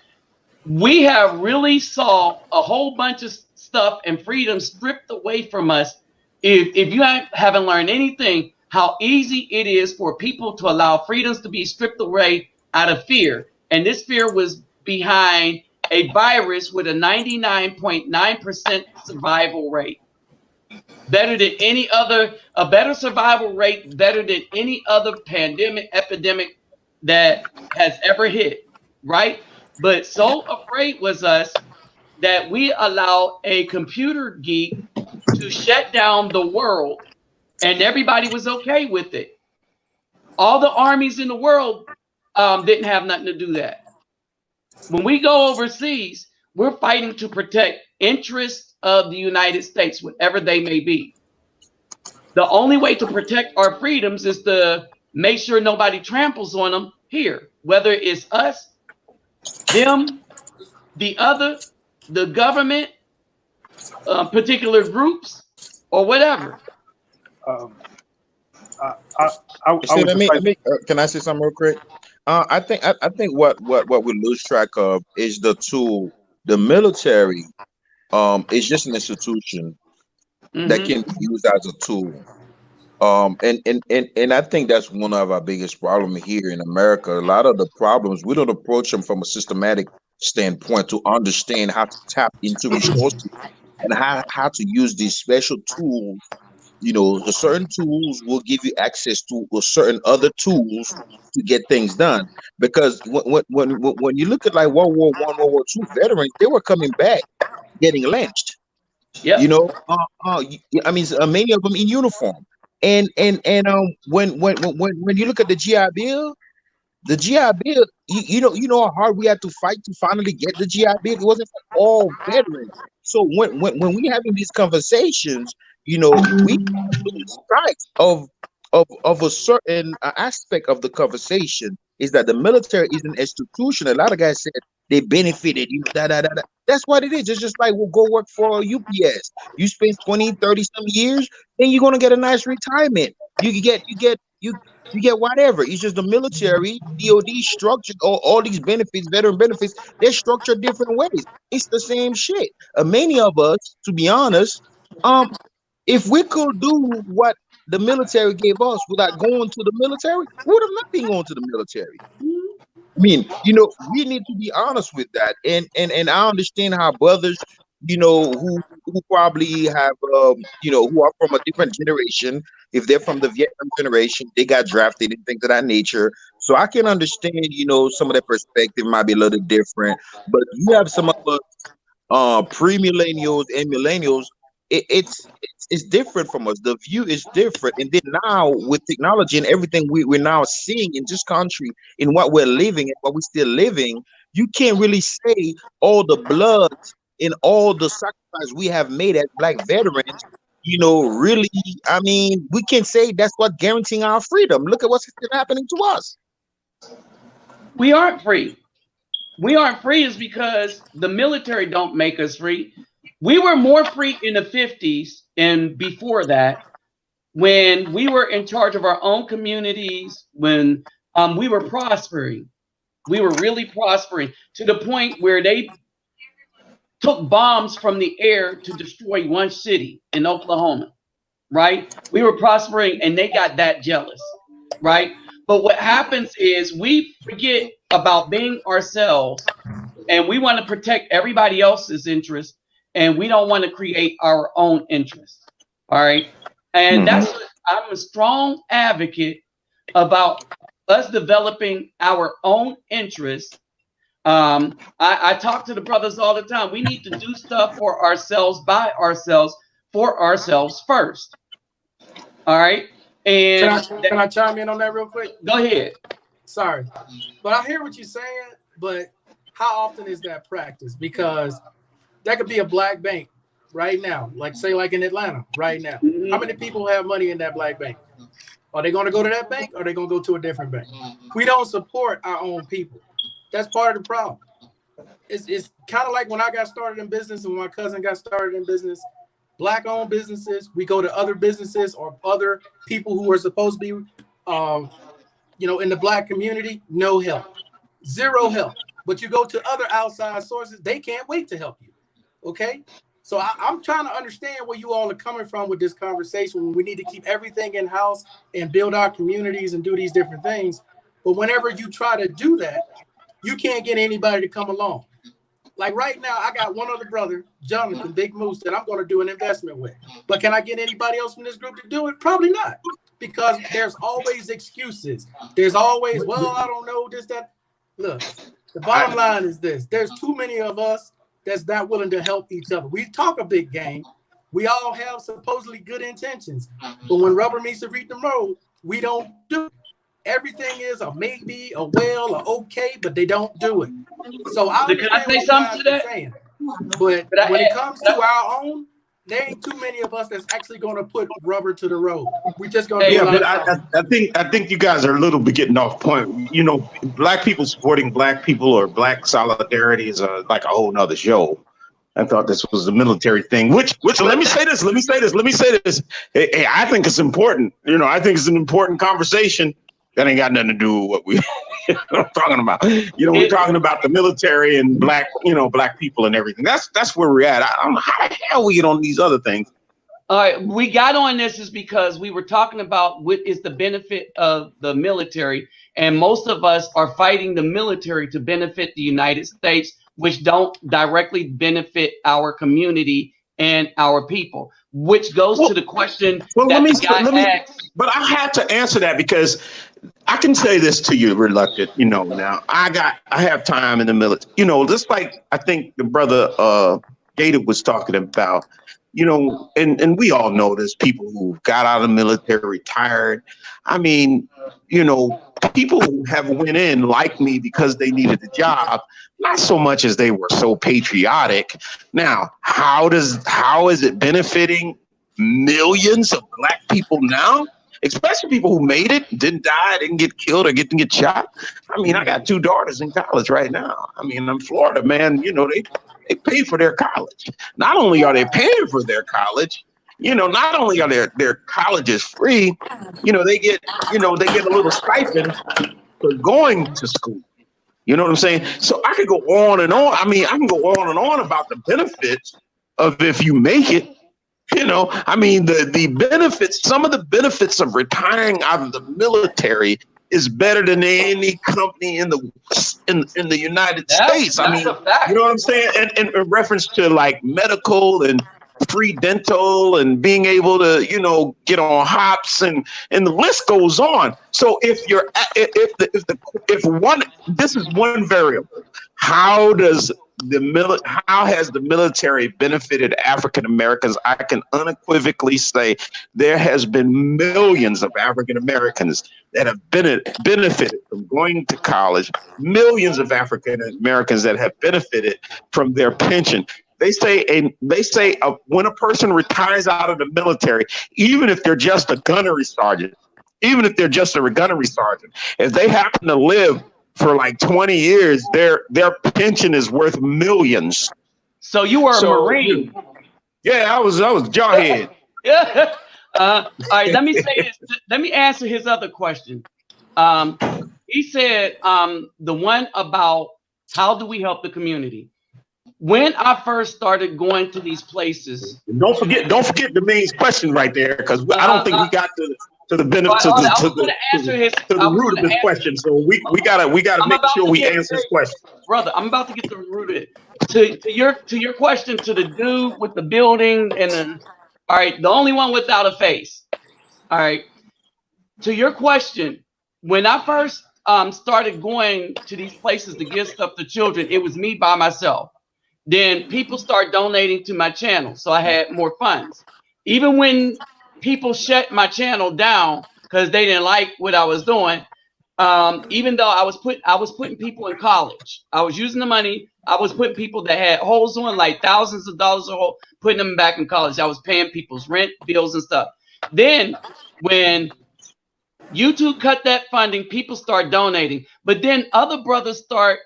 We have really saw a whole bunch of stuff and freedom stripped away from us. If you haven't learned anything, how easy it is for people to allow freedoms to be stripped away out of fear. And this fear was behind a virus with a 99.9% survival rate. Better than any other, a better survival rate, better than any other pandemic, epidemic that has ever hit, right? But so afraid was us that we allow a computer geek to shut down the world, and everybody was okay with it. All the armies in the world didn't have nothing to do that. When we go overseas, we're fighting to protect interests of the United States, whatever they may be. The only way to protect our freedoms is to make sure nobody tramples on them here, whether it's us, them, the other, the government, particular groups, or whatever. I See, would just like, can I say something real quick? I think what we lose track of is the tool. The military is just an institution that can be used as a tool. And I think that's one of our biggest problems here in America. A lot of the problems, we don't approach them from a systematic standpoint to understand how to tap into resources and how to use these special tools. You know, the certain tools will give you access to certain other tools to get things done. Because when you look at like World War I, World War II veterans, they were coming back getting lynched. Yep. You know, I mean, many of them in uniform. And when you look at the GI Bill, you know how hard we had to fight to finally get the GI Bill. It wasn't for all veterans. So when we having these conversations, you know, we lose sight of a certain aspect of the conversation is that the military is an institution. A lot of guys said they benefited. That's what it is. It's just like we'll go work for UPS. You spend 20, 30 some years, then you're gonna get a nice retirement. You get whatever. It's just the military, DOD structured all these benefits, veteran benefits, they're structured different ways. It's the same shit. Many of us, to be honest, if we could do what the military gave us without going to the military, we would have not been going to the military. I mean, you know, we need to be honest with that. And I understand how brothers, you know, who probably have you know, who are from a different generation, if they're from the Vietnam generation, they got drafted and things of that nature. So I can understand, you know, some of their perspective might be a little different. But you have some of us pre-millennials and millennials, it's different from us. The view is different. And then now with technology and everything we're now seeing in this country, in what we're living and what we're still living, you can't really say all the blood and all the sacrifice we have made as Black veterans, you know, really, I mean, we can say that's what guaranteeing our freedom. Look at what's happening to us. We aren't free. We aren't free is because the military don't make us free. We were more free in the 50s and before that, when we were in charge of our own communities, when we were prospering. We were really prospering to the point where they took bombs from the air to destroy one city in Oklahoma, right? We were prospering and they got that jealous, right? But what happens is we forget about being ourselves and we want to protect everybody else's interest and we don't want to create our own interest. All right. And that's what I'm a strong advocate about us developing our own interests. I talk to the brothers all the time. We need to do stuff for ourselves, by ourselves, for ourselves first. All right. And can I chime in on that real quick? Go ahead. Sorry. But I hear what you're saying, but how often is that practiced? Because that could be a Black bank right now, like say like in Atlanta right now. How many people have money in that Black bank? Are they going to go to that bank or are they going to go to a different bank? We don't support our own people. That's part of the problem. It's kind of like when I got started in business and when my cousin got started in business, Black-owned businesses, we go to other businesses or other people who are supposed to be You know, in the black community, no help, zero help. But you go to other outside sources, they can't wait to help you. Okay. So I'm trying to understand where you all are coming from with this conversation. When we need to keep everything in house and build our communities and do these different things. But whenever you try to do that, you can't get anybody to come along. Like right now, I got one other brother, Jonathan, Big Moose, that I'm going to do an investment with. But can I get anybody else from this group to do it? Probably not. Because there's always excuses. There's always, well, I don't know, this, that. Look, the bottom line is this. There's too many of us that's not willing to help each other. We talk a big game. We all have supposedly good intentions. But when rubber meets the road, we don't do it. Everything is a maybe, a well, a okay, but they don't do it. So I Can I say something to that? Saying. But when it comes to our own, there ain't too many of us that's actually going to put rubber to the road. We just going to. Yeah, but I think you guys are a little bit getting off point. You know, black people supporting black people or black solidarity is like a whole nother show. I thought this was the military thing. Which let me say this. Hey, I think it's important. You know, I think it's an important conversation. That ain't got nothing to do with what we I'm talking about. You know, we're talking about the military and black people and everything. That's where we're at. I don't know how the hell we get on these other things. All right, we got on this is because we were talking about what is the benefit of the military, and most of us are fighting the military to benefit the United States, which don't directly benefit our community and our people. Which goes to the question but I had to answer that because I can say this to you, reluctant. You know, now I have time in the military. You know, just like I think the brother Gator was talking about. You know, and we all know there's people who got out of the military, retired. I mean, you know, people who have went in like me because they needed a job, not so much as they were so patriotic. Now, how is it benefiting millions of black people now? Especially people who made it, didn't die, didn't get killed or didn't get shot. I mean, I got 2 daughters in college right now. I mean, in Florida, man, you know, they pay for their college. Not only are they paying for their college, you know, not only are their colleges free, you know, they get a little stipend for going to school. You know what I'm saying? So I could go on and on. I mean, I can go on and on about the benefits of if you make it. You know, I mean, the benefits, some of the benefits of retiring out of the military is better than any company in the United States. I mean, you know what I'm saying? And in reference to like medical and free dental and being able to, you know, get on hops and the list goes on. So this is one variable. How has the military benefited African Americans? I can unequivocally say there has been millions of African Americans that have benefited from going to college, millions of African Americans that have benefited from their pension. They say when a person retires out of the military, even if they're just a gunnery sergeant, if they happen to live for like 20 years, their pension is worth millions. So you were a Marine. Yeah, I was Jawhead. All right, let me say this. Let me answer his other question. He said the one about how do we help the community. When I first started going to these places, don't forget the main question right there, because I don't think we got to the benefit to the root of this question. So we gotta make sure we answer this question. Brother, I'm about to get to the root of it. To your question, to the dude with the building all right, the only one without a face. All right. To your question, when I first started going to these places to give stuff to children, it was me by myself. Then people start donating to my channel, so I had more funds. Even when people shut my channel down because they didn't like what I was doing, even though I was putting people in college, I was using the money. I was putting people that had holes on, like thousands of dollars a hole, putting them back in college. I was paying people's rent, bills, and stuff. Then when YouTube cut that funding, people start donating, but then other brothers start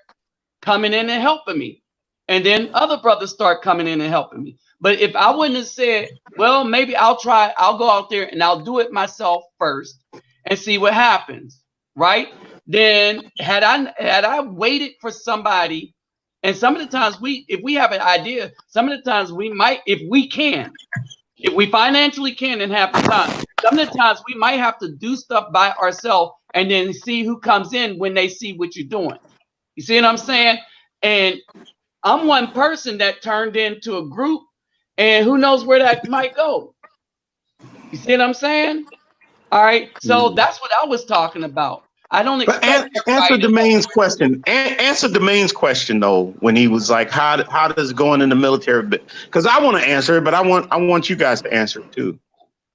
coming in and helping me. And then other brothers start coming in and helping me. But if I wouldn't have said, well, maybe I'll go out there and I'll do it myself first. and see what happens, right? Then had I waited for somebody, and some of the times if we have an idea, some of the times we might, if we financially can and have the time, some of the times we might have to do stuff by ourselves and then see who comes in when they see what you're doing. You see what I'm saying? And I'm one person that turned into a group, and who knows where that might go. You see what I'm saying? All right. So that's what I was talking about. I don't But expect answer the main's question. Answer the main's question though, when he was like, "How does going in the military?" Because I want to answer it, but I want you guys to answer it too.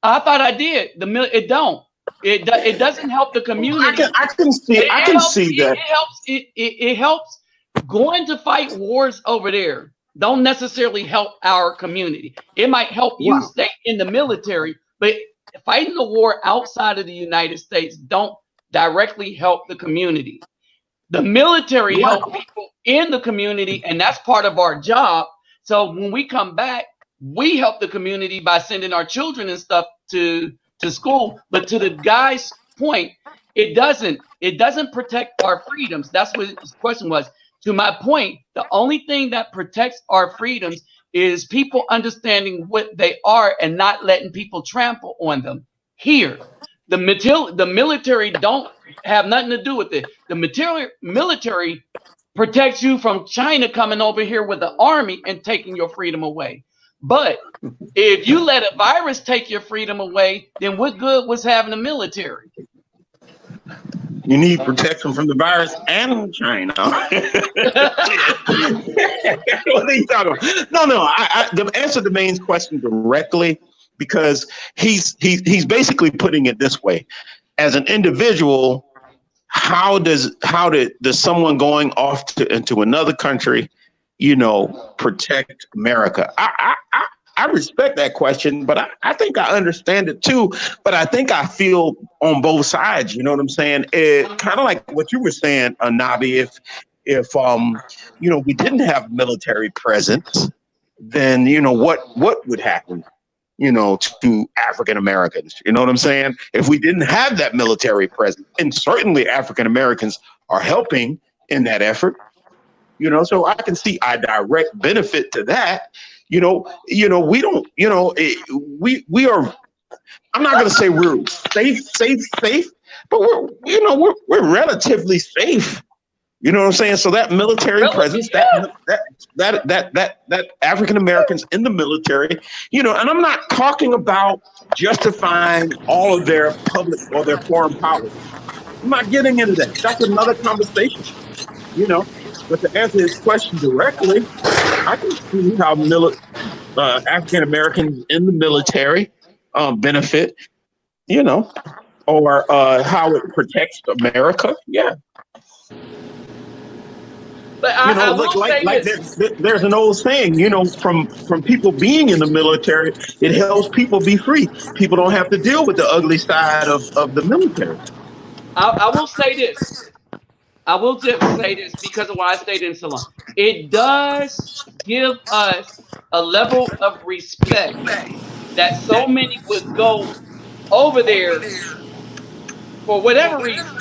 I thought I did. It don't. It doesn't help the community. I can see. I can see that. It helps. Going to fight wars over there don't necessarily help our community. It might help you stay in the military, but fighting the war outside of the United States don't directly help the community. The military help people in the community, and that's part of our job. So when we come back, we help the community by sending our children and stuff to school. But to the guy's point, it doesn't protect our freedoms. That's what his question was. To my point, the only thing that protects our freedoms is people understanding what they are and not letting people trample on them. Here, the military don't have nothing to do with it. The military protects you from China coming over here with the army and taking your freedom away. But if you let a virus take your freedom away, then what good was having the military? You need protection from the virus and China. What are you talking about? No. I answer the main's question directly, because he's basically putting it this way: as an individual, how does someone going off into another country, protect America? I respect that question, but I think I understand it too. But I think I feel on both sides. You know what I'm saying? It kind of like what you were saying, Nabi. If we didn't have military presence, then what would happen? To African Americans. You know what I'm saying? If we didn't have that military presence, and certainly African Americans are helping in that effort. So I can see a direct benefit to that. We don't, we are, I'm not going to say we're safe, but we're relatively safe. You know what I'm saying? So that military presence, that African Americans in the military, and I'm not talking about justifying all of their public or their foreign policy. I'm not getting into that. That's another conversation, But to answer his question directly, I can see how African Americans in the military benefit, or how it protects America. Yeah. But there's an old saying, from people being in the military, it helps people be free. People don't have to deal with the ugly side of the military. I will say this. I will just say this because of why I stayed in Salon. It does give us a level of respect that so many would go over there for whatever reason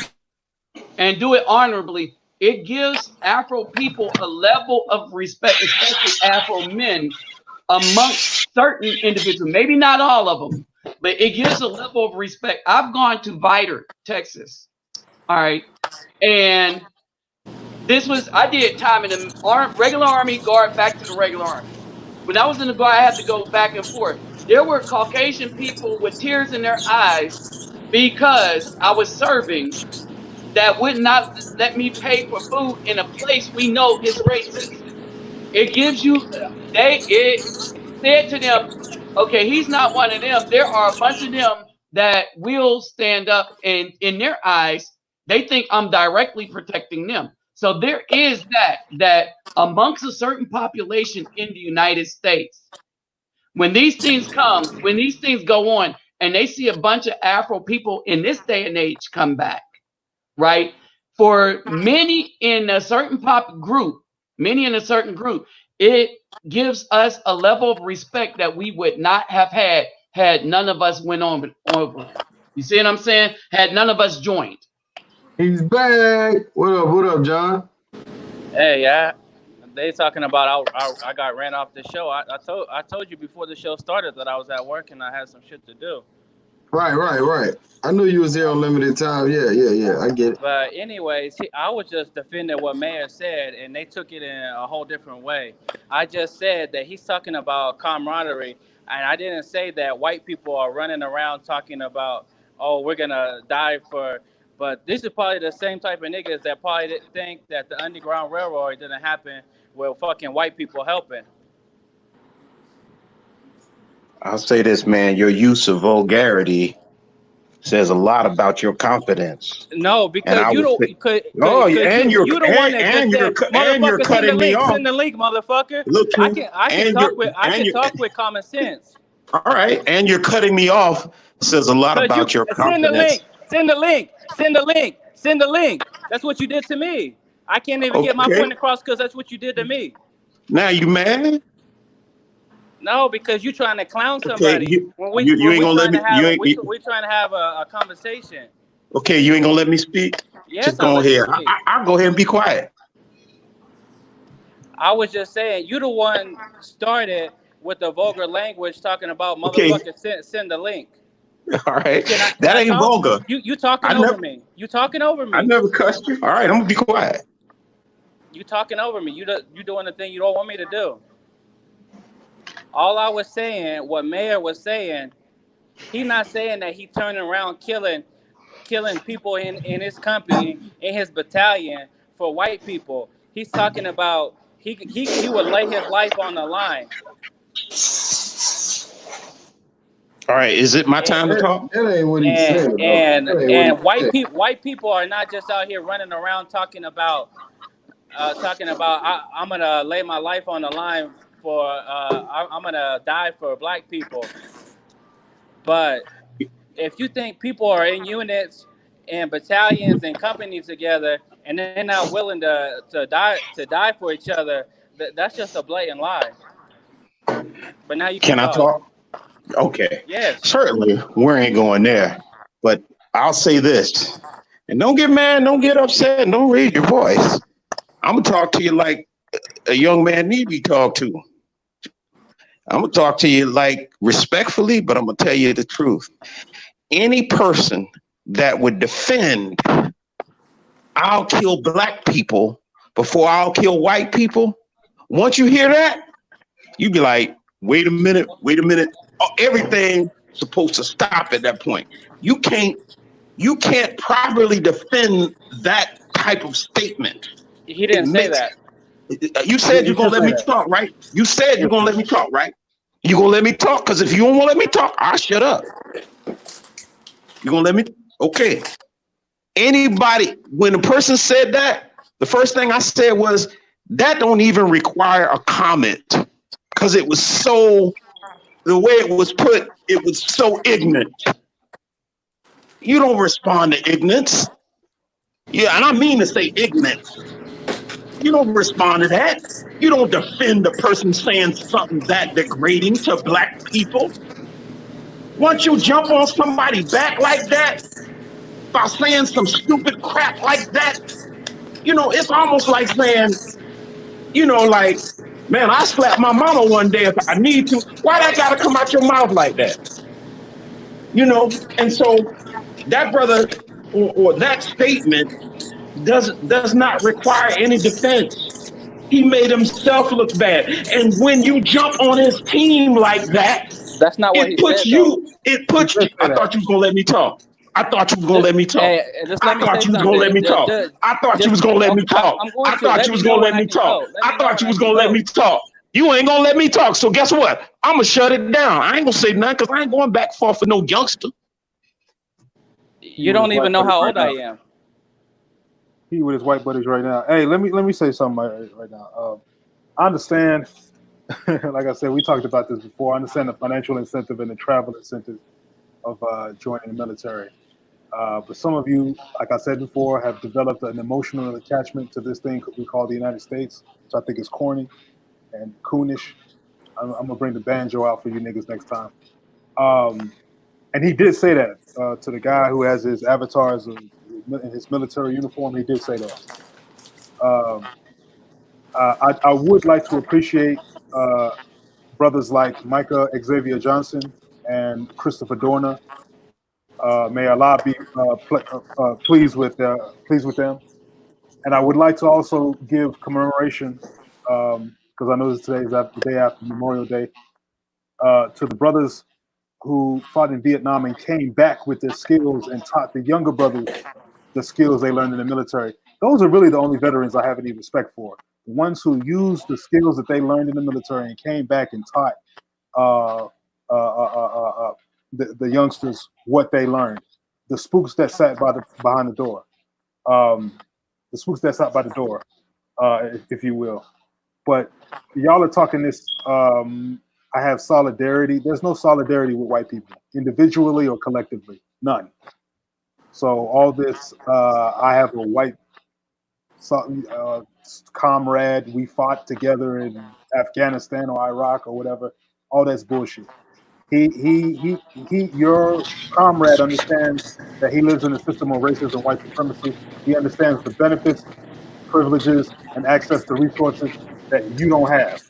and do it honorably. It gives Afro people a level of respect, especially Afro men, amongst certain individuals. Maybe not all of them, but it gives a level of respect. I've gone to Vidor, Texas. All right. And I did time in the regular Army, Guard, back to the regular Army. When I was in the Guard, I had to go back and forth. There were Caucasian people with tears in their eyes because I was serving that would not let me pay for food in a place we know is racist. It gives you, it said to them, okay, he's not one of them. There are a bunch of them that will stand up, and in their eyes, they think I'm directly protecting them. So there is that amongst a certain population in the United States, when these things go on, and they see a bunch of Afro people in this day and age come back, right? For many in a certain group, it gives us a level of respect that we would not have had none of us went on over. You You see what I'm saying? Had none of us joined. He's back. What up? What up, John? Hey, yeah. They talking about I got ran off the show. I told you before the show started that I was at work and I had some shit to do. Right. I knew you was here on limited time. Yeah. I get it. But anyways, I was just defending what Mayor said, and they took it in a whole different way. I just said that he's talking about camaraderie, and I didn't say that white people are running around talking about, oh, we're gonna die for. But this is probably the same type of niggas that probably think that the Underground Railroad didn't happen with fucking white people helping. I'll say this, man. Your use of vulgarity says a lot about your confidence. No, And because I you would don't. say, Cause oh, you the one that just said, and you're "Motherfucker, send the cutting me link, off. send the link, motherfucker." Look, I can talk with common sense. All right, and you're cutting me off says a lot about your send the confidence. link, send the link, send the link, send the link. That's what you did to me. I can't even get my point across because that's what you did to me. Now you mad? No, because you're trying to clown somebody. You ain't gonna let me. We're trying to have a conversation. Okay, you ain't gonna let me speak. Yes, just go ahead. I'll go ahead and be quiet. I was just saying, you the one started with the vulgar language talking about motherfucker send the link. All right, that ain't vulgar. You talking over me. You talking over me. I never cussed you. All right, I'm gonna be quiet. You talking over me. You doing the thing you don't want me to do. All I was saying, what Mayor was saying, he not saying that he turning around killing people in his company, in his battalion for white people. He's talking about he would lay his life on the line. All right, is it my time to talk? That ain't what he said. And white people are not just out here running around talking about I'm gonna lay my life on the line for I'm gonna die for black people. But if you think people are in units and battalions and companies together and they're not willing to die for each other, that's just a blatant lie. But now you can I talk? Okay. Yes. Certainly, we ain't going there. But I'll say this, and don't get mad, don't get upset, and don't raise your voice. I'm gonna talk to you like a young man need be talked to. I'm gonna talk to you like respectfully, but I'm gonna tell you the truth. Any person that would defend I'll kill black people before I'll kill white people, once you hear that, you be like, wait a minute. Everything's supposed to stop at that point. You can't properly defend that type of statement. He didn't say that. You said you're gonna let me talk, right? You said you're gonna let me talk, right? You're gonna let me talk, because if you don't want to let me talk, I'll shut up. You're gonna let me? Okay. Anybody, when a person said that, the first thing I said was, that don't even require a comment, because it was so, the way it was put, it was so ignorant. You don't respond to ignorance. Yeah, and I mean to say ignorance. You don't respond to that. You don't defend the person saying something that degrading to black people. Once you jump on somebody back like that, by saying some stupid crap like that, it's almost like saying, like, man, I slap my mama one day if I need to. Why that gotta come out your mouth like that? And so that brother or that statement does not require any defense. He made himself look bad. And when you jump on his team like that, that's not what he said. It puts you. I thought you was gonna let me talk. I thought you was gonna let me talk. I thought you was gonna let me talk. I thought you was gonna let me talk. I thought you was gonna let me talk. I thought you was gonna let me talk. You ain't gonna let me talk. So guess what? I'm gonna shut it down. I ain't gonna say nothing, because I ain't going back and forth for no youngster. You don't even know how old I am. He with his white buddies right now. Hey, let me say something right now. I understand. Like I said, we talked about this before. I understand the financial incentive and the travel incentive of joining the military. But some of you, like I said before, have developed an emotional attachment to this thing we call the United States. So I think it's corny and coonish. I'm gonna bring the banjo out for you niggas next time. And he did say that to the guy who has his avatars in his military uniform. He did say that. Um, I would like to appreciate brothers like Micah Xavier Johnson and Christopher Dorner. May Allah be pleased with them. And I would like to also give commemoration because I know today is the day after Memorial Day to the brothers who fought in Vietnam and came back with their skills and taught the younger brothers the skills they learned in the military. Those are really the only veterans I have any respect for. The ones who used the skills that they learned in the military and came back and taught uh, the youngsters what they learned. The spooks that sat behind the door. The spooks that sat by the door, if you will. But y'all are talking this. I have solidarity. There's no solidarity with white people, individually or collectively. None. So all this, I have a white comrade. We fought together in Afghanistan or Iraq or whatever. All that's bullshit. Your comrade understands that he lives in a system of racism and white supremacy. He understands the benefits, privileges, and access to resources that you don't have.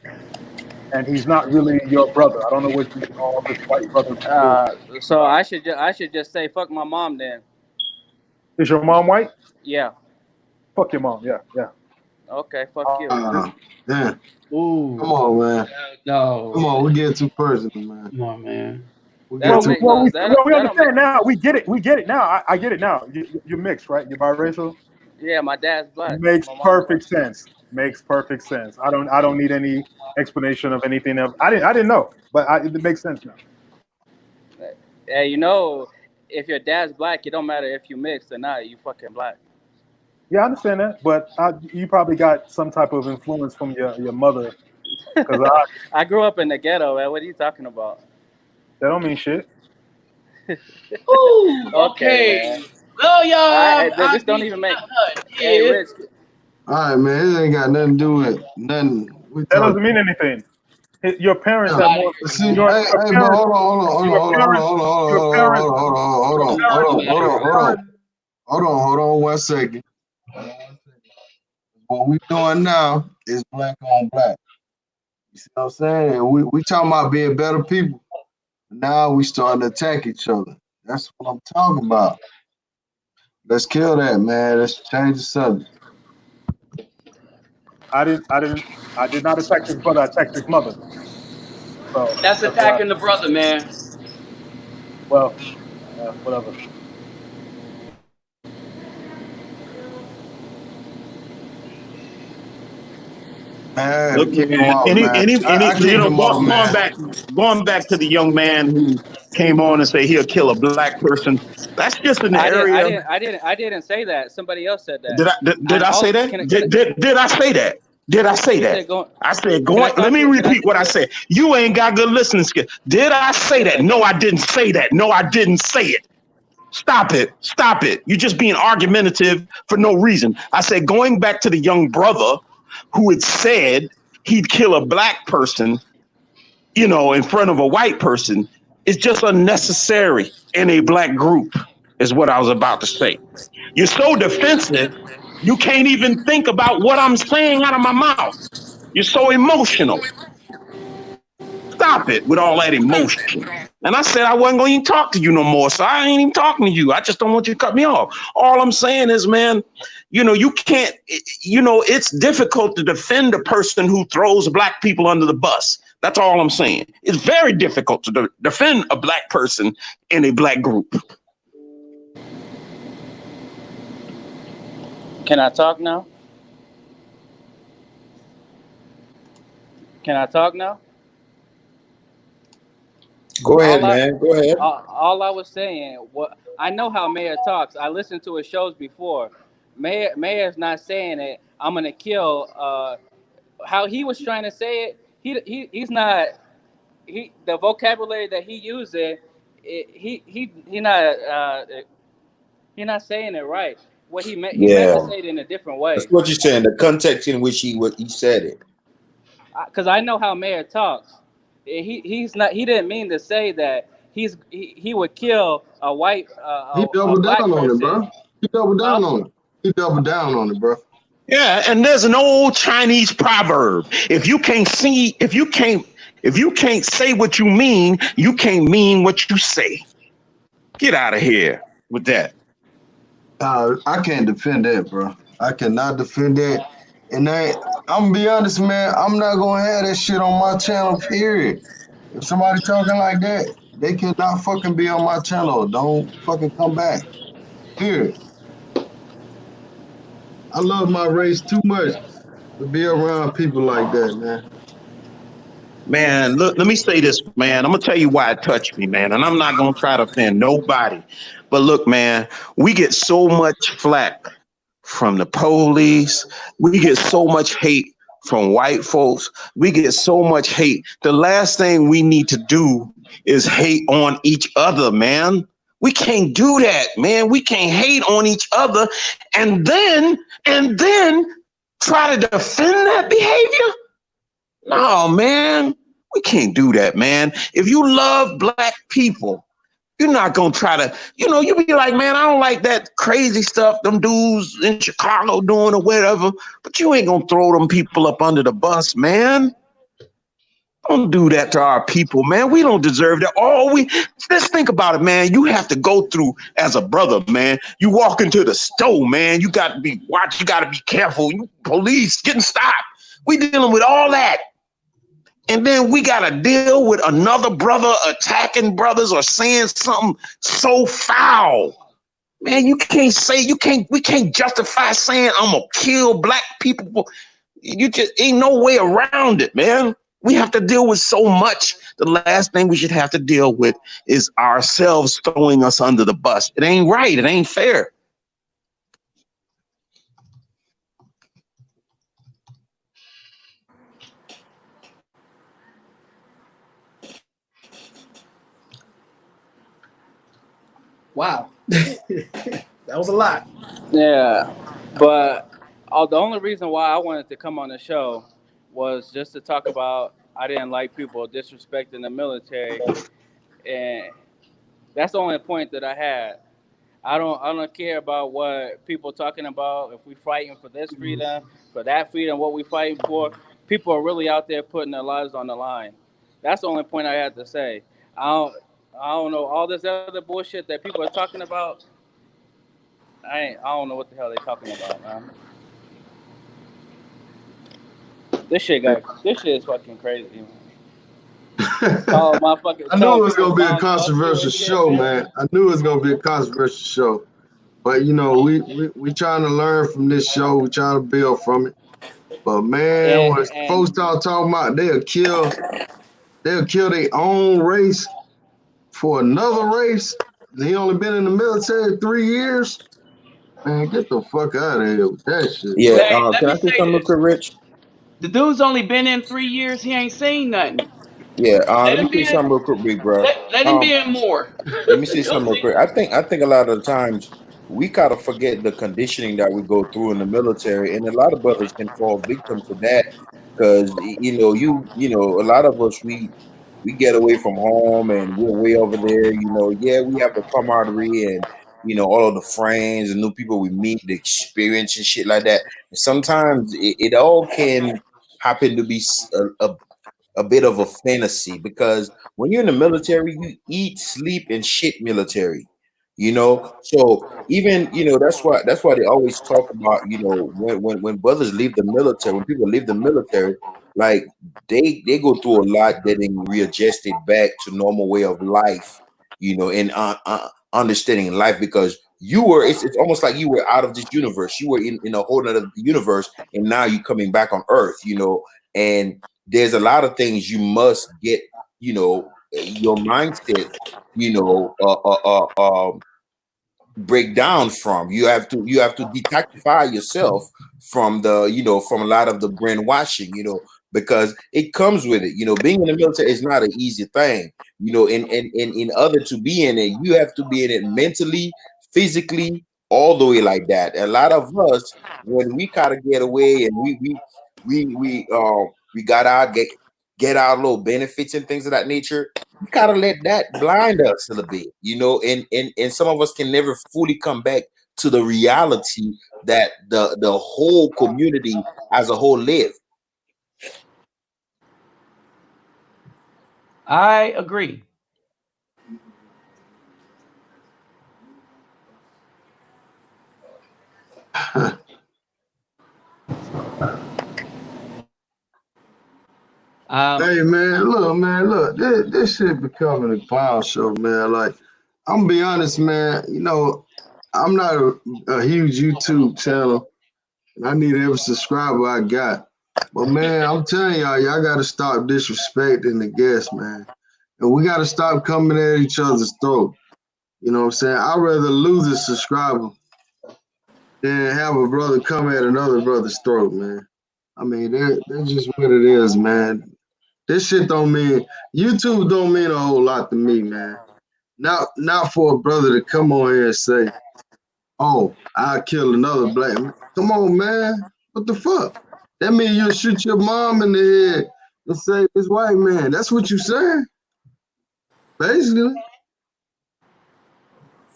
And he's not really your brother. I don't know what all this white brother bullshit. So I should just say fuck my mom then. Is your mom white? Yeah. Fuck your mom. Yeah. Okay. Fuck you. Damn. Ooh. Come on, man. No. Come on, we get too personal, man. Come on, man. We understand now. We get it. We get it now. I get it now. You're mixed, right? You're biracial. Yeah, my dad's black. Makes perfect sense. Makes perfect sense. I don't need any explanation of anything else. I didn't know, but it makes sense now. Hey, you know, if your dad's black, it don't matter if you mixed or not. You fucking black. Yeah, I understand that, but you probably got some type of influence from your mother. Because I grew up in the ghetto, man. What are you talking about? That don't mean shit. Ooh, okay. Well, y'all. This don't even make. Hey, Rich. All right, man. It ain't got nothing to do with nothing. That doesn't mean anything. Your parents have more. See, hold on 1 second. What we doing now is black on black. You see what I'm saying? We talking about being better people. Now we starting to attack each other. That's what I'm talking about. Let's kill that, man. Let's change the subject. I did not attack his brother. I attacked his mother. So that's attacking the brother, man. Well, whatever. Look, going back to the young man who came on and say he'll kill a black person. That's just an area. I didn't say that. Somebody else said that. Did I say that? Did I say that? Did I say that? I said, let me repeat what I said. You ain't got good listening skills. Did I say that? No, I didn't say that. No, I didn't say it. Stop it. Stop it. You're just being argumentative for no reason. I said, going back to the young brother who had said he'd kill a black person, in front of a white person, is just unnecessary in a black group, is what I was about to say. You're so defensive, you can't even think about what I'm saying out of my mouth. You're so emotional. Stop it with all that emotion. And I said I wasn't going to even talk to you no more, so I ain't even talking to you. I just don't want you to cut me off. All I'm saying is, man, you can't, it's difficult to defend a person who throws black people under the bus. That's all I'm saying. It's very difficult to defend a black person in a black group. Can I talk now? Can I talk now? Go ahead, man. Go ahead. All I was saying, I know how Mayor talks. I listened to his shows before. Mayor's not saying it. I'm gonna kill. How he was trying to say it. He's not. The vocabulary that he using. He's not saying it right. What he meant. He meant to say it in a different way. That's what you're saying. The context in which he said it. Because I know how Mayor talks. He's not. He didn't mean to say that he would kill a white He a doubled black down on it, person. bro. He doubled Huh? down on it. He doubled down on it, bro. Yeah, and there's an old Chinese proverb. If you can't say what you mean, you can't mean what you say. Get out of here with that. I can't defend that, bro. I cannot defend that. And I'm gonna be honest, man. I'm not gonna have that shit on my channel. Period. If somebody talking like that, they cannot fucking be on my channel. Don't fucking come back. Period. I love my race too much to be around people like that, man. Man, look, let me say this, man. I'm gonna tell you why it touched me, man. And I'm not gonna try to offend nobody. But look, man, we get so much flack from the police. We get so much hate from white folks. We get so much hate. The last thing we need to do is hate on each other, man. We can't do that, man. We can't hate on each other and then try to defend that behavior. No, man, we can't do that, man. If you love black people, you're not gonna try to, you be like, man, I don't like that crazy stuff them dudes in Chicago doing or whatever, but you ain't gonna throw them people up under the bus, man. Don't do that to our people, man. We don't deserve that. Just think about it, man. You have to go through as a brother, man. You walk into the store, man. You got to be watch. You got to be careful. You police getting stopped. We dealing with all that. And then we got to deal with another brother attacking brothers or saying something so foul. Man, we can't justify saying I'm going to kill black people. You just ain't no way around it, man. We have to deal with so much. The last thing we should have to deal with is ourselves throwing us under the bus. It ain't right. It ain't fair. Wow. That was a lot. Yeah, but the only reason why I wanted to come on the show was just to talk about I didn't like people disrespecting the military, and that's the only point that I had. I don't care about what people talking about. If we fighting for this freedom, for that freedom, what we fighting for, people are really out there putting their lives on the line. That's the only point I had to say. I don't, I don't know all this other bullshit that people are talking about. I don't know what the hell they talking about, man. This shit is fucking crazy, man. I knew it Telling was people's gonna be a moms fuck you controversial and shit, show, man. man. I knew it was gonna be a controversial show. But we trying to learn from this show. We trying to build from it. But man, when And folks start talking about they'll kill their own race for another race. He only been in the military 3 years. Man, get the fuck out of here with that shit, Yeah. bro. Hey, let Can I me say say something real this. quick, Rich? The dude's only been in 3 years. He ain't seen nothing. Yeah. Let Let me him say be in. something real quick, big bro. Let him be in more. Let me say You'll something real see. quick. I think a lot of the times we kind of forget the conditioning that we go through in the military, and a lot of brothers can fall victim to that because a lot of us we get away from home and we're way over there. Yeah, we have the camaraderie and all of the friends and new people we meet, the experience and shit like that. And sometimes it all can happen to be a bit of a fantasy because when you're in the military, you eat, sleep, and shit military. So even that's why they always talk about when brothers leave the military, when people leave the military, like they go through a lot getting readjusted back to normal way of life, and understanding life because it's almost like you were out of this universe, you were in a whole other universe, and now you're coming back on Earth, and there's a lot of things you must get, your mindset, you know, uh, uh, uh, um, break down from. You have to detoxify yourself from from a lot of the brainwashing, because it comes with it. Being in the military is not an easy thing. And in order to be in it, you have to be in it mentally, physically, all the way like that. A lot of us, when we kind of get away and we got out, get our little benefits and things of that nature. We gotta let that blind us a little bit, you know, and some of us can never fully come back to the reality that the whole community as a whole live. I agree. Hey man, look, this shit becoming a clown show, man. Like, I'm gonna be honest, man. You know, I'm not a huge YouTube channel, and I need every subscriber I got. But man, I'm telling y'all gotta stop disrespecting the guests, man. And we gotta stop coming at each other's throat. You know what I'm saying? I'd rather lose a subscriber than have a brother come at another brother's throat, man. I mean, that's just what it is, man. This shit don't mean YouTube don't mean a whole lot to me, man. Not for a brother to come on here and say, "Oh, I kill another black man." Come on, man. What the fuck? That means you'll shoot your mom in the head and say this white man. That's what you saying, basically.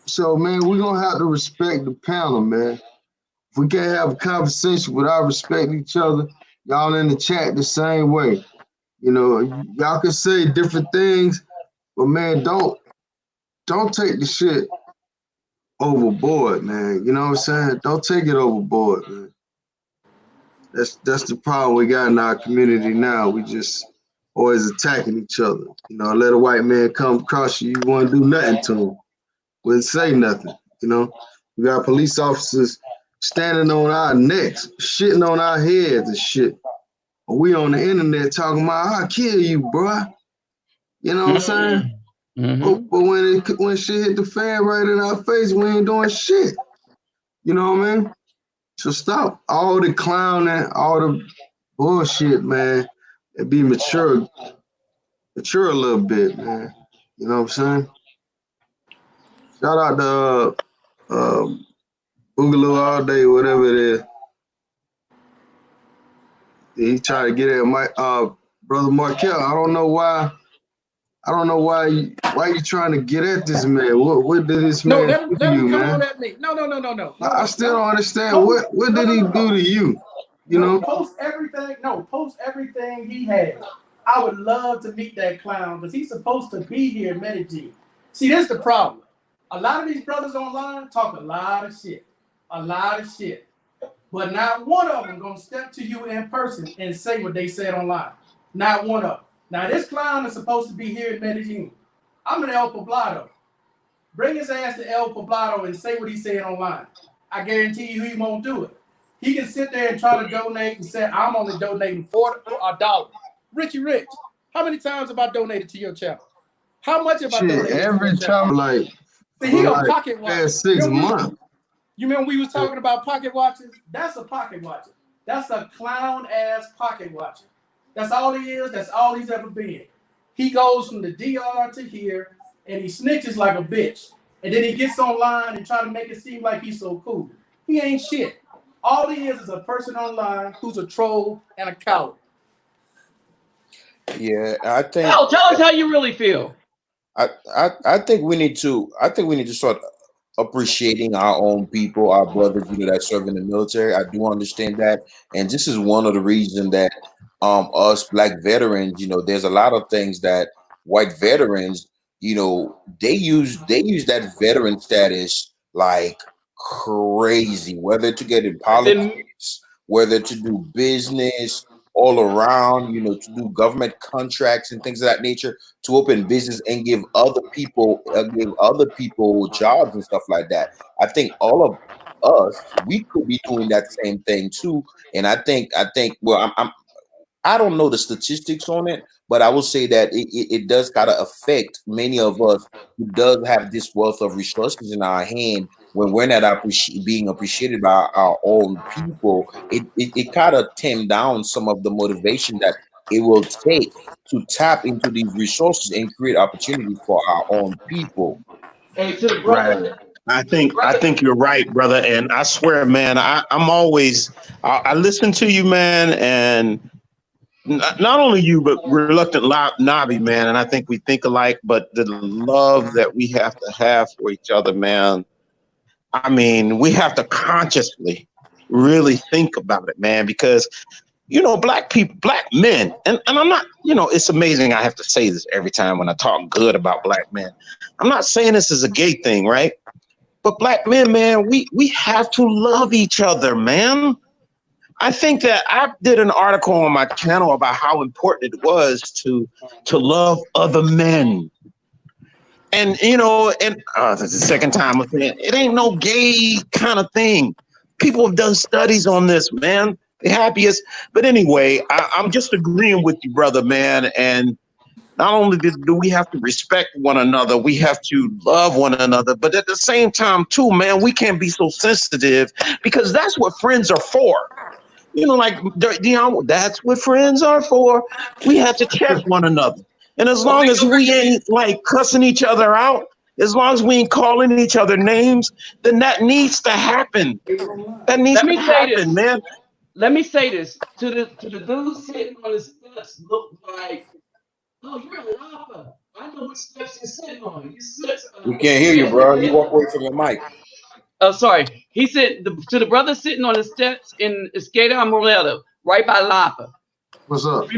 So, man, we're gonna have to respect the panel, man. If we can't have a conversation without respecting each other, y'all in the chat the same way. You know, y'all can say different things, but man, don't take the shit overboard, man. You know what I'm saying? Don't take it overboard, man. That's the problem we got in our community now. We just always attacking each other. You know, let a white man come across you, you want to do nothing to him. Wouldn't say nothing. You know, we got police officers standing on our necks, shitting on our heads and shit. We on the internet talking about, I'll kill you, bro. You know what I'm saying? Mm-hmm. But when shit hit the fan right in our face, we ain't doing shit. You know what I mean? So stop all the clowning, all the bullshit, man, and be mature a little bit, man. You know what I'm saying? Shout out to Boogaloo all day, whatever it is. He tried to get at my brother Markel. I don't know why. Why you trying to get at this man? What did this No, man let do to him you, come man? on at me. No. I still don't understand Post, what no, did no, he no, do no. to you? You No, know? post everything. No, post everything he has. I would love to meet that clown because he's supposed to be here in Medellin. See, that's the problem. A lot of these brothers online talk a lot of shit. But not one of them gonna step to you in person and say what they said online. Not one of them. Now this clown is supposed to be here in Medellin. I'm in El Poblado. Bring his ass to El Poblado and say what he said online. I guarantee you he won't do it. He can sit there and try to donate and say, I'm only donating $4. Richie Rich, how many times have I donated to your channel? How much have I Shit, donated to your every channel? time like See, for he a like pocket watcher. past 6 months. You remember we was talking about pocket watches? That's a pocket watcher. That's a clown ass pocket watcher. That's all he is. That's all he's ever been. He goes from the DR to here and he snitches like a bitch. And then he gets online and try to make it seem like he's so cool. He ain't shit. All he is a person online who's a troll and a coward. Yeah, I think Hell, tell us how you really feel. I think we need to start appreciating our own people, our brothers, you know, that serve in the military. I do understand that, and this is one of the reasons that us black veterans, you know, there's a lot of things that white veterans, you know, they use that veteran status like crazy, whether to get in politics, whether to do business all around, you know, to do government contracts and things of that nature, to open business and give other people jobs and stuff like that. I think all of us, we could be doing that same thing too. And I think well, I don't know the statistics on it, but I will say that it does kind of affect many of us who does have this wealth of resources in our hand. When we're not being appreciated by our own people, it kind of tame down some of the motivation that it will take to tap into these resources and create opportunities for our own people. Hey, to the Right. brother, I think you're right, brother. And I swear, man, I listen to you, man, and not only you, but reluctant Nabi, man. And I think we think alike, but the love that we have to have for each other, man. I mean, we have to consciously really think about it, man, because, you know, black people, black men, and I'm not, you know, it's amazing. I have to say this every time when I talk good about black men. I'm not saying this is a gay thing, right? But black men, man, we have to love each other, man. I think that I did an article on my channel about how important it was to love other men. And, you know, and this is the second time I'm saying it ain't no gay kind of thing. People have done studies on this, man. The happiest. But anyway, I'm just agreeing with you, brother, man. And not only do we have to respect one another, we have to love one another. But at the same time, too, man, we can't be so sensitive because that's what friends are for. You know, like, Dion, that's what friends are for. We have to check one another. And as long as we ain't like cussing each other out, as long as we ain't calling each other names, then that needs to happen. That needs to happen, man. Let me say this to the dude sitting on the steps. Look like, oh, you're a lava. I know what steps you're sitting on. You sit. We can't hear you, bro. You walk away from your mic. Oh, sorry. He said to the brother sitting on the steps in Escada Amoreto, right by Lapa. What's up?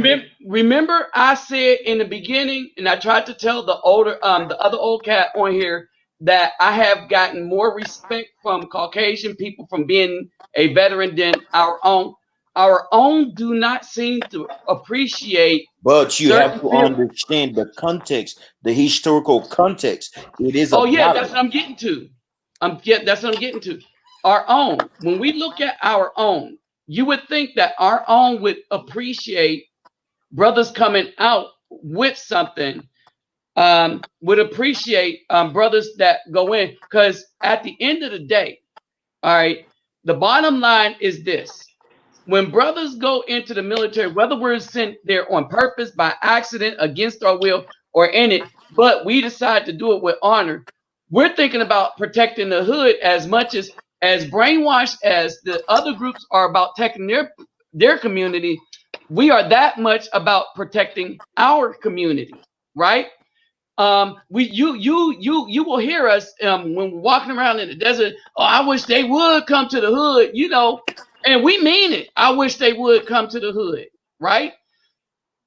Remember, I said in the beginning, and I tried to tell the other old cat on here that I have gotten more respect from Caucasian people from being a veteran than our own. Our own do not seem to appreciate. But you have to understand the context, the historical context. It is. Oh yeah, that's what I'm getting to. That's what I'm getting to. Our own. When we look at our own, you would think that our own would appreciate brothers coming out with something. Would appreciate brothers that go in, because at the end of the day, all right, the bottom line is this: when brothers go into the military, whether we're sent there on purpose, by accident, against our will, or in it, but we decide to do it with honor, we're thinking about protecting the hood as much as brainwashed as the other groups are about protecting their community. We are that much about protecting our community, right? You will hear us when we're walking around in the desert. Oh, I wish they would come to the hood, you know, and we mean it. I wish they would come to the hood, right?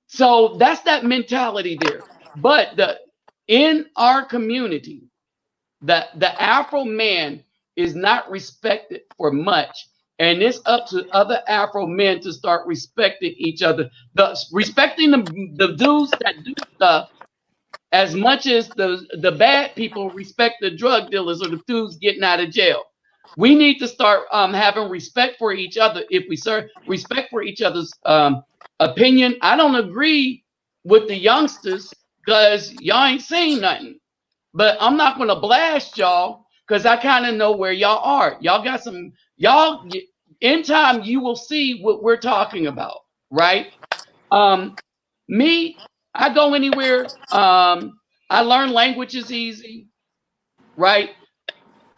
So that's that mentality there. But in our community, the Afro man is not respected for much, and it's up to other Afro men to start respecting each other. Respecting the dudes that do stuff as much as the bad people respect the drug dealers or the dudes getting out of jail. We need to start having respect for each other. If we respect for each other's opinion, I don't agree with the youngsters because y'all ain't seen nothing. But I'm not going to blast y'all because I kind of know where y'all are. Y'all got some, in time, you will see what we're talking about, right? Me, I go anywhere. I learn languages easy, right?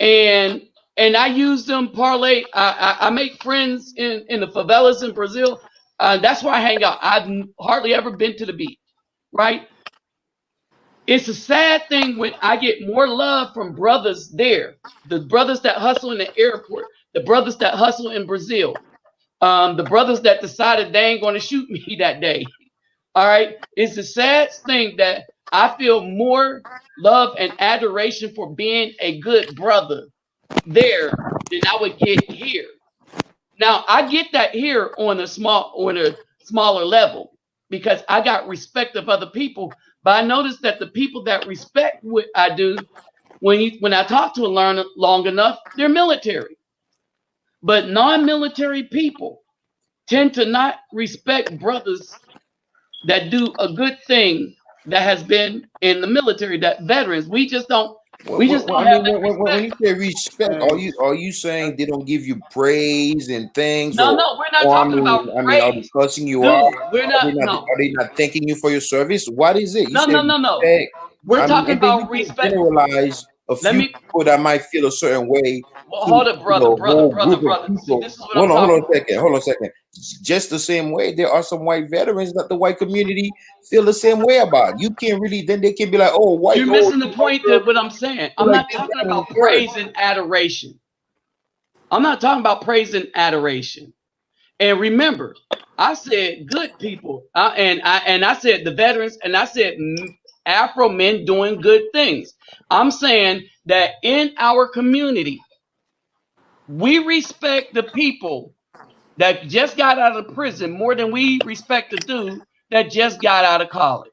And I use them parlay. I make friends in the favelas in Brazil. That's where I hang out. I've hardly ever been to the beach, right? It's a sad thing when I get more love from brothers there, the brothers that hustle in the airport, the brothers that hustle in Brazil, the brothers that decided they ain't going to shoot me that day. All right. It's a sad thing that I feel more love and adoration for being a good brother there than I would get here. Now I get that here on a smaller level because I got respect of other people. But I noticed that the people that respect what I do, when I talk to them long enough, they're military. But non-military people tend to not respect brothers that do a good thing that has been in the military, that veterans. We just don't. We just don't have that respect. When you say respect, are you saying they don't give you praise and things? No, we're not talking about praise. Are they cussing you Dude, out? We're not. Are they not thanking you for your service? What is it? No. We're talking about respect. Generalize a Let few me people that might feel a certain way well, to hold it, brother, a brother, whole brother, group of brother. See, people. this is what I'm Hold talking on about. a second. Hold on a second. Just the same way, there are some white veterans that the white community feel the same way about. You can't really, then they can be like, oh, white, You're oh, missing the you white point girl, of what I'm saying. I'm like not this, talking that, and the about third. praise and adoration. I'm not talking about praise and adoration. And remember, I said good people, and I said the veterans, and I said Afro men doing good things. I'm saying that in our community, we respect the people that just got out of prison more than we respect the dude that just got out of college.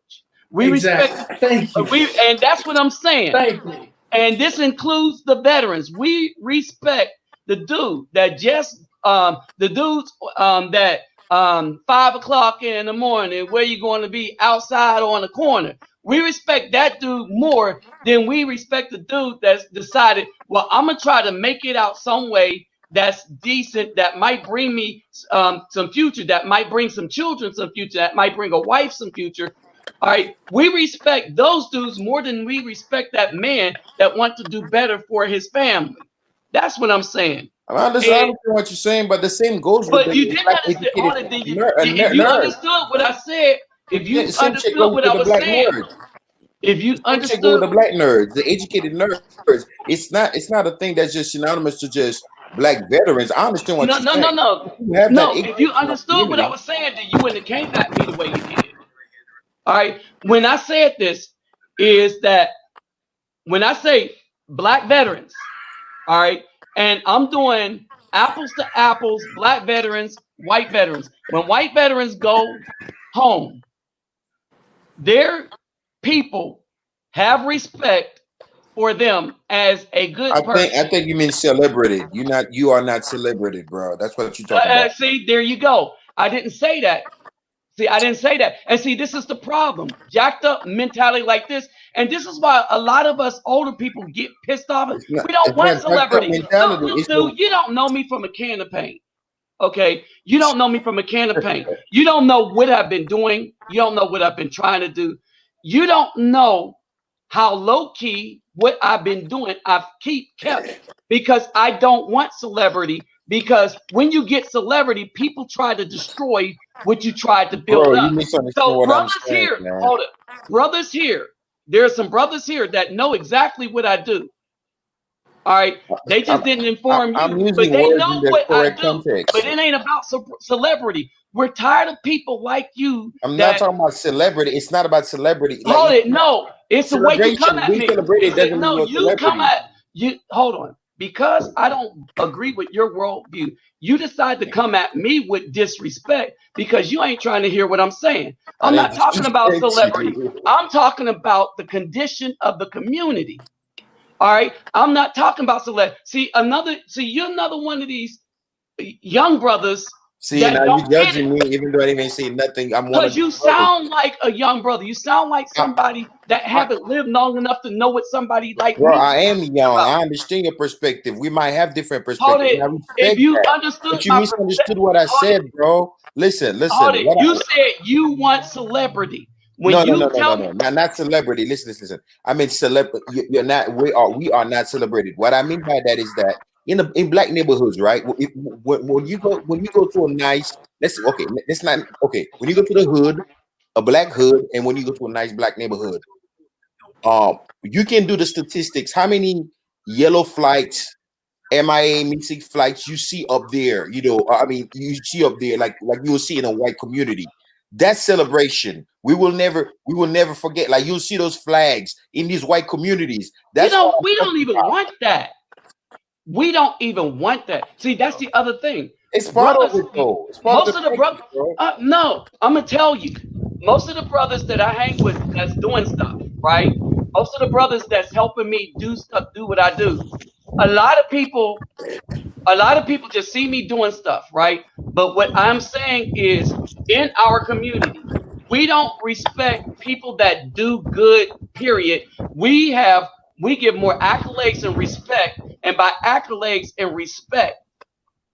We respect Exactly. Thank you. and that's what I'm saying. Thank you. And this includes the veterans. We respect the dude that just the dudes that 5 o'clock in the morning, where you going to be outside on the corner. We respect that dude more than we respect the dude that's decided, well, I'm gonna try to make it out some way that's decent, that might bring me some future, that might bring some children some future, that might bring a wife some future. All right, we respect those dudes more than we respect that man that wants to do better for his family. That's what I'm saying. I understand what you're saying, but the same goes with But the you didn't black understand. educated If you nerd. understood what I said, if you Same shit understood goes what with I the was black saying, nerd. if you Same shit goes understood, with the black nerds, the educated nerds. It's not a thing that's just synonymous to just black veterans. I understand what no, you're no, no, saying. no, You have that no. If you ignorance in our understood what I community. was saying, then you wouldn't have came at me the way you did. All right. When I said this, is that when I say black veterans, all right, and I'm doing apples to apples, black veterans, white veterans. When white veterans go home, their people have respect for them as a good person. I think you mean celebrated. You are not celebrated, bro. That's what you're talking about. See, there you go. I didn't say that. See, I didn't say that. And see, this is the problem. Jacked up mentality like this. And this is why a lot of us older people get pissed off. We don't It's want not jacked up celebrity. mentality. Look, It's dude, you don't know me from a can of paint. Okay? You don't know me from a can of paint. You don't know what I've been doing. You don't know what I've been trying to do. You don't know how low key what I've been doing. I've kept because I don't want celebrity. Because when you get celebrity, people try to destroy what you tried to build bro. You up. misunderstand So what I'm brothers saying, here, man. hold it. Brothers here, there are some brothers here that know exactly what I do. All right, they just didn't inform I'm you, but using they words in know their what I correct do. context. But it ain't about celebrity. We're tired of people like you I'm not that talking about celebrity. It's not about celebrity. Like hold it. No, it's the way you come celebration, at being me. celebrated It's doesn't mean no, you're a you come celebrity. at you. Hold on, because I don't agree with your worldview. You decide to come at me with disrespect because you ain't trying to hear what I'm saying. I I'm didn't not talking about disrespect celebrity. you. I'm talking about the condition of the community. All right, I'm not talking about celebrity. See, you're another one of these young brothers See, that now you don't get it. judging me, even though I didn't even say nothing. I'm one of Because those you brothers. sound like a young brother. You sound like I, somebody that I, haven't lived long enough to know what somebody like bro, me I am talking young. about. I understand your perspective. We might have different Hold perspectives, and it. I If respect you that. understood But you my perspective, misunderstood what I hold it. said, bro. Listen, Hold listen. it. You said you want celebrity. When No, no, no, you no, no, tell me, no. Not celebrity. Listen, listen, listen. I mean celebrity. You're not. We are not celebrated. What I mean by that is that in black neighborhoods, right? When you go to a nice, let's okay, let's not okay. When you go to the hood, a black hood, and when you go to a nice black neighborhood, you can do the statistics. How many yellow flights, MIA missing flights you see up there? You know, I mean, you see up there like you will see in a white community. That celebration, we will never forget. Like you'll see those flags in these white communities. That's what I'm we don't talking even about. want that. We don't even want that. See, that's the other thing. It's part of Brothers, it though. It's part of the most of the brothers, package, bro. no, I'm gonna tell you, most of the brothers that I hang with that's doing stuff, right? Most of the brothers that's helping me do stuff, do what I do. A lot of people, a lot of people just see me doing stuff, right? But what I'm saying is, in our community, we don't respect people that do good. Period. We have we give more accolades and respect, and by accolades and respect,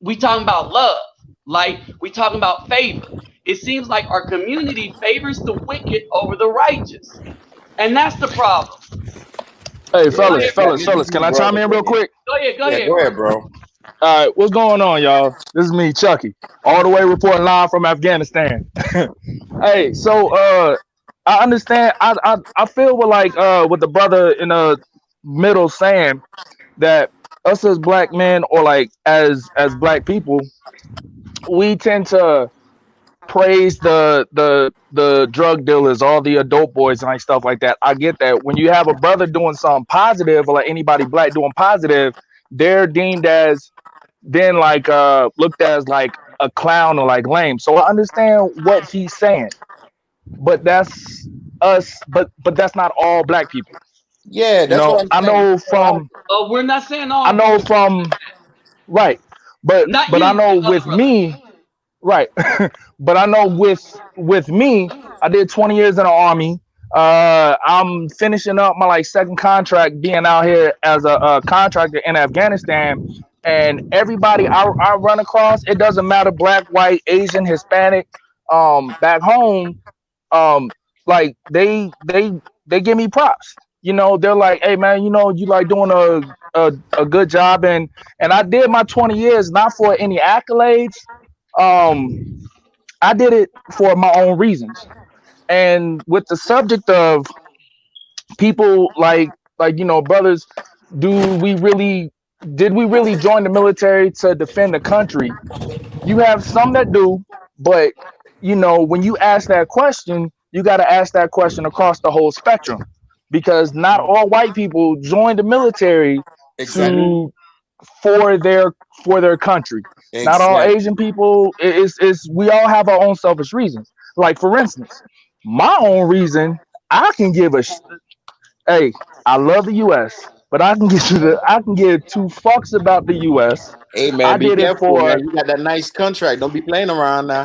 we talking about love, like we talking about favor. It seems like our community favors the wicked over the righteous, and that's the problem. Hey, Go fellas, ahead, Yeah, fellas, brother. this is fellas, my can I chime brother. in Go real ahead. quick? Go Yeah, ahead, go ahead, brother. bro. All right, what's going on, y'all? This is me, Chucky, all the way reporting live from Afghanistan. Hey, so I understand. I feel with like with the brother in the middle saying that us as black men or like as black people, we tend to praise the drug dealers, all the adult boys and like stuff like that. I get that. When you have a brother doing something positive or like anybody black doing positive, they're deemed as then like looked as like a clown or like lame. So I understand what he's saying, but that's us. But that's not all black people. Yeah, You that's know, what I'm saying. We're not saying I all know brothers, from right, not but I you, know the other with brother. me, right, but I know with me, I did 20 years in the army. I'm finishing up my like second contract being out here as a contractor in Afghanistan, and everybody I run across, it doesn't matter black, white, Asian, Hispanic, back home, um, like they give me props. You know, they're like, hey man, you know, you like doing a good job, and I did my 20 years not for any accolades. Um, I did it for my own reasons. And with the subject of people like you know, brothers, do we really did we really join the military to defend the country? You have some that do, but you know, when you ask that question, you got to ask that question across the whole spectrum, because not all white people join the military Exactly. Mm-hmm. to for their country. Not all Exactly. Asian people. It's we all have our own selfish reasons. Like for instance, my own reason, I can give a hey, I love the U.S., but I can give two fucks about the U.S. Hey I man, be did it careful, man. for You got that nice contract. Don't be playing around now.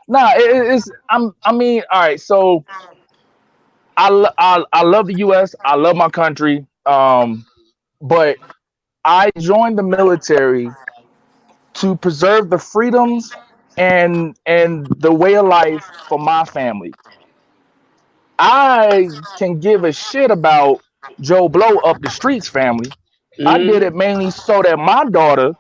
nah. It's I mean, all right. So I love the U.S. I love my country. But I joined the military to preserve the freedoms and the way of life for my family. I can give a shit about Joe Blow up the streets family. I did it Mm-hmm. mainly so that my daughter,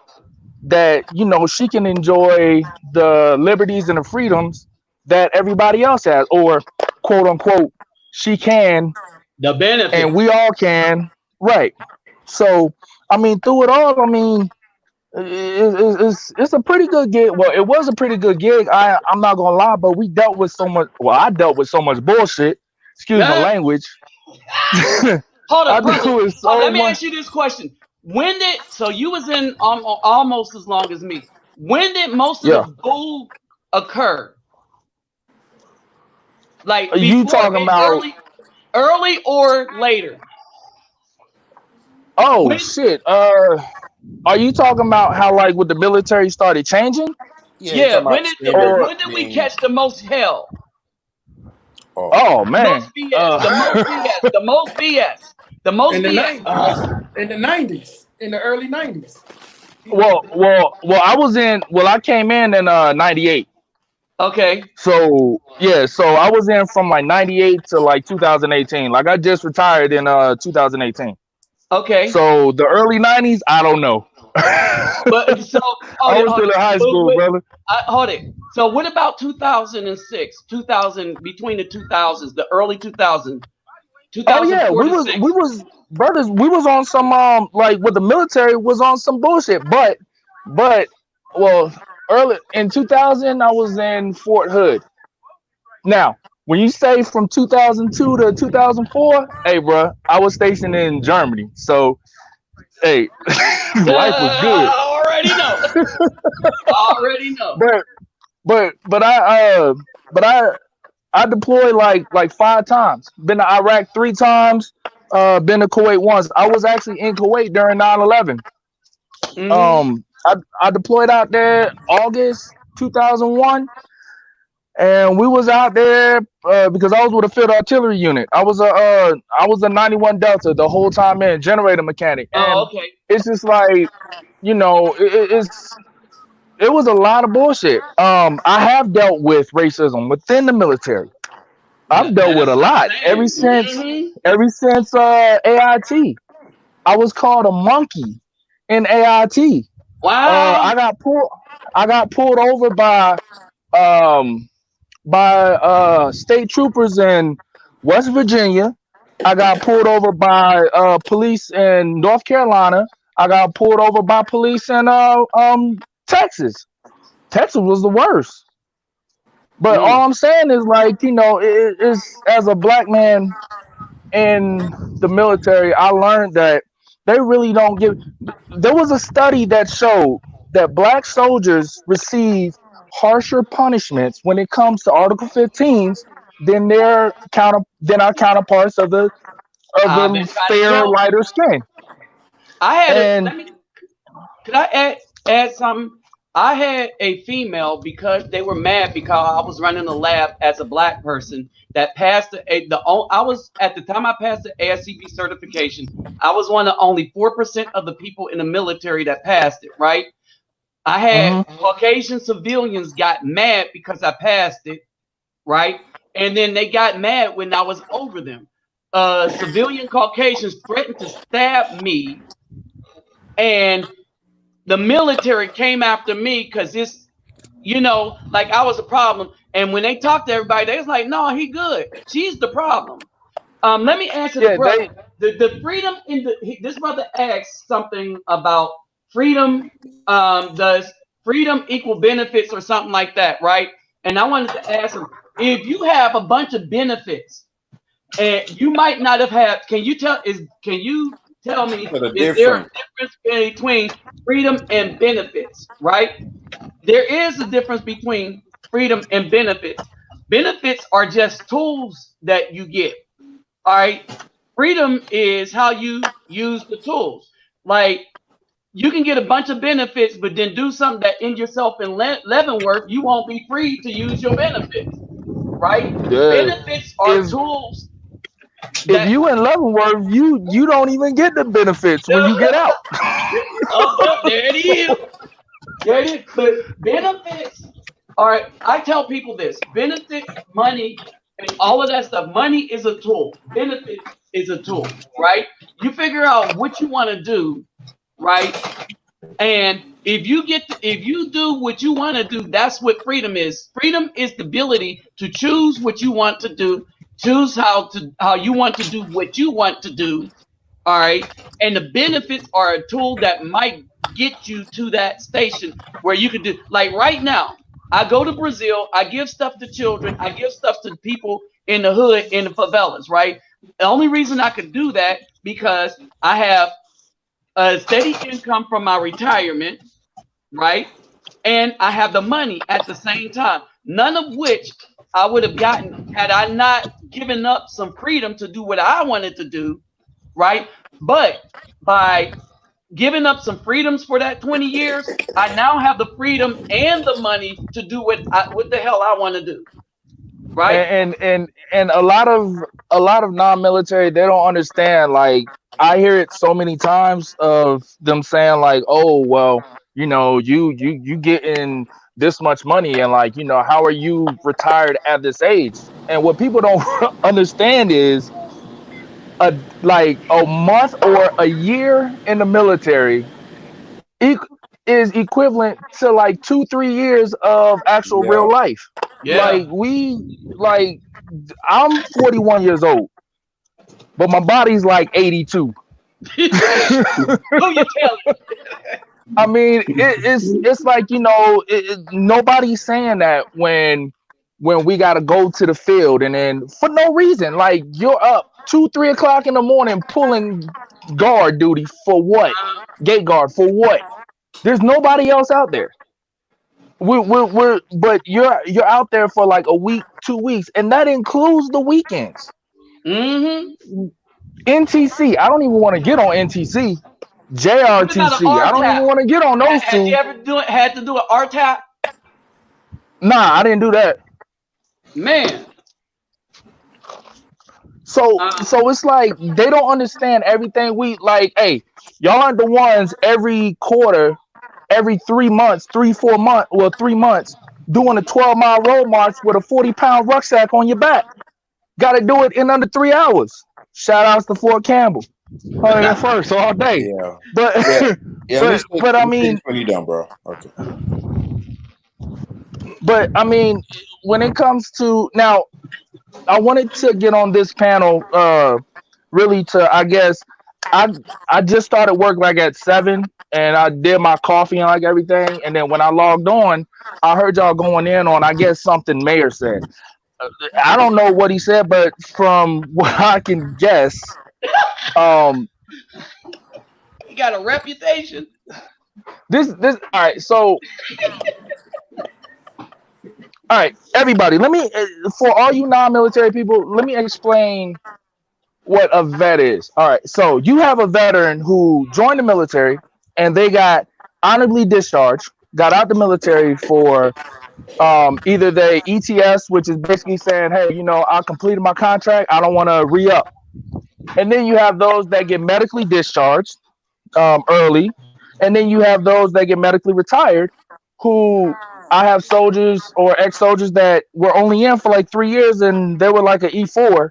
that you know, she can enjoy the liberties and the freedoms that everybody else has, or quote unquote, she can, The and benefits. we all can, right? So, I mean, through it all, I mean, it's a pretty good gig. Well, it was a pretty good gig. I'm not gonna lie, but we dealt with so much. Well, I dealt with so much bullshit. Excuse my Ah, language. hold I up, brother. dealt with Hold up, so let me much. ask you this question. When did so you was in almost as long as me? When did most of the Yeah, bull occur? Like you before, talking about? early or later? Oh When? shit. Are you talking about how like with the military started changing, Yeah, you Yeah. talking about or? When did we catch the most hell? oh, Oh The most man. BS. The most BS. The most BS. The In most the BS. nineties, in the nineties, in the early nineties. well, I came in '98. Okay. So yeah, so I was in from like '98 to like 2018. Like I just retired in 2018. Okay. So the early '90s, I don't know. I But so hold it, was hold still it. in high But school, brother. hold it. So what about 2006, 2000, between the 2000s, the early 2000s, Oh yeah, 2004 to 6? we was brothers. We was on some like with the military was on some bullshit. But well, early in 2000, I was in Fort Hood. Now, when you say from 2002 to 2004, hey, bro, I was stationed in Germany. So, hey, life was good. I already know. I already know. But but I deployed like 5 times. Been to Iraq 3 times. Been to Kuwait once. I was actually in Kuwait during 9/11. Hmm. I deployed out there August 2001, and we was out there because I was with a field artillery unit. I was a 91 Delta the whole time in generator mechanic, Oh, and okay. it's just like, you know, it was a lot of bullshit. I have dealt with racism within the military. I've dealt with That's a what I'm lot saying. Hmm. ever since AIT. I was called a monkey in AIT. Wow. I got pulled over um by state troopers in West Virginia. I got pulled over by police in North Carolina. I got pulled over by police in Texas. Texas was the worst. But all Mm. I'm saying is, like, it's, as a black man in the military, I learned that they really don't give. There was a study that showed that black soldiers receive harsher punishments when it comes to Article 15s than than our counterparts of I've been the trying to fair tell lighter people. skin. I had a And let me Could I add something? I had a female because they were mad because I was running a lab as a black person that passed I was at the time I passed the ASCP certification. I was one of only 4% of the people in the military that passed it. Right? I had mhm. Caucasian civilians got mad because I passed it. Right? And then they got mad when I was over them. Civilian Caucasians threatened to stab me, and the military came after me because like I was a problem. And when they talked to everybody, they was like, "No, he good. She's the problem." Let me answer the Yeah, brother. The freedom in this brother asked something about freedom. Does freedom equal benefits or something like that, right? And I wanted to ask him, if you have a bunch of benefits and you might not have had, can you tell me, For the is there a difference. difference between freedom and benefits, right? There is a difference between freedom and benefits. Benefits are just tools that you get. All right. Freedom is how you use the tools. Like, you can get a bunch of benefits, but then do something that in yourself in Leavenworth, you won't be free to use your benefits, right? yeah. Benefits are If tools if that you in Leavenworth, you don't even get the benefits when you get out. there it is. There it is. But benefits are, I tell people this: benefits, money, and all of that stuff. Money is a tool. Benefits is a tool, right? You figure out what you want to do, right? And if you do what you want to do, that's what freedom is. Freedom is the ability to choose what you want to do, choose how you want to do what you want to do. All right. And the benefits are a tool that might get you to that station where you could do, like right now. I go to Brazil, I give stuff to children, I give stuff to people in the hood, in the favelas, right? The only reason I could do that because I have a steady income from my retirement, right? And I have the money at the same time. None of which I would have gotten had I not given up some freedom to do what I wanted to do, right? But by giving up some freedoms for that 20 years, I now have the freedom and the money to do what the hell I want to do, right? And a lot of non-military, they don't understand. Like, I hear it so many times of them saying, like, oh well, you getting this much money, and, like, how are you retired at this age? And what people don't understand is a like a month or a year in the military e- is equivalent to like 2-3 years of actual Yeah. real life. Yeah. Like, I'm 41 years old, but my body's like 82. Who you telling? I mean, it's like, nobody's saying that when we got to go to the field, and then for no reason, like, you're up 2-3 o'clock in the morning pulling guard duty for what? Gate guard for what? There's nobody else out there. But you're out there for like a week, 2 weeks, and that includes the weekends. Mm-hmm. NTC, I don't even want to get on NTC. What about an JRTC, I don't even RTAP? want to get on those Had you two. ever had to do an RTAP? Nah, I didn't do that. Man. So it's like they don't understand everything. We like, hey, y'all aren't the ones every quarter, every 3 months, 3-4 months, well, 3 months, doing a 12-mile road march with a 40-pound rucksack on your back. Got to do it in under 3 hours. Shout outs to Fort Campbell, 101st all day. Yeah. But Yeah. Yeah. but I Let me mean, finish when you're done, bro. Okay. but I mean, when it comes to now, I wanted to get on this panel, really to, I guess, I I just started work like at 7, and I did my coffee and like everything, and then when I logged on, I heard y'all going in on, I guess, something Mayor said. I don't know what he said, but from what I can guess, um, He got a reputation. this all right. So all right, everybody, let me for all you non-military people, let me explain what a vet is. All right, so you have a veteran who joined the military and they got honorably discharged, got out the military for either the ETS, which is basically saying, hey, I completed my contract, I don't want to re-up. And then you have those that get medically discharged early, and then you have those that get medically retired. Who I have soldiers or ex-soldiers that were only in for like 3 years, and they were like an E4,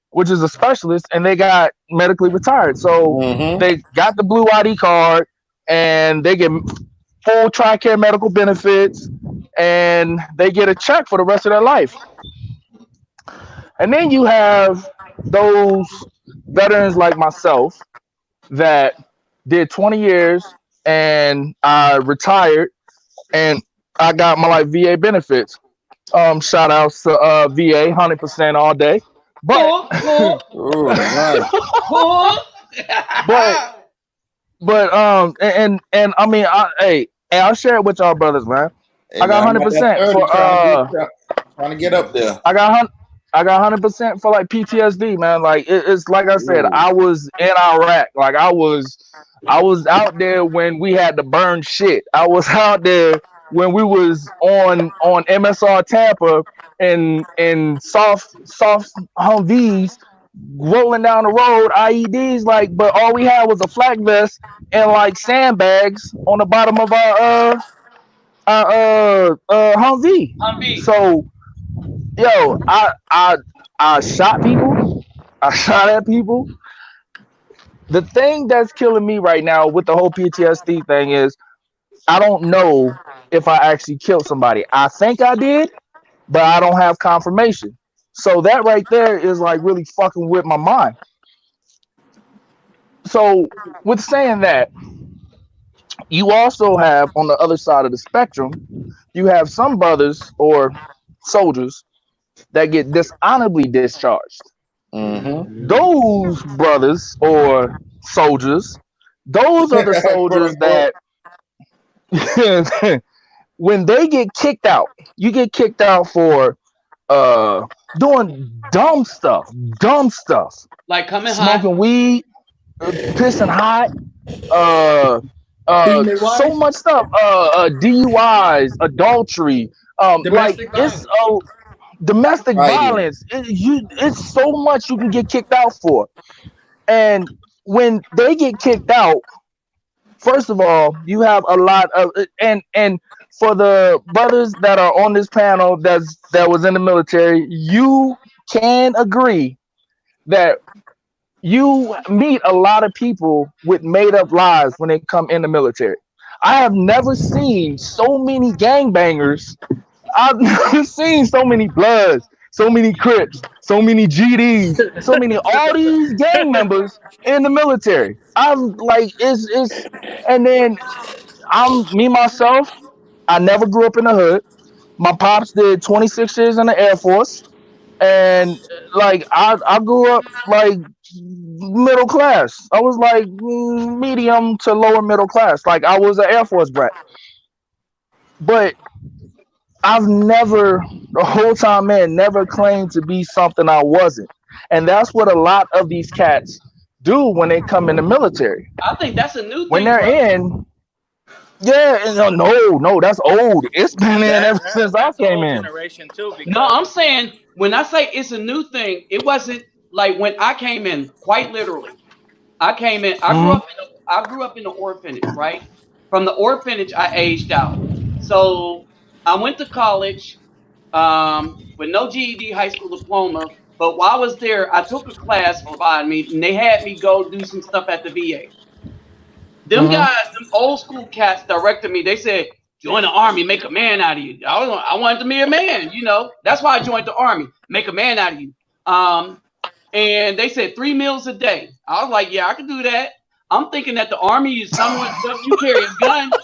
which is a specialist, and they got medically retired. So Mm-hmm. they got the blue ID card, and they get full TRICARE medical benefits, and they get a check for the rest of their life. And then you have those veterans like myself that did 20 years and I retired and I got my like VA benefits. Shout outs to VA 100% all day. But Oh, nice. but and I mean hey, I'll share it with y'all brothers, man. Hey I got man, I'm at that 100% 30 for trying to get up there. I got 100% for like PTSD, man. Like it's like I said, Ooh. I was in Iraq. Like I was out there when we had to burn shit. I was out there when we was on MSR Tampa and soft Humvees rolling down the road, IEDs, like, but all we had was a flak vest and like sandbags on the bottom of our Humvee. Humvee. So yo, I shot people. I shot at people. The thing that's killing me right now with the whole PTSD thing is I don't know if I actually killed somebody. I think I did, but I don't have confirmation. So that right there is like really fucking with my mind. So with saying that, you also have on the other side of the spectrum, you have some brothers or soldiers that get dishonorably discharged. Mm-hmm. Those brothers or soldiers, those are the Quote soldiers unquote. that when they get kicked out, you get kicked out for uh doing dumb stuff, Like coming hot. smoking weed, pissing hot, uh Beating their so wife, much stuff, DUIs, adultery, like domestic it's violence. domestic Fighting. violence. It's so much you can get kicked out for. And when they get kicked out, first of all, you have a lot of and for the brothers that are on this panel that was in the military, you can agree that you meet a lot of people with made up lies when they come in the military. I have never seen so many gangbangers. I've never seen so many Bloods, so many Crips, so many GDs, so many all these gang members in the military. I'm like, it's, and then I'm me myself. I never grew up in the hood. My pops did 26 years in the Air Force, and like I grew up like middle class. I was like medium to lower middle class. Like I was an Air Force brat, but I've never, the whole time, man, never claimed to be something I wasn't. And that's what a lot of these cats do when they come in the military. I think that's a new When thing, they're brother. in, yeah, and, no, that's old. It's been in ever since I That's came old in. generation too, No, because I'm saying when I say it's a new thing, it wasn't like when I came in. Quite literally, I came in. Mm-hmm. I grew up in the orphanage, right? From the orphanage, I aged out. So I went to college with no GED, high school diploma. But while I was there, I took a class for fire me, and they had me go do some stuff at the VA. Them Mm-hmm. guys, them old school cats directed me. They said, join the army, make a man out of you. I wanted to be a man, you know. That's why I joined the army, make a man out of you. And they said 3 meals a day. I was like, yeah, I can do that. I'm thinking that the army is something you carry a gun.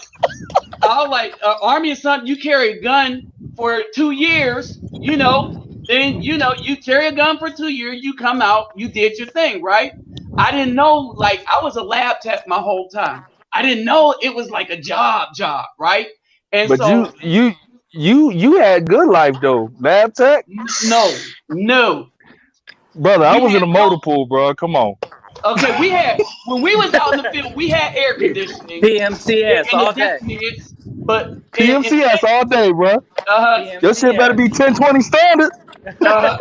I was like, army is something you carry a gun for 2 years, you know. Then, you know, you carry a gun for 2 years, you come out, you did your thing, right? I didn't know, like, I was a lab tech my whole time. I didn't know it was like a job, right? And But so, you had good life though. Lab tech, no. brother. I We was in had a motor pool, bro. Come on. okay, when we was out in the field, we had air conditioning PMCS in the all deck day. beds, but in PMCS all day, bro. Your shit better PMCS. be 1020 standard. uh,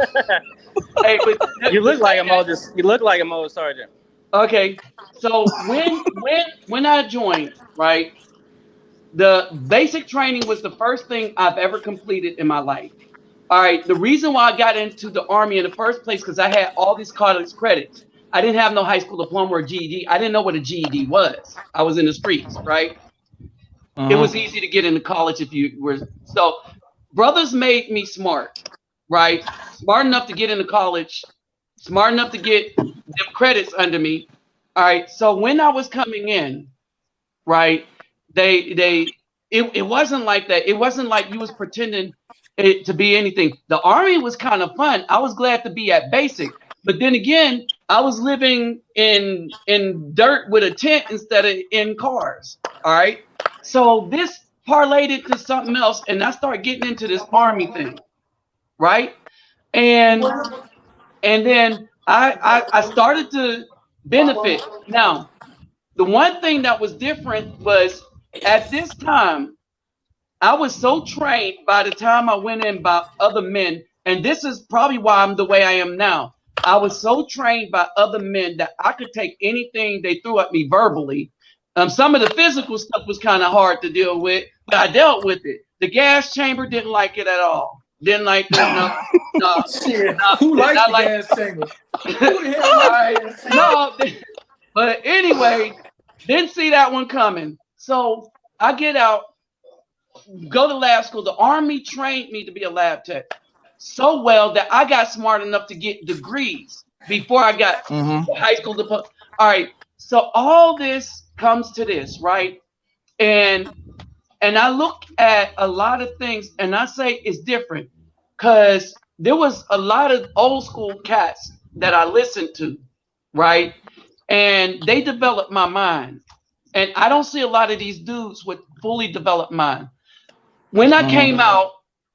hey, but You to look say like a that, motor. You look like a motor sergeant. okay. So when I joined, right, the basic training was the first thing I've ever completed in my life. All right, the reason why I got into the army in the first place because I had all these college credits. I didn't have no high school diploma or GED. I didn't know what a GED was. I was in the streets, right? It was Mm-hmm. easy to get into college if you were. So brothers made me smart, right? Smart enough to get into college, smart enough to get them credits under me. All right. So when I was coming in, right, it wasn't like that. It wasn't like you was pretending it to be anything. The army was kind of fun. I was glad to be at basic, but then again, I was living in dirt with a tent instead of in cars. All right. So this parlayed it to something else, and I started getting into this army thing, right? And then I started to benefit. Now, the one thing that was different was at this time, I was so trained by the time I went in by other men, and this is probably why I'm the way I am now. I was so trained by other men that I could take anything they threw at me verbally. Some of the physical stuff was kind of hard to deal with, but I dealt with it. The gas chamber didn't like it at all. Didn't like it. No, Shit, who did likes not the like. gas chamber? Who the hell All likes right, the gas chamber? no, but anyway, didn't see that one coming. So I get out, go to lab school. The army trained me to be a lab tech so well that I got smart enough to get degrees before I got Mm-hmm. the high school diploma. All right, so all this comes to this, right? And I look at a lot of things and I say it's different because there was a lot of old school cats that I listened to, right? And they developed my mind. And I don't see a lot of these dudes with fully developed mind. When I came Mm-hmm. out,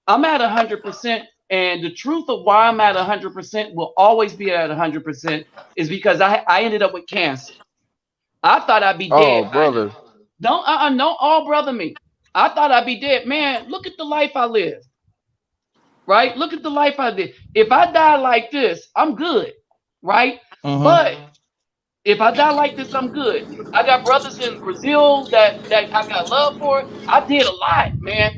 I'm at 100%. And the truth of why I'm at 100% will always be at 100% is because I ended up with cancer. I thought I'd be Oh, dead by now. brother. Don't all brother me. I thought I'd be dead. Man, look at the life I live. Right? Look at the life I live. If I die like this, I'm good. Right? Mm-hmm. But if I die like this, I'm good. I got brothers in Brazil that I got love for. I did a lot, man.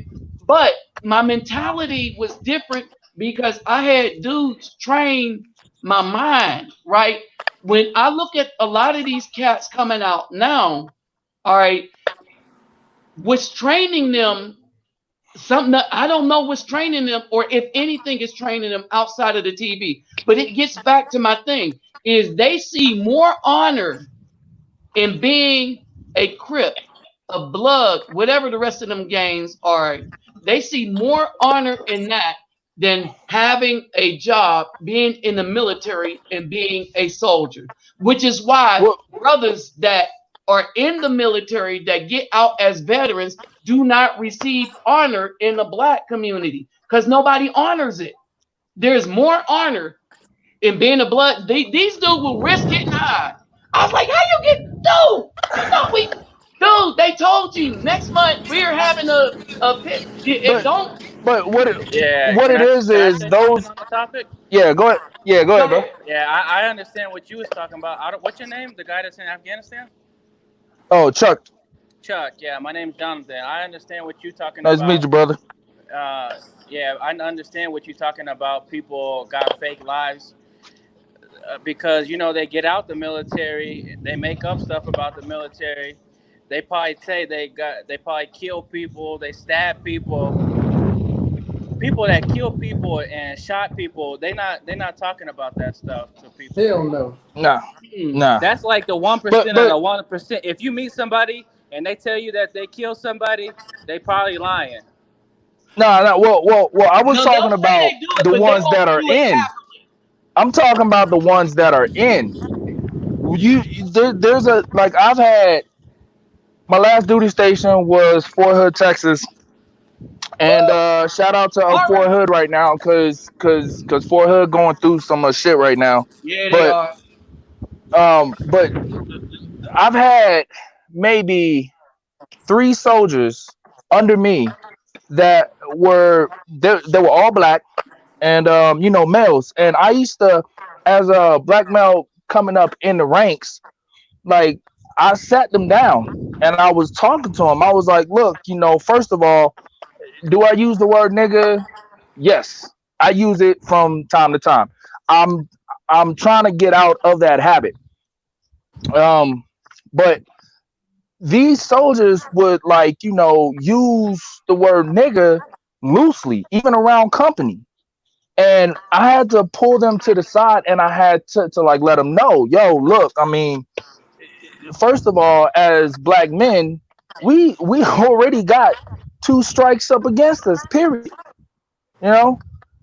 But my mentality was different because I had dudes train my mind, right? When I look at a lot of these cats coming out now, all right, what's training them, something that I don't know what's training them, or if anything is training them outside of the TV. But it gets back to my thing, is they see more honor in being a Crip, a Blood, whatever the rest of them gangs are. They see more honor in that than having a job, being in the military and being a soldier, which is why Well, brothers that are in the military that get out as veterans do not receive honor in the Black community because nobody honors it. There's more honor in being a Blood. These dudes will risk getting high. I was like, how you get, dude? You know dude. They told you next month we're having a pit. It but don't Yeah. what Can it I is say something those. on the topic? Yeah, go ahead. Yeah, go go ahead, bro. ahead. Yeah, I understand what you was talking about. What's your name? The guy that's in Afghanistan? Oh, Chuck. Chuck. Yeah, my name's Jonathan. I understand what you're talking Nice to meet about. you, brother. Yeah, I understand what you're talking about. People got fake lives because they get out the military, they make up stuff about the military. They probably say they probably kill people, they stab people. People that kill people and shot people, they're not talking about that stuff to people. Hell no. Nah, Hmm. nah. That's like the one But percent of but the 1%. If you meet somebody and they tell you that they killed somebody, they probably lying. nah, nah. Well. I was No, they'll talking say about they do it, the but they ones won't that are do it in. happily. I'm talking about the ones that are in. There's a like I've had my last duty station was Fort Hood, Texas, and Woo! shout out to All Fort right. Hood right now, cause Fort Hood going through some shit right now. Yeah, they But are. but I've had maybe 3 soldiers under me that they were all black and males. And I used to, as a black male coming up in the ranks, like I sat them down and I was talking to them. I was like, look, first of all, do I use the word nigga? Yes, I use it from time to time. I'm I'm trying to get out of that habit. Um, but these soldiers would use the word nigga loosely, even around company. And I had to pull them to the side and I had to like let them know, yo, look, I mean, first of all, as black men, we already got 2 strikes up against us, period. You know?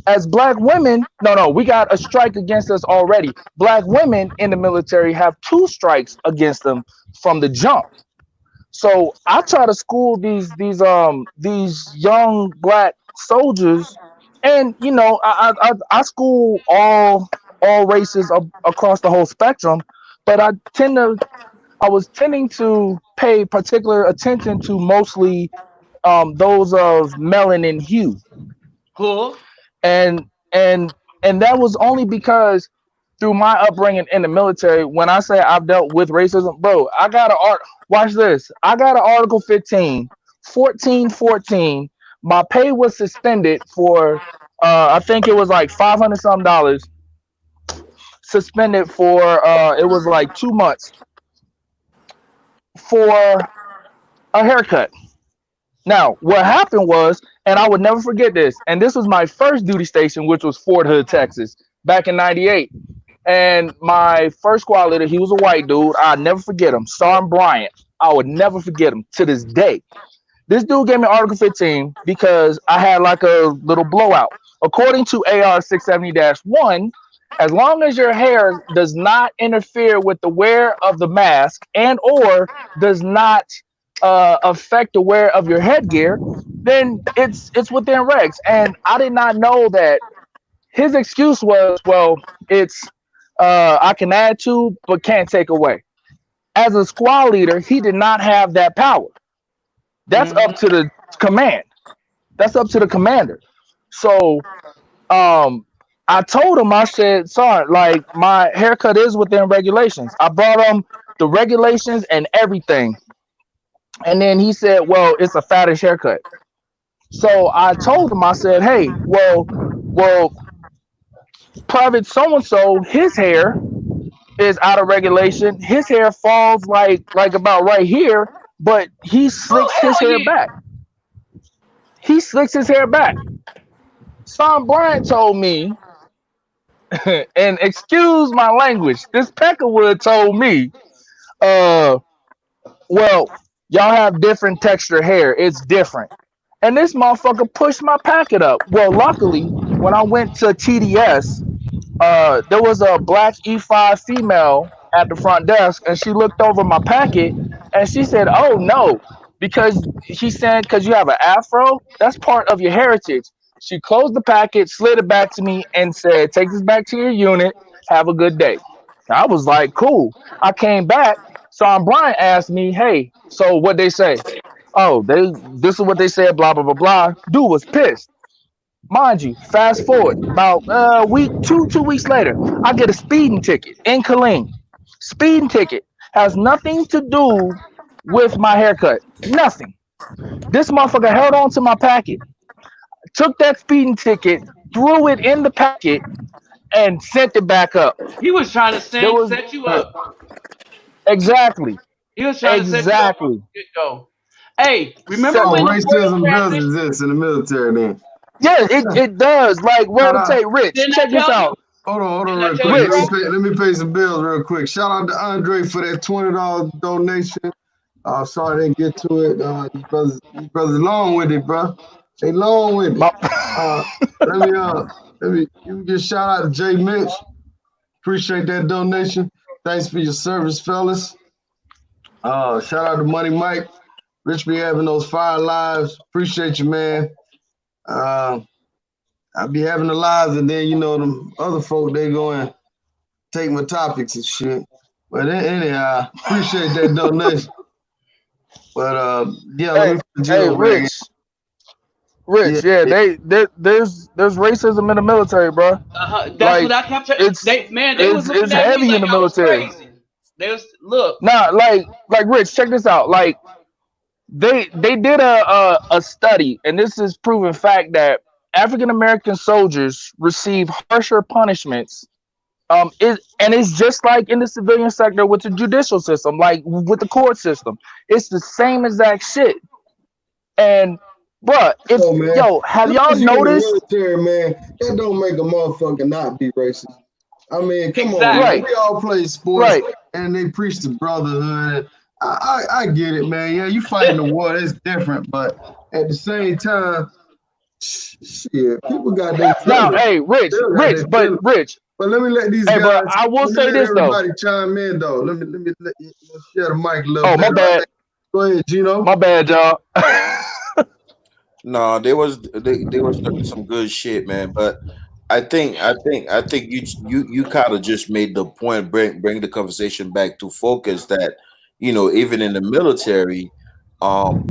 As black women, no, we got a strike against us already. Black women in the military have 2 strikes against them from the jump. So I try to school these young black soldiers, and I school all races across the whole spectrum, but I was tending to pay particular attention to mostly those of melanin hue, Cool. and that was only because through my upbringing in the military, when I say I've dealt with racism, bro, I got an art. Watch this. I got an Article 15, 1414. My pay was suspended for, I think it was like 500 some dollars, suspended for, it was like 2 months for a haircut. Now, what happened was, and I would never forget this, and this was my first duty station, which was Fort Hood, Texas, back in '98. And my first squad leader, he was a white dude. I'll never forget him. Sergeant Bryant. I would never forget him to this day. This dude gave me Article 15 because I had like a little blowout. According to AR 670-1, as long as your hair does not interfere with the wear of the mask and or does not affect the wear of your headgear, then it's within regs. And I did not know that his excuse was, well, it's I can add to but can't take away. As a squad leader, he did not have that power. That's Hmm. up to the command. That's up to the commander. So um I told him, I said, sorry, like my haircut is within regulations. I brought him the regulations and everything. And then he said, well, it's a fattish haircut. So I told him, I said, hey, well, Private so and so, his hair is out of regulation. His hair falls like about right here, but he Oh, slicks his hell hair yeah. back. He slicks his hair back. Son Bryant told me, and excuse my language, this Peckerwood told me, uh, well, y'all have different texture hair. It's different. And this motherfucker pushed my packet up. Well, luckily, when I went to TDS, there was a black E5 female at the front desk, and she looked over my packet and she said, "Oh no," because she said, "Because you have an afro, that's part of your heritage." She closed the packet, slid it back to me, and said, "Take this back to your unit. Have a good day." I was like, "Cool." I came back. Son Brian asked me, "Hey, so what they say?" "Oh, this is what they said. Blah blah blah blah." Dude was pissed. Mind you, fast forward about week, 2 weeks later, I get a speeding ticket in Killeen. Speeding ticket has nothing to do with my haircut. Nothing. This motherfucker held on to my packet. took that speeding ticket, threw it in the packet, and sent it back up. He was trying to There was set you up. exactly, He was trying to set you up from exactly. the get go. Hey, remember So, Oh, when the world racism does transitioned? exist in the military then. yeah, it does. Like, Shout well, out. say, Rich, Didn't I check this tell you? out. Hold on Didn't I real tell quick. you, Rich, bro? Let me pay some bills real quick. Shout out to Andre for that $20 donation. Sorry I didn't get to it. These brothers long with it, bro. They long with it. my, Uh, let me you can just shout out to Jay Mitch. Appreciate that donation. Thanks for your service, fellas. Shout out to Money Mike. Rich be having those fire lives. Appreciate you, man. I be having the lives, and then them other folk they go and take my topics and shit. But anyhow, appreciate that donation. But yeah, let hey, me put hey, Jill back in. Yeah, Yeah, yeah. there's racism in the military, bro. That's what Like, I kept. it's They was looking it's at me heavy in like the I was military. crazy. They was look. Nah, like Rich, check this out. Like, they did a study, and this is proven fact that African American soldiers receive harsher punishments. It's just like in the civilian sector with the judicial system, like with the court system. It's the same exact shit. And, bruh, if So man, yo, have just y'all because you in the noticed? military, man, that don't make a motherfucker not be racist. I mean, come on, man. Exactly. Right, We all play sports, right. and they preach the brotherhood. I get it, man. Yeah, you fighting the war, that's different. But at the same time, shit, people got their Now, feelings. hey, Still got their feelings. Rich, But let me let these hey, bro, guys, I will let me say let this though. everybody chime in, though. Let's share the mic a little Oh, my better. bad, Go ahead, Gino. my bad, y'all. No, they was talking some good shit, man. But I think you kind of just made the point, bring the conversation back to focus that even in the military, um,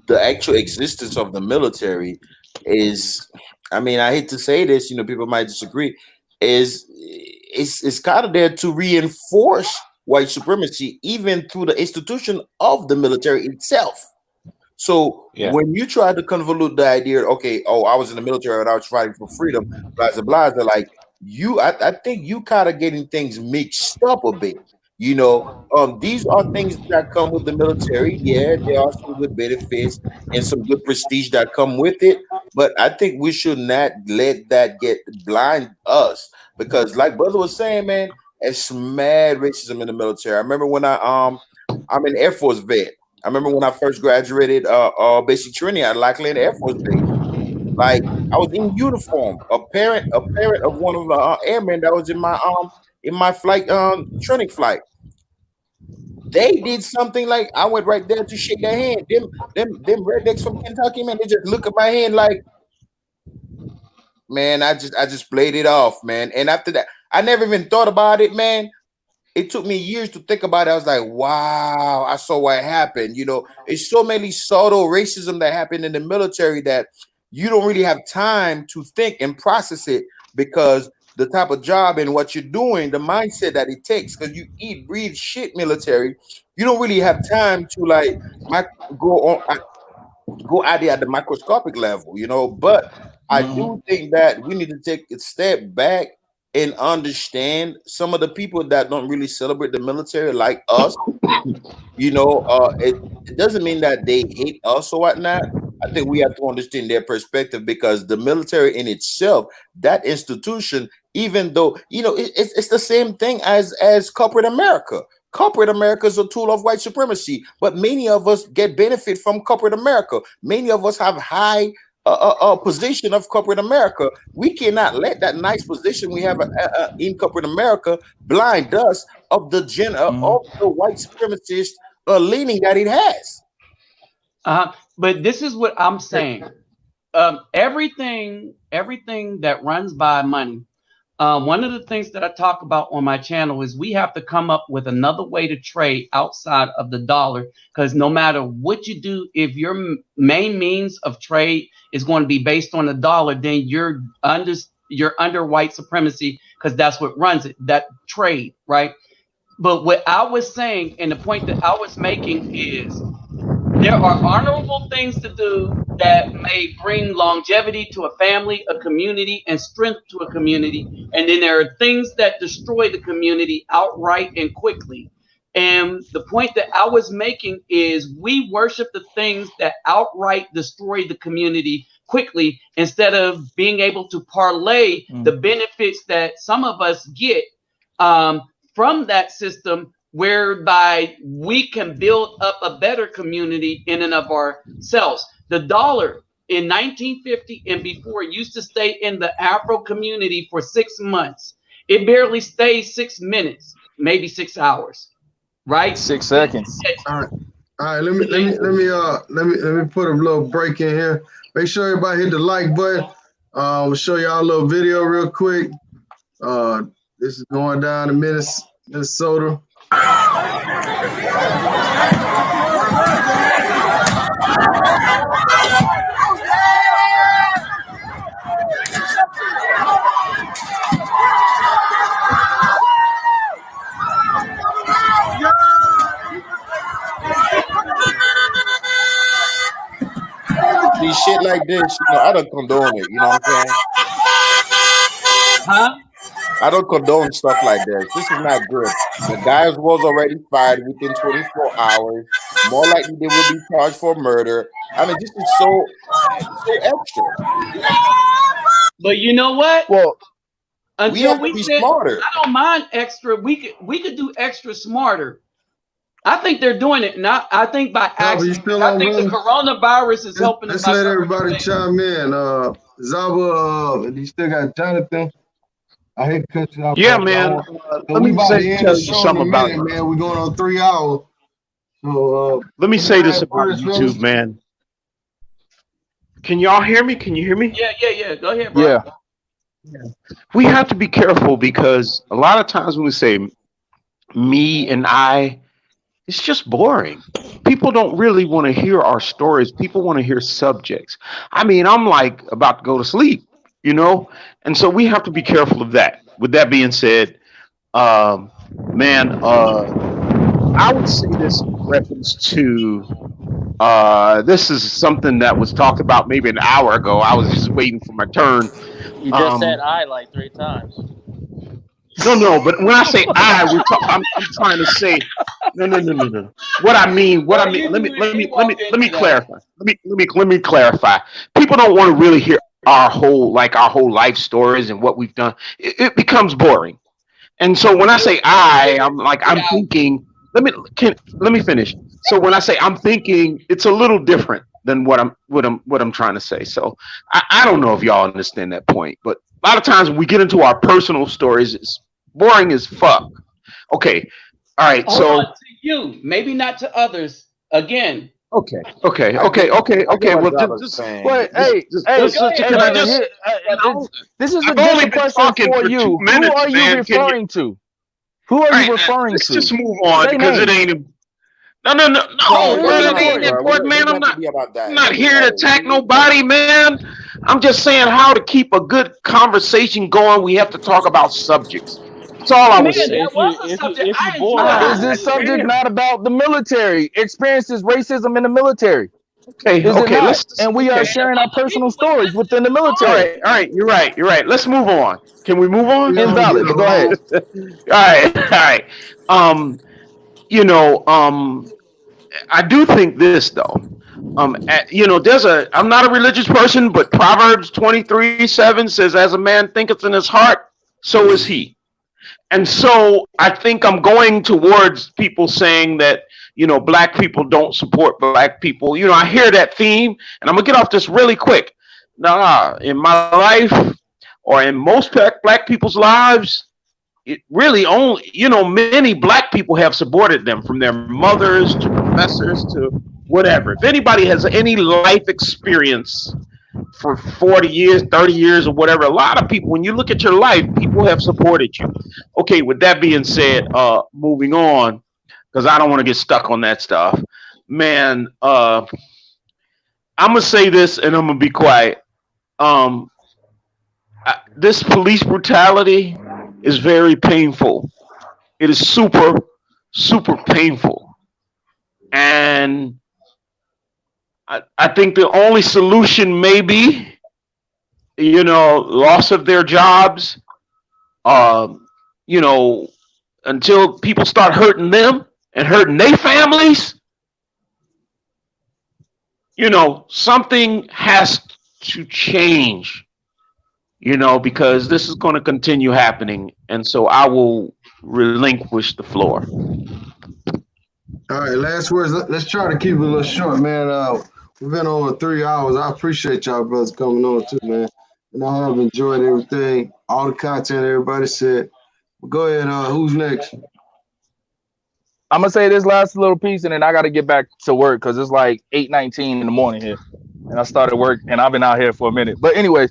the actual existence of the military is, I mean, I hate to say this, people might disagree, is it's kind of there to reinforce white supremacy, even through the institution of the military itself. So Yeah. when you try to convolute the idea, okay, oh, I was in the military and I was fighting for freedom, blah blah blah, they're like I think you kind of getting things mixed up a bit. These are things that come with the military. Yeah, there are some good benefits and some good prestige that come with it. But I think we should not let that get blind us because, like brother was saying, man, it's mad racism in the military. I remember when I'm an Air Force vet. I remember when I first graduated basic training at Lackland Air Force Base. Like I was in uniform. A parent of one of the airmen that was in my flight training flight. They did something like I went right there to shake their hand. Them rednecks from Kentucky, man, they just look at my hand like, man, I just played it off, man. And after that, I never even thought about it, man. It took me years to think about it. I was like, wow, I saw what happened. It's so many subtle racism that happened in the military that you don't really have time to think and process it because the type of job and what you're doing, the mindset that it takes, because you eat, breathe shit military, you don't really have time to like go on go at it at the microscopic level. But I Hmm. do think that we need to take a step back and understand some of the people that don't really celebrate the military like us. It doesn't mean that they hate us or whatnot. I think we have to understand their perspective because the military in itself, that institution, even though it's the same thing as corporate America. Corporate America is a tool of white supremacy, but many of us get benefit from corporate America. Many of us have high position of corporate America. We cannot let that nice position we have in corporate America blind us of Hmm. of the white supremacist leaning that it has. But this is what I'm saying. Everything that runs by money. One of the things that I talk about on my channel is we have to come up with another way to trade outside of the dollar. Because no matter what you do, if your main means of trade is going to be based on the dollar, then you're under white supremacy because that's what runs it. That trade, right? But what I was saying, and the point that I was making is There are honorable things to do that may bring longevity to a family, a community, and strength to a community. And then there are things that destroy the community outright and quickly. And the point that I was making is we worship the things that outright destroy the community quickly instead of being able to parlay the benefits that some of us get from that system, whereby we can build up a better community in and of ourselves. The dollar in 1950 and before used to stay in the Afro community for 6 months. It barely stays 6 minutes, maybe 6 hours, right? 6 seconds. All right. Let me put a little break in here. Make sure everybody hit the like button. We'll show y'all a little video real quick. This is going down in Minnesota. See shit like this, I don't condone it. You know what I'm saying? Huh? I don't condone stuff like this. This is not good. The guy was already fired within 24 hours. More likely they will be charged for murder. I mean, this is so extra. But you know what? Well, we have to we be said, smarter. I don't mind extra. We could do extra smarter. I think they're doing it, not. I think by accident. I think the coronavirus is helping them. Let's let everybody chime in. Zaba, you still got Jonathan? I hate to cut you off. Yeah, man. Let me tell you something about it, man. We're going on 3 hours. So let me say this about YouTube, man. Can y'all hear me? Can you hear me? Yeah. Go ahead, bro. Yeah. We have to be careful because a lot of times when we say me and I, it's just boring. People don't really want to hear our stories. People want to hear subjects. I mean, I'm like about to go to sleep, and so we have to be careful of that. With that being said, I would say this in reference to this is something that was talked about maybe an hour ago. I was just waiting for my turn. You just said I like 3 times. No, but when I say I'm trying to say no. What I mean, let me clarify. Let me clarify. People don't want to really hear our whole life stories and what we've done. It becomes boring. And so when I say I'm thinking. Let me finish. So when I say I'm thinking, it's a little different than what I'm trying to say. So I don't know if y'all understand that point, but a lot of times when we get into our personal stories, it's boring as fuck. Okay. All right. Hold on, to you, maybe not to others. Again. Okay. Well, just wait. Hey, this is a different question for you. Who are you referring to? Who are you referring to? Let's just move on because it ain't. No. It ain't important, man. I'm not here to attack nobody, man. I'm just saying how to keep a good conversation going. We have to talk about subjects. That's all I was saying. Is this subject not about the military? Experiences racism in the military. Okay. And we are sharing our personal stories within the military. All right. You're right. Let's move on. Can we move on? Invalid. Go ahead. All right. I do think this though. I'm not a religious person, but Proverbs 23:7 says, "As a man thinketh in his heart, so is he." And so I think I'm going towards people saying that, black people don't support black people. I hear that theme, and I'm gonna get off this really quick. Nah, in my life, or in most black people's lives, it really only, many black people have supported them, from their mothers to professors to whatever. If anybody has any life experience for 40 years, 30 years, or whatever, a lot of people, when you look at your life, people have supported you. Okay, with that being said, moving on, because I don't want to get stuck on that stuff. Man, I'm going to say this and I'm going to be quiet. This police brutality is very painful. It is super, super painful. And I think the only solution may be, loss of their jobs, um, you know, until people start hurting them and hurting their families, something has to change, because this is going to continue happening. And so I will relinquish the floor. All right, last words. Let's try to keep it a little short, man. We've been on 3 hours. I appreciate y'all brothers coming on too, man. And I have enjoyed everything, all the content everybody said. Go ahead. Who's next? I'm gonna say this last little piece, and then I got to get back to work because it's like 8:19 in the morning here, and I started work, and I've been out here for a minute. But anyways,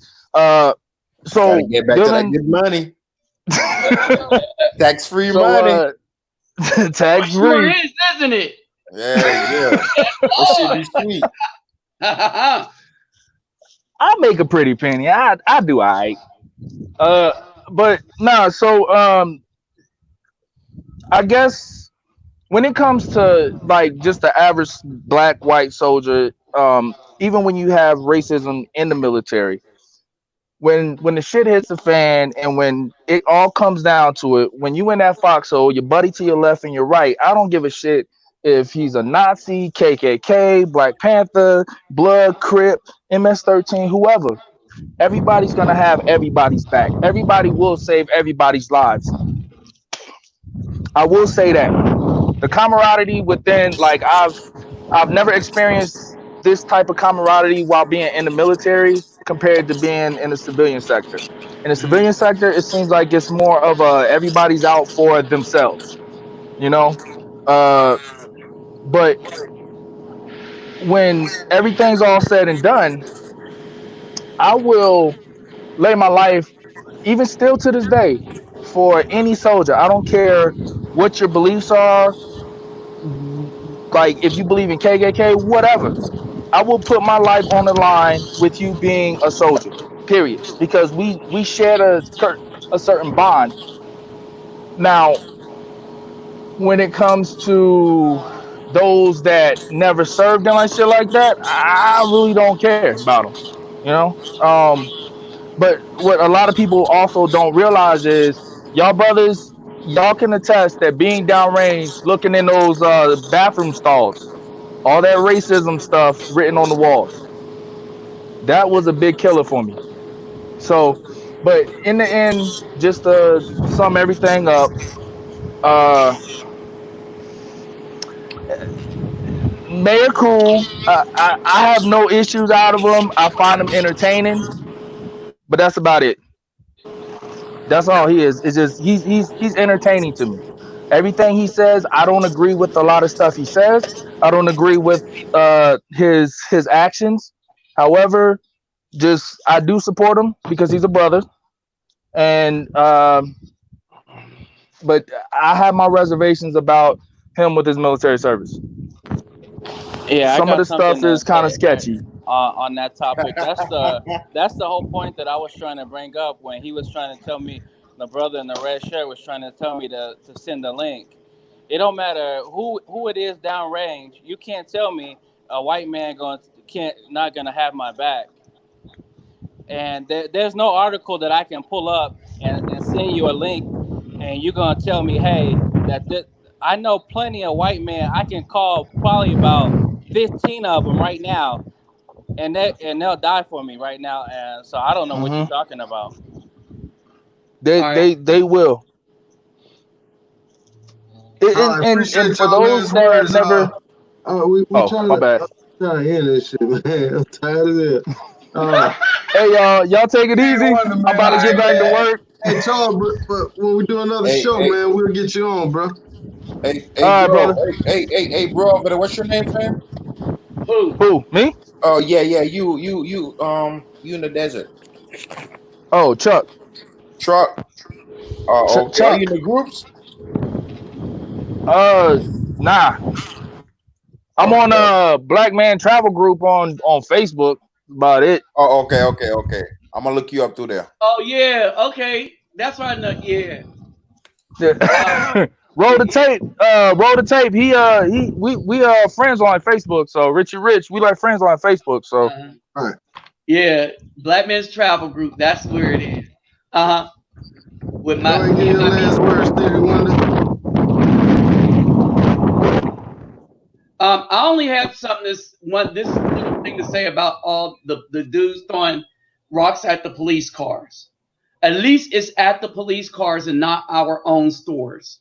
Gotta so get back to that building, good money. Tax-free so money. tax Sure free. is, isn't it? Yeah. That should be sweet. I make a pretty penny. I do all right. But nah. So I guess when it comes to like just the average black white soldier, even when you have racism in the military, when the shit hits the fan and when it all comes down to it, when you in that foxhole, your buddy to your left and your right, I don't give a shit if he's a Nazi, KKK, Black Panther, Blood, Crip, MS-13, whoever. Everybody's gonna have everybody's back. Everybody will save everybody's lives. I will say that the camaraderie within, like I've never experienced this type of camaraderie while being in the military compared to being in the civilian sector. In the civilian sector, it seems like it's more of a everybody's out for themselves, you know. Uh, but when everything's all said and done, I will lay my life, even still to this day, for any soldier. I don't care what your beliefs are. Like if you believe in KKK, whatever. I will put my life on the line with you being a soldier. Period. Because we shared a certain bond. Now, when it comes to those that never served and like shit like that, I really don't care about them. You know. But what a lot of people also don't realize is y'all brothers, y'all can attest that being downrange, looking in those bathroom stalls, all that racism stuff written on the walls, that was a big killer for me. So, but in the end, just to sum everything up, uh, Mayor Cool, I have no issues out of him. I find him entertaining, but that's about it. That's all he is. It's just he's entertaining to me. Everything he says, I don't agree with a lot of stuff he says. I don't agree with his actions. However, just I do support him because he's a brother, and but I have my reservations about him with his military service. Yeah, I Some of got the something stuff to is kind of say sketchy. on that topic. That's the whole point that I was trying to bring up when he was trying to tell me, the brother in the red shirt was trying to tell me to send the link. It don't matter who it is downrange. You can't tell me a white man can't not gonna have my back. And there's no article that I can pull up and send you a link, and you're gonna tell me, hey, I know plenty of white men. I can call probably about 15 of them right now, and they'll die for me right now. And so I don't know what you're Hmm. talking about. They All right. they will. I And appreciate for y'all those last that words. never, We oh my bad. trying to end this shit, man. I'm tired of it. Uh, Hey y'all take it hey, easy. Wonder, I'm man. about All to get right, back to man. work. Hey, Charles, but when we do another Hey, show, hey, man, we'll get you on, bro. All right, bro. brother. Hey, bro. But what's your name, fam? Who? Who, me? Oh yeah. You in the desert Oh, Chuck. truck. Oh, okay. Are you in Chuck. the groups? Uh, nah. I'm on Okay. a Black Man Travel Group on Facebook. About it. Oh, okay. I'm gonna look you up through there. Oh yeah. Okay. That's right. Yeah. Yeah. Roll the tape. Roll the tape. We friends on Facebook. So Richie Rich, we like friends on Facebook. So All right. Yeah, Black Men's Travel Group. That's where it is. With Go ahead and give your last words, Stevie Wonder. I only have this little thing to say about all the dudes throwing rocks at the police cars. At least it's at the police cars and not our own stores.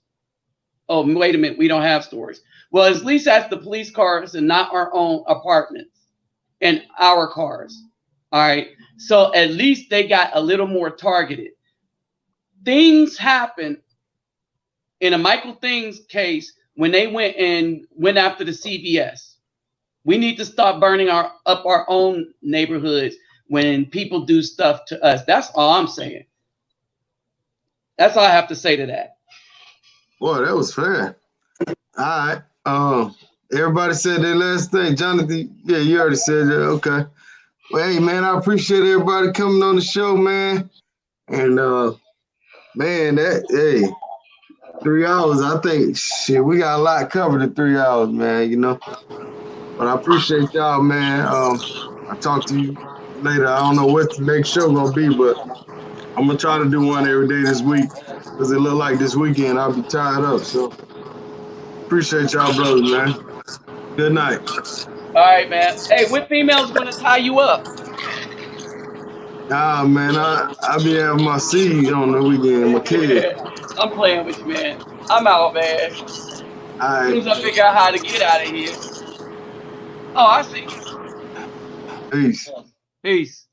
Oh, wait a minute, we don't have stores. Well, at least at the police cars and not our own apartments and our cars. All right. So at least they got a little more targeted. Things happen in a Michael Things case when they went after the CVS. We need to stop burning up our own neighborhoods when people do stuff to us. That's all I'm saying. That's all I have to say to that. Boy, that was fair. All right. Everybody said their last thing. Jonathan, yeah, you already said that. Okay. Well, hey, man, I appreciate everybody coming on the show, man. And, man, 3 hours, I think, shit, we got a lot covered in 3 hours, man, you know. But I appreciate y'all, man. I'll talk to you later. I don't know what the next show gonna be, but I'm gonna try to do one every day this week because it look like this weekend I'll be tied up. So appreciate y'all, brothers, man. Good night. All right, man. Hey, what female's gonna tie you up? Nah, man, I be having my seed on the weekend, my kid. I'm playing with you, man. I'm out, man. All As right. soon as I figure out how to get out of here. Oh, I see. Peace. Peace.